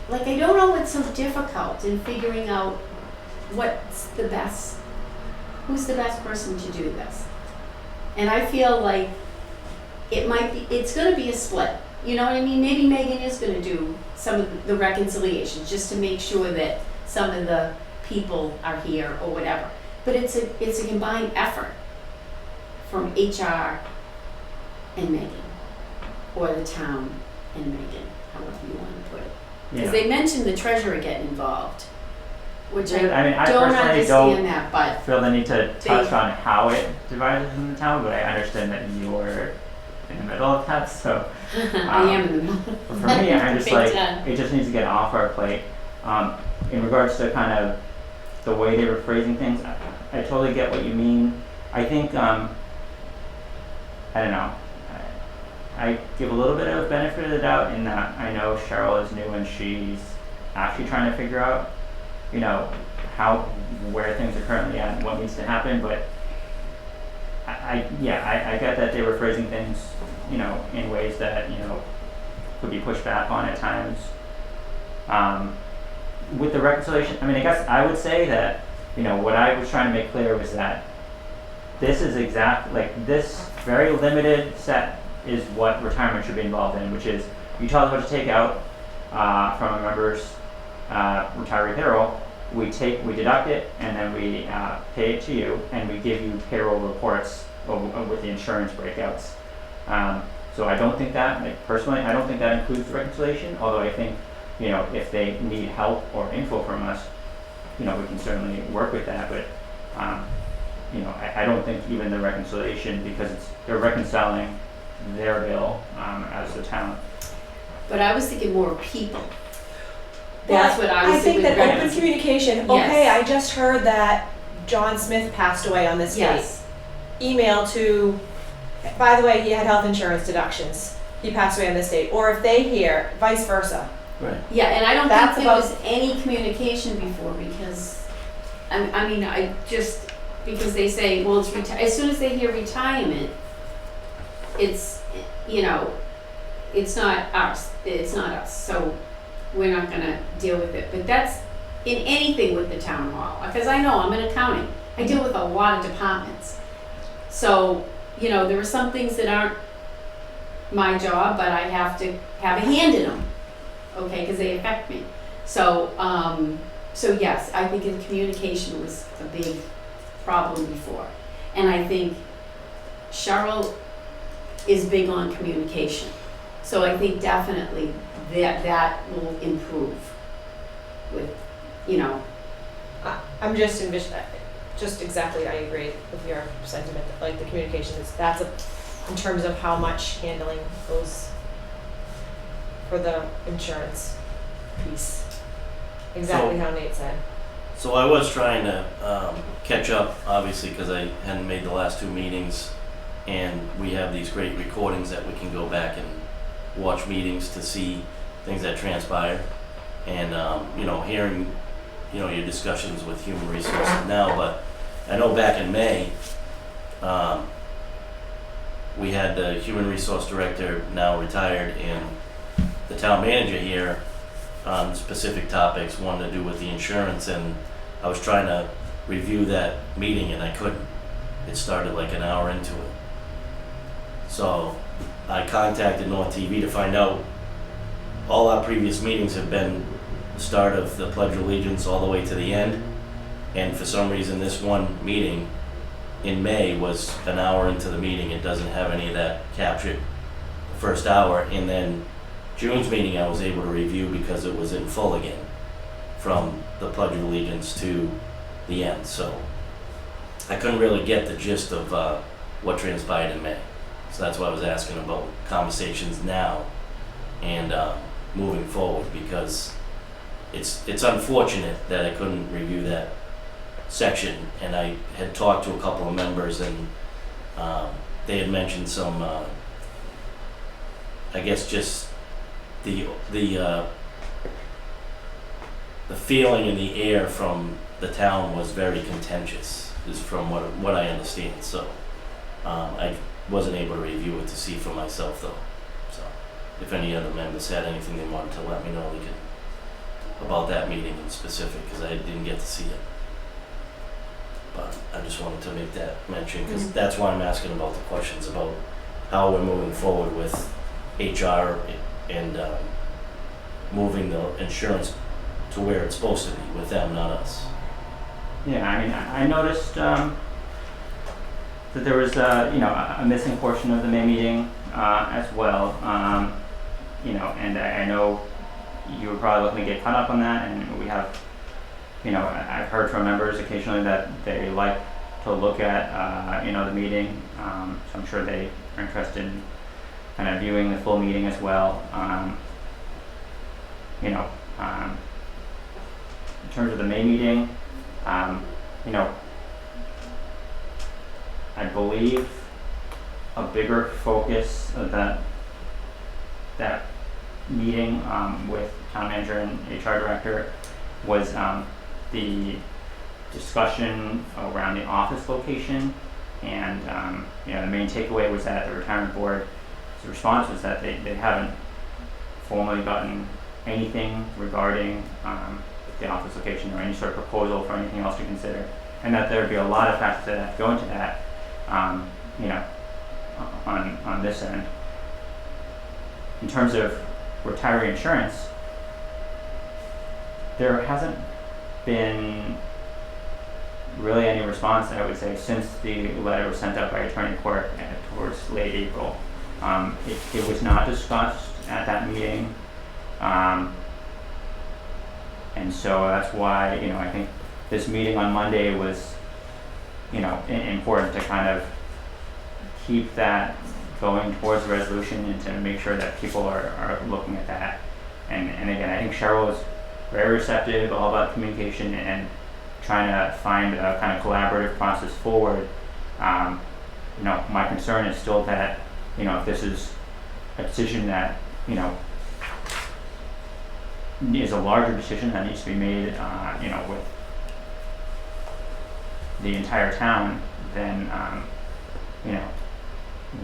Like, I don't know what's so difficult in figuring out who's the best person to do this. And I feel like it's gonna be a split. You know what I mean? Maybe Megan is gonna do some of the reconciliation just to make sure that some of the people are here or whatever. But it's a combined effort from HR and Megan, or the town and Megan, however you want to put it. Because they mentioned the treasurer getting involved, which I don't understand that, but feel the need to touch on how it divides in the town, but I understand that you're in the middle of that, so I am in the middle. for me, I'm just like, time. it just needs to get off our plate. In regards to kind of the way they were phrasing things, I totally get what you mean. I think, I don't know, I give a little bit of benefit of the doubt in that I know Cheryl is new and she's actually trying to figure out, you know, where things are currently at and what needs to happen, but I get that they were phrasing things, you know, in ways that, you know, could be pushed back on at times. With the reconciliation, I mean, I guess I would say that, you know, what I was trying to make clear was that this is this very limited set is what retirement should be involved in, which is you tell us what to take out from a member's retiree payroll. We deduct it, and then we pay it to you, and we give you payroll reports with the insurance breakouts. So I don't think that, personally, I don't think that includes the reconciliation, although I think, you know, if they need help or info from us, you know, we can certainly work with that, but, you know, I don't think even the reconciliation, because they're reconciling their bill as the town. But I was thinking more people. That's what I was I think thinking. that open communication, Yes. okay, I just heard that John Smith passed away on this date. Yes. Email to, by the way, he had health insurance deductions. He passed away on this date. Or if they hear, vice versa. Right. Yeah, and I don't That's think there about- was any communication before because, I just, because they say, well, it's as soon as they hear retirement, it's, you know, it's not us, so we're not gonna deal with it. But that's in anything with the town hall, because I know I'm in accounting, I deal with a lot of departments. So, you know, there are some things that aren't my job, but I have to have a hand in them, okay, because they affect me. So, So yes, I think the communication was a big problem before. And I think Cheryl is big on communication. So I think definitely that will improve with, you know, I'm just just exactly, I agree with your sentiment, like the communication is, that's in terms of how much handling goes for the insurance piece. Exactly how Nate said. So I was trying to catch up, obviously, because I hadn't made the last 2 meetings, and we have these great recordings that we can go back and watch meetings to see things that transpire, and hearing your discussions with human resources now. But I know back in May, we had the human resource director, now retired, and the town manager here on specific topics, one to do with the insurance, and I was trying to review that meeting and I couldn't. It started like an hour into it. So I contacted North TV to find out. All our previous meetings have been the start of the Pledge of Allegiance all the way to the end, and for some reason this one meeting in May was an hour into the meeting. It doesn't have any of that captured the first hour, and then June's meeting I was able to review because it was in full again, from the Pledge of Allegiance to the end. So I couldn't really get the gist of what transpired in May. So that's why I was asking about conversations now and moving forward, because it's unfortunate that I couldn't review that section. And I had talked to a couple of members, and they had mentioned some, I guess just the feeling in the air from the town was very contentious, is from what I understand. So I wasn't able to review it to see for myself though. So if any other members had anything they wanted to let me know, they could, about that meeting in specific, because I didn't get to see it. But I just wanted to make that mention, because that's why I'm asking about the questions about how we're moving forward with HR and moving the insurance to where it's supposed to be with them, not us. Yeah, I mean, I noticed that there was a missing portion of the May meeting as well. And I know you were probably looking to get caught up on that, and we have, I've heard from members occasionally that they like to look at the meeting, so I'm sure they are interested in kind of viewing the full meeting as well. In terms of the May meeting, I believe a bigger focus of that meeting with town manager and HR director was the discussion around the office location, and the main takeaway was that the retirement board's response was that they haven't formally gotten anything regarding the office location or any sort of proposal for anything else to consider, and that there would be a lot of factors that have to go into that, on this end. In terms of retiree insurance, there hasn't been really any response, I would say, since the letter was sent out by Attorney Quirk towards late April. It was not discussed at that meeting, and so that's why I think this meeting on Monday was important to kind of keep that going towards the resolution and to make sure that people are looking at that. And again, I think Cheryl was very receptive, all about communication and trying to find a kind of collaborative process forward. My concern is still that if this is a decision that is a larger decision that needs to be made with the entire town, then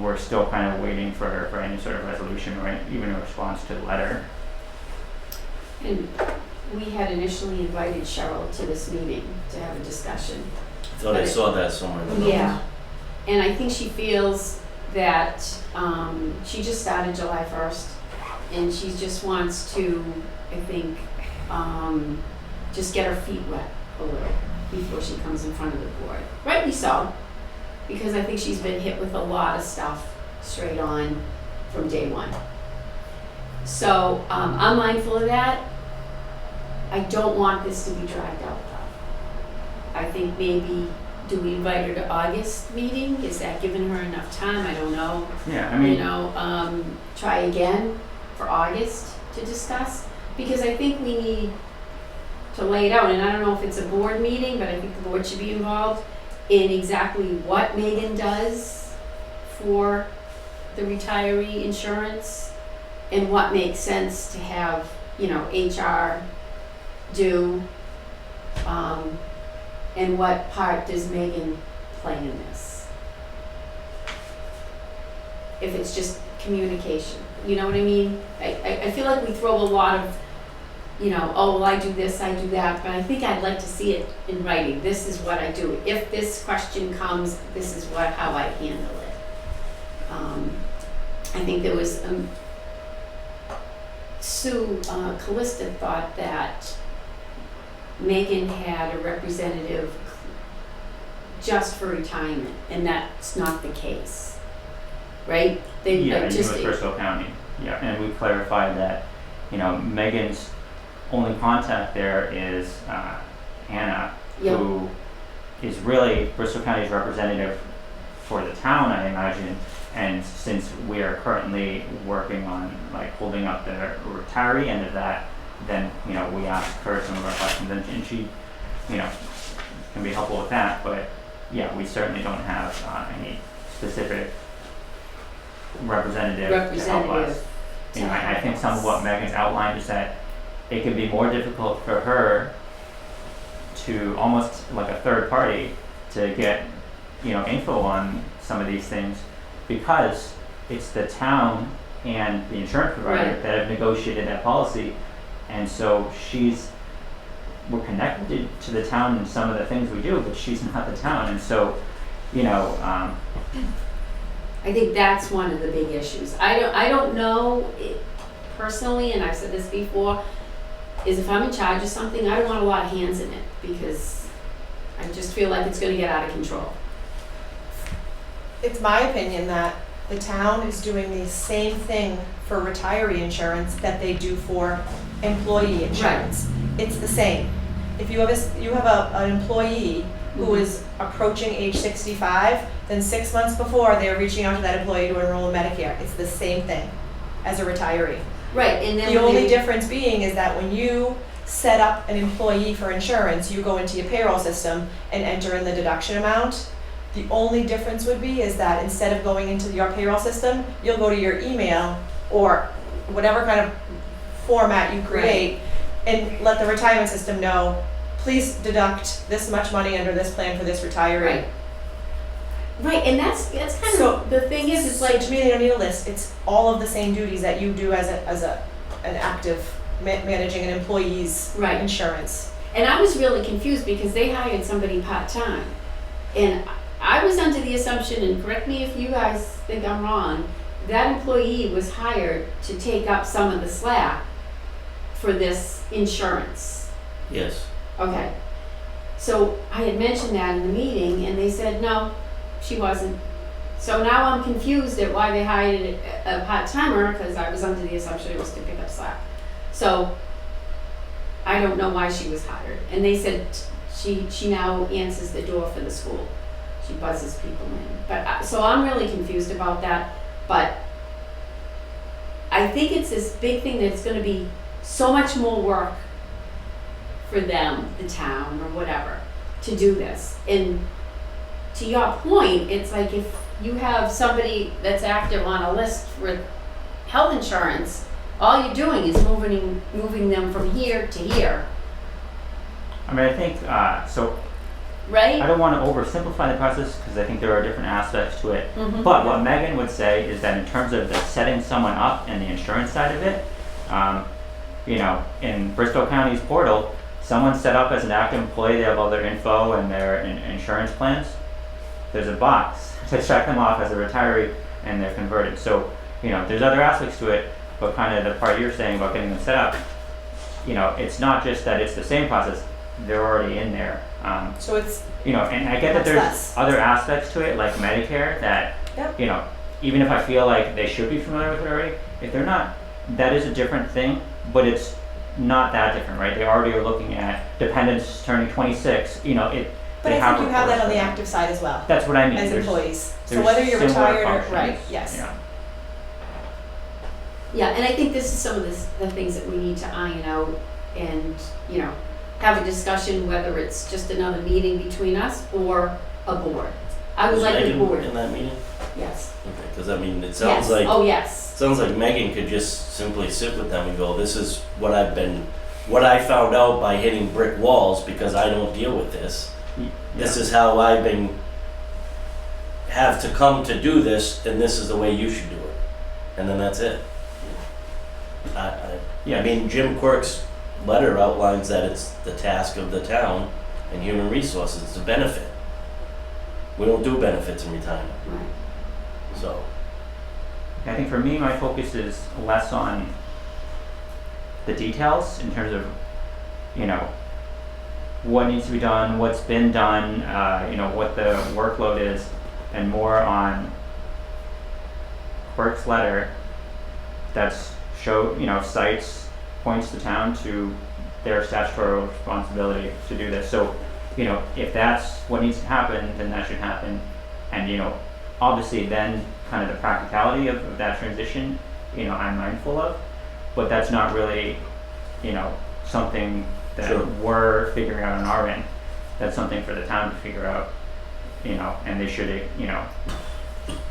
we're still kind of waiting for any sort of resolution or even a response to the letter. And we had initially invited Cheryl to this meeting to have a discussion. I thought I saw that somewhere in the notes. Yeah, and I think she feels that she just started July 1st, and she just wants to, I think, just get her feet wet a little before she comes in front of the board. Rightly so, because I think she's been hit with a lot of stuff straight on from day one. So I'm mindful of that. I don't want this to be dragged out though. I think maybe, do we invite her to August meeting? Is that giving her enough time? I don't know. Yeah, I mean, You know, try again for August to discuss, because I think we need to lay it out, and I don't know if it's a board meeting, but I think the board should be involved in exactly what Megan does for the retiree insurance and what makes sense to have, you know, HR do, and what part does Megan play in this? If it's just communication, you know what I mean? I feel like we throw a lot of, you know, oh, well, I do this, I do that, but I think I'd like to see it in writing. This is what I do. If this question comes, this is how I handle it. I think there was, Sue Callista thought that Megan had a representative just for retirement, and that's not the case, right? They yeah, just you with Bristol County. Yeah, and we clarified that, you know, Megan's only contact there is Anna, Yep. who is really Bristol County's representative for the town, I imagine. And since we are currently working on like holding up the retiree end of that, then, you know, we ask her some of our questions, and she, you know, can be helpful with that. But yeah, we certainly don't have any specific representative to help us. You know, I think some of what Megan's outlined is that it can be more difficult for her to, almost like a third party, to get, you know, info on some of these things, because it's the town and the insurance provider Right. that have negotiated that policy. And so we're connected to the town in some of the things we do, but she's not the town. And so, you know, I think that's one of the big issues. I don't know personally, and I've said this before, is if I'm in charge of something, I don't want a lot of hands in it, because I just feel like it's gonna get out of control. It's my opinion that the town is doing the same thing for retiree insurance that they do for employee insurance. It's the same. If you have an employee who is approaching age 65, then 6 months before, they're reaching out to that employee to enroll in Medicare. It's the same thing as a retiree. Right, and then The when only they- difference being is that when you set up an employee for insurance, you go into your payroll system and enter in the deduction amount. The only difference would be is that instead of going into your payroll system, you'll go to your email or whatever kind of format you create and let the retirement system know, please deduct this much money under this plan for this retiree. Right. Right, and that's kind So- of, the thing is, it's So like, to me, they don't need a list. It's all of the same duties that you do as an active managing an employee's Right. insurance. and I was really confused because they hired somebody part-time. And I was under the assumption, and correct me if you guys think I'm wrong, that employee was hired to take up some of the slack for this insurance. Yes. Okay. So I had mentioned that in the meeting, and they said, no, she wasn't. So now I'm confused at why they hired a part-timer, because I was under the assumption it was to pick up slack. So I don't know why she was hired. And they said she now answers the door for the school. She buzzes people in. But so I'm really confused about that. But I think it's this big thing that it's going to be so much more work for them, the town or whatever, to do this. And to your point, it's like if you have somebody that's active on a list for health insurance, all you're doing is moving them from here to here, I mean, I think, so right? I don't want to oversimplify the process, because I think there are different aspects to it. Mhm. But what Megan would say is that in terms of the setting someone up and the insurance side of it, you know, in Bristol County's portal, someone's set up as an active employee, they have all their info and their insurance plans. There's a box to check them off as a retiree, and they're converted. So, you know, there's other aspects to it, but kind of the part you're saying about getting them set up, you know, it's not just that it's the same process, they're already in there. So it's, You know, and I get that That's there's less. other aspects to it, like Medicare, that, Yep. you know, even if I feel like they should be familiar with it already, if they're not, that is a different thing, but it's not that different, right? They already are looking at dependents turning 26, you know, it, but they I have think you have that reports on the for active side as well, That's what I mean. as There's- employees. So there's whether you're similar retired or, functions, right, yes. you know. Yeah, and I think this is some of the things that we need to iron out and, you know, have a discussion, whether it's just another meeting between us or a board. I would Was like the Megan board, in that meeting? yes. Okay, because I mean, it Yes, sounds like, oh, yes. sounds like Megan could just simply sit with them and go, this is what what I found out by hitting brick walls because I don't deal with this. This is how I've have to come to do this, and this is the way you should do it. And then that's it. I mean, Jim Quirk's letter outlines that it's the task of the town and human resources to benefit. We don't do benefits in retirement, Right. so. I think for me, my focus is less on the details in terms of, you know, what needs to be done, what's been done, you know, what the workload is, and more on Quirk's letter that's cites, points the town to their statutory responsibility to do this. So, you know, if that's what needs to happen, then that should happen. And, you know, obviously then kind of the practicality of that transition, you know, I'm mindful of, but that's not really, you know, something that Sure. we're figuring out on our end. That's something for the town to figure out, you know, and they should, you know,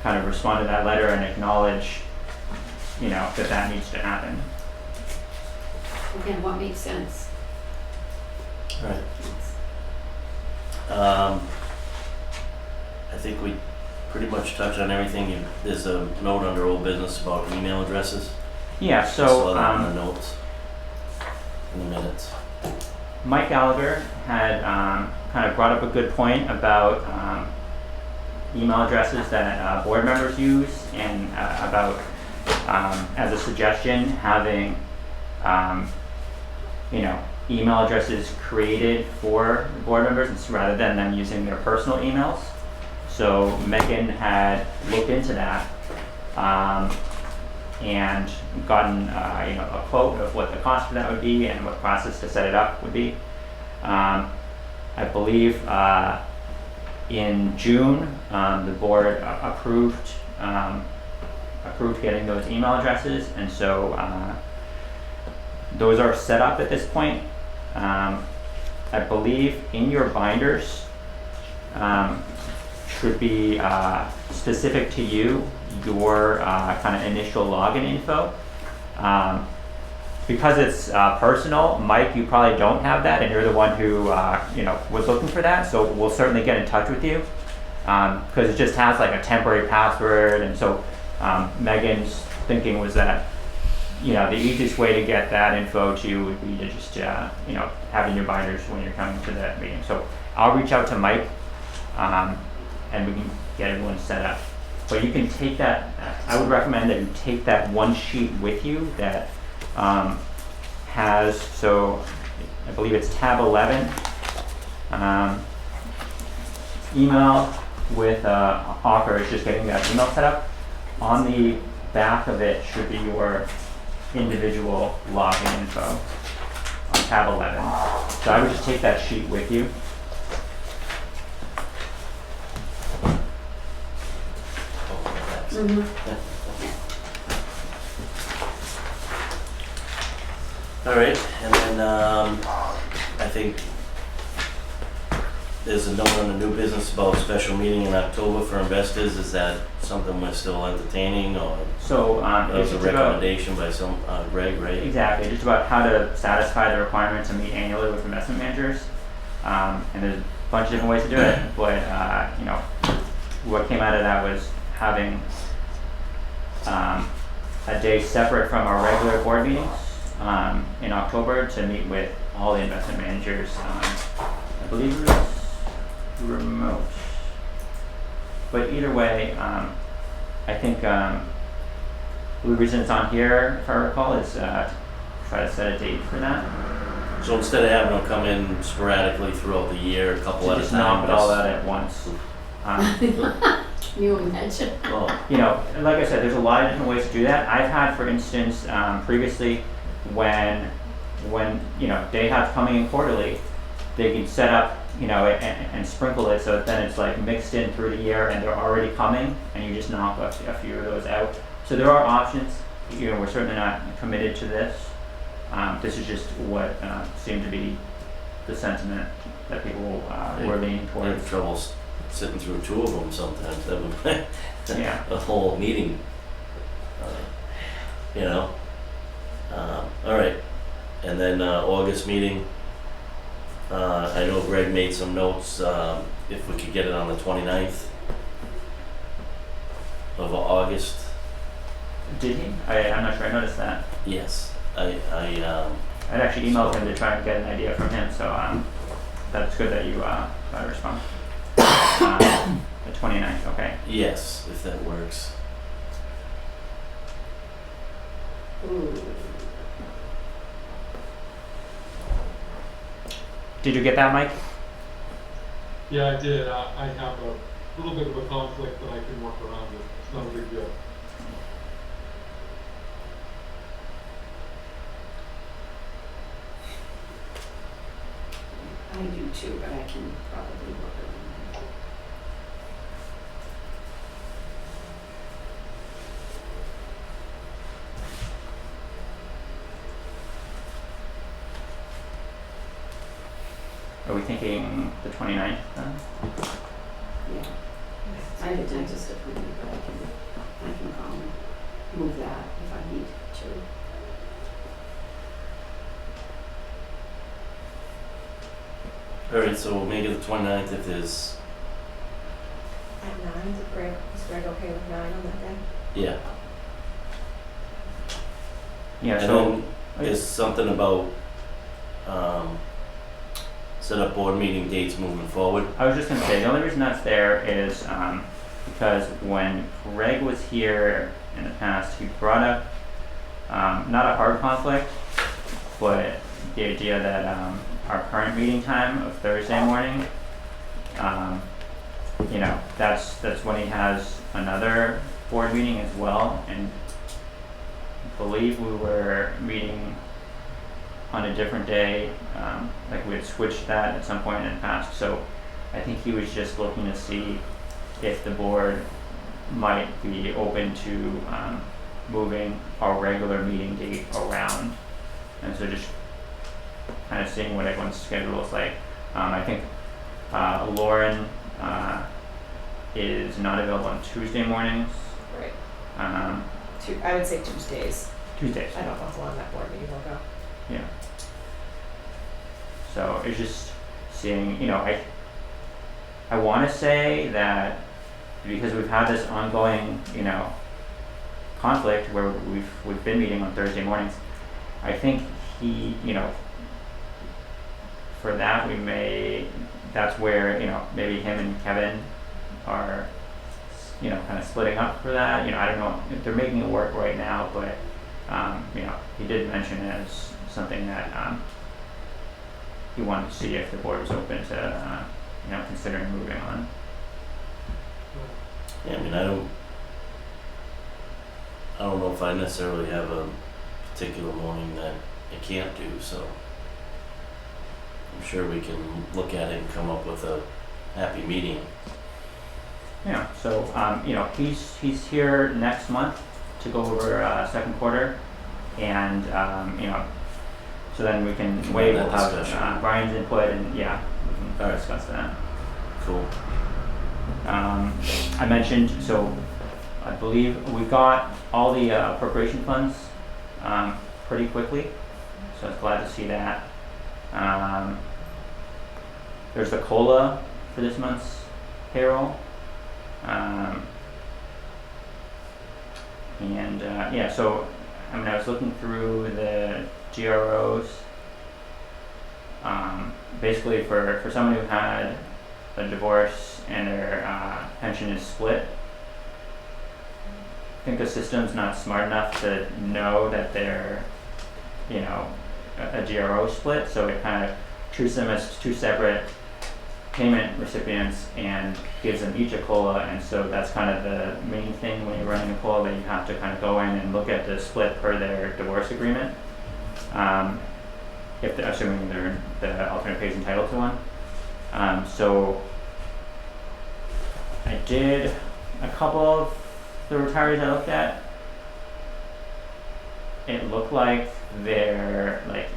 kind of respond to that letter and acknowledge, you know, that needs to happen. Again, what makes sense? Right. I think we pretty much touched on everything. There's a note under old business about email addresses. Yeah, I saw so, that in the notes, in the minutes. Mike Gallagher had kind of brought up a good point about email addresses that board members use, and about, as a suggestion, having, you know, email addresses created for board members rather than them using their personal emails. So Megan had looked into that and gotten, you know, a quote of what the cost for that would be and what process to set it up would be. I believe in June the board approved getting those email addresses, and so those are set up at this point. I believe in your binders should be specific to you, your kind of initial login info. Because it's personal, Mike, you probably don't have that, and you're the one who you know, was looking for that. So we'll certainly get in touch with you because it just has like a temporary password, and so Megan's thinking was that, you know, the easiest way to get that info to you would be to just you know, have in your binders when you're coming to that meeting. So I'll reach out to Mike and we can get everyone set up. But you can take that. I would recommend that you take that one sheet with you that has, so I believe it's tab 11, email with offer is just getting that email set up. On the back of it should be your individual login info on tab 11. So I would just take that sheet with you. All right, and then I think there's a note on the new business about special meeting in October for investors. Is that something we're still entertaining, or So that was it's a just about, recommendation by some Greg, right? exactly, just about how to satisfy the requirement to meet annually with investment managers. And there's a bunch of different ways to do it, but you know, what came out of that was having a day separate from our regular board meetings in October to meet with all the investment managers. I believe it was remote, but either way, I think the reason it's on here, if I recall, is try to set a date for that. So instead of having them come in sporadically throughout the year, a couple at a Just time. knock it all out at once. Can you imagine? Oh, You know, like I said, there's a lot of different ways to do that. I've had, for instance, previously when you know they have coming in quarterly, they can set up, you know, and sprinkle it so that then it's like mixed in through the year and they're already coming, and you just knock a few of those out. So there are options. You know, we're certainly not committed to this. This is just what seemed to be the sentiment that people were leaning I towards. have trouble sitting through two of them sometimes. That would Yeah. a whole meeting. You know. All right, and then August meeting. I know Greg made some notes. If we could get it on the 29th of August. Did he? I'm not sure I noticed that. Yes, I'd actually emailed him to try and get an idea from him, so that's good that you got a response. The 29th, okay. yes, if that works. Ooh. Did you get that, Mike? Yeah, I did. I have a little bit of a conflict, but I can work around it. It's not a big deal. I do too, but I can probably work around that. Are we thinking the 29th then? Yeah. I have a dentist appointment, but I can move that if I need to. All right, so we'll make it the 29th if there's, At 9, is Greg okay with 9 on that day? yeah. Yeah, And so, then there's something about set up board meeting dates moving forward. I was just gonna say, the only reason that's there is because when Greg was here in the past, he brought up not a hard conflict, but the idea that our current meeting time of Thursday morning, you know, that's when he has another board meeting as well, and I believe we were meeting on a different day, like we had switched that at some point in the past, so I think he was just looking to see if the board might be open to moving our regular meeting date around, and so just kind of seeing what everyone's schedule is like. I think Lauren is not available on Tuesday mornings. Right. Um, I would say Tuesdays. Tuesdays. I don't know if on that board meeting will go. Yeah. So it's just seeing, you know, I want to say that because we've had this ongoing, you know, conflict where we've been meeting on Thursday mornings, I think he, you know, for that that's where, you know, maybe him and Kevin are, you know, kind of splitting up for that. You know, I don't know if they're making it work right now, but you know, he did mention it as something that he wanted to see if the board was open to, you know, considering moving on. Yeah, I mean, I don't know if I necessarily have a particular morning that I can't do, so I'm sure we can look at it and come up with a happy medium. Yeah, so you know, he's here next month to go over second quarter, and you know, so then we can we'll that have discussion. Brian's input, and yeah, we can Alright. discuss that. Cool. I mentioned, so I believe we got all the appropriation funds pretty quickly, so I was glad to see that. There's the COLA for this month's payroll. And yeah, so I mean, I was looking through the GROs. Basically, for someone who had a divorce and their pension is split, I think the system's not smart enough to know that their you know, a DRO split, so it kind of treats them as two separate payment recipients and gives them each a COLA, and so that's kind of the main thing when you're running a COLA, that you have to kind of go in and look at the split per their divorce agreement. If they're assuming the alternate pay is entitled to one. So I did a couple of the retirees I looked at. It looked like that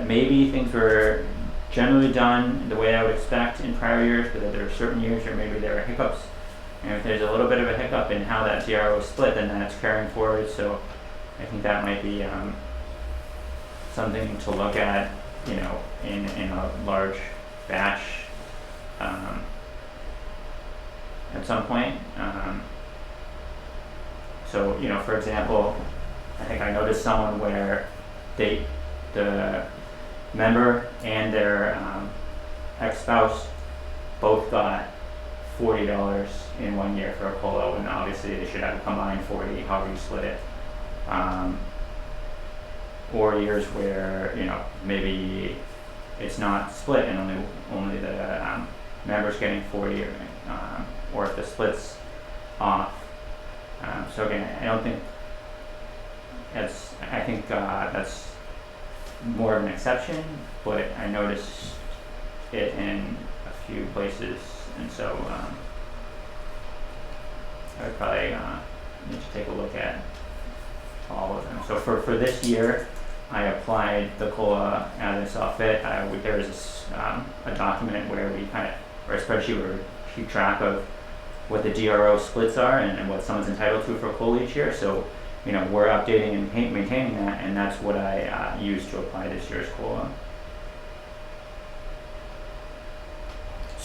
maybe things were generally done the way I would expect in prior years, but that there are certain years where maybe there are hiccups. And if there's a little bit of a hiccup in how that DRO is split, then that's carrying forward. So I think that might be something to look at, you know, in a large batch at some point. So, you know, for example, I think I noticed someone where the member and their ex-spouse both got $40 in 1 year for a COLA, and obviously they should have a combined 40, however you split it. Or years where, you know, maybe it's not split and only the member's getting 40, or if the split's off. So again, I think that's more of an exception, but I noticed it in a few places, and so I would probably need to take a look at all of them. So for this year, I applied the COLA as I saw fit. There is a document where a spreadsheet where we keep track of what the DRO splits are and what someone's entitled to for COLA each year. So, you know, we're updating and maintaining that, and that's what I used to apply this year's COLA.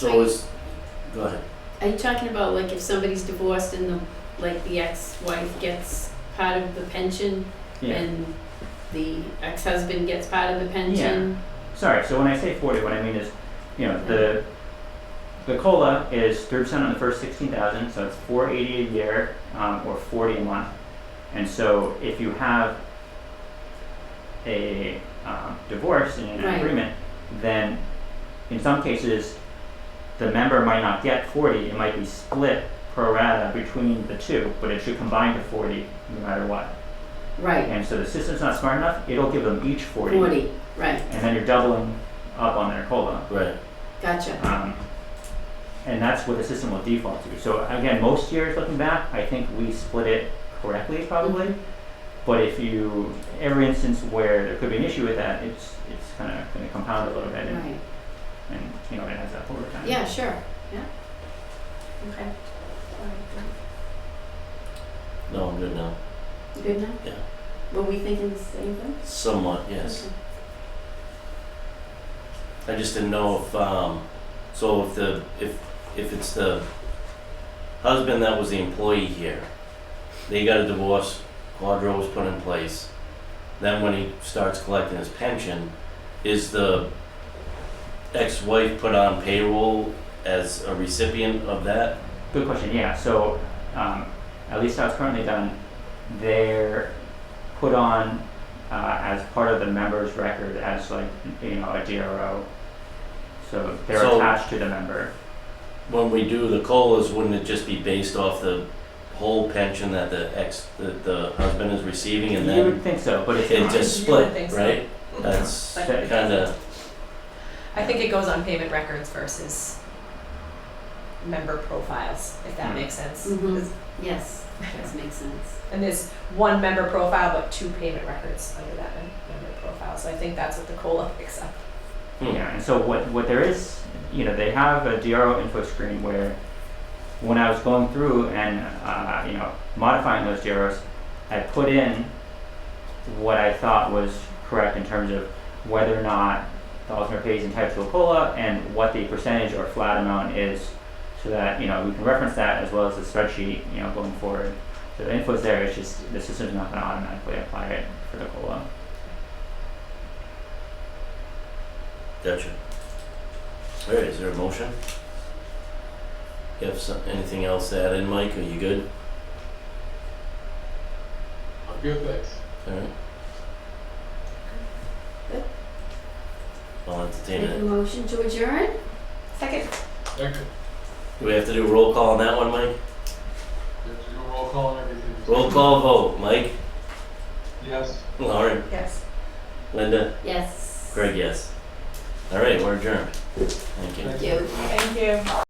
Go ahead. Are you talking about like if somebody's divorced and the ex-wife gets part of the pension and the ex-husband gets part of the pension? Sorry, so when I say 40, what I mean is, you know, the COLA is 3% on the first 16,000, so it's $480 a year, or 40 a month. And so if you have a divorce in an agreement, then in some cases the member might not get 40, it might be split pro rata between the two, but it should combine to 40 no matter what. Right. And so the system's not smart enough, it'll give them each 40. 40, right. And then you're doubling up on their COLA. Right. Gotcha. And that's what the system will default to. So again, most years looking back, I think we split it correctly probably. Mm-hmm. But every instance where there could be an issue with that, it's kind of going to compound a little bit, and you know, it adds up over time. Yeah, sure. Yeah. Okay. No, I'm good now. You good now? Yeah. Were we thinking the same thing? Somewhat, yes. Okay. I just didn't know if it's the husband that was the employee here, they got a divorce, quadro was put in place. Then when he starts collecting his pension, is the ex-wife put on payroll as a recipient of that? Good question. Yeah. So at least how it's currently done, they're put on as part of the member's record as a DRO. So they're attached to the member. When we do the COLAs, wouldn't it just be based off the whole pension that the husband is receiving, and You then would think so, but it's it not. just You would split, think so. right? That's But- kind of, I think it goes on payment records versus member profiles, if that makes sense. Mhm. Yes, that makes sense. And there's one member profile, but two payment records under that member profile. So I think that's what the COLA picks up. Yeah, and so what there is, you know, they have a DRO info screen where when I was going through and, modifying those DROs, I put in what I thought was correct in terms of whether or not the alternate pay is entitled to a COLA and what the percentage or flat amount is, so that, you know, we can reference that as well as the spreadsheet, you know, going forward. So the info's there, it's just the system's not going to automatically apply it for the COLA. gotcha. All right, is there a motion? You have anything else to add in, Mike? Are you good? I'm good, thanks. All right. I'll entertain Make a it. motion to adjourn? Second. Do we have to do roll call on that one, Mike? You have to do a roll call and everything. Roll call vote. Mike? Yes. Lauren? Yes. Linda? Yes. Greg, yes. All right, we're adjourned. Thank you. Thank you. Thank you.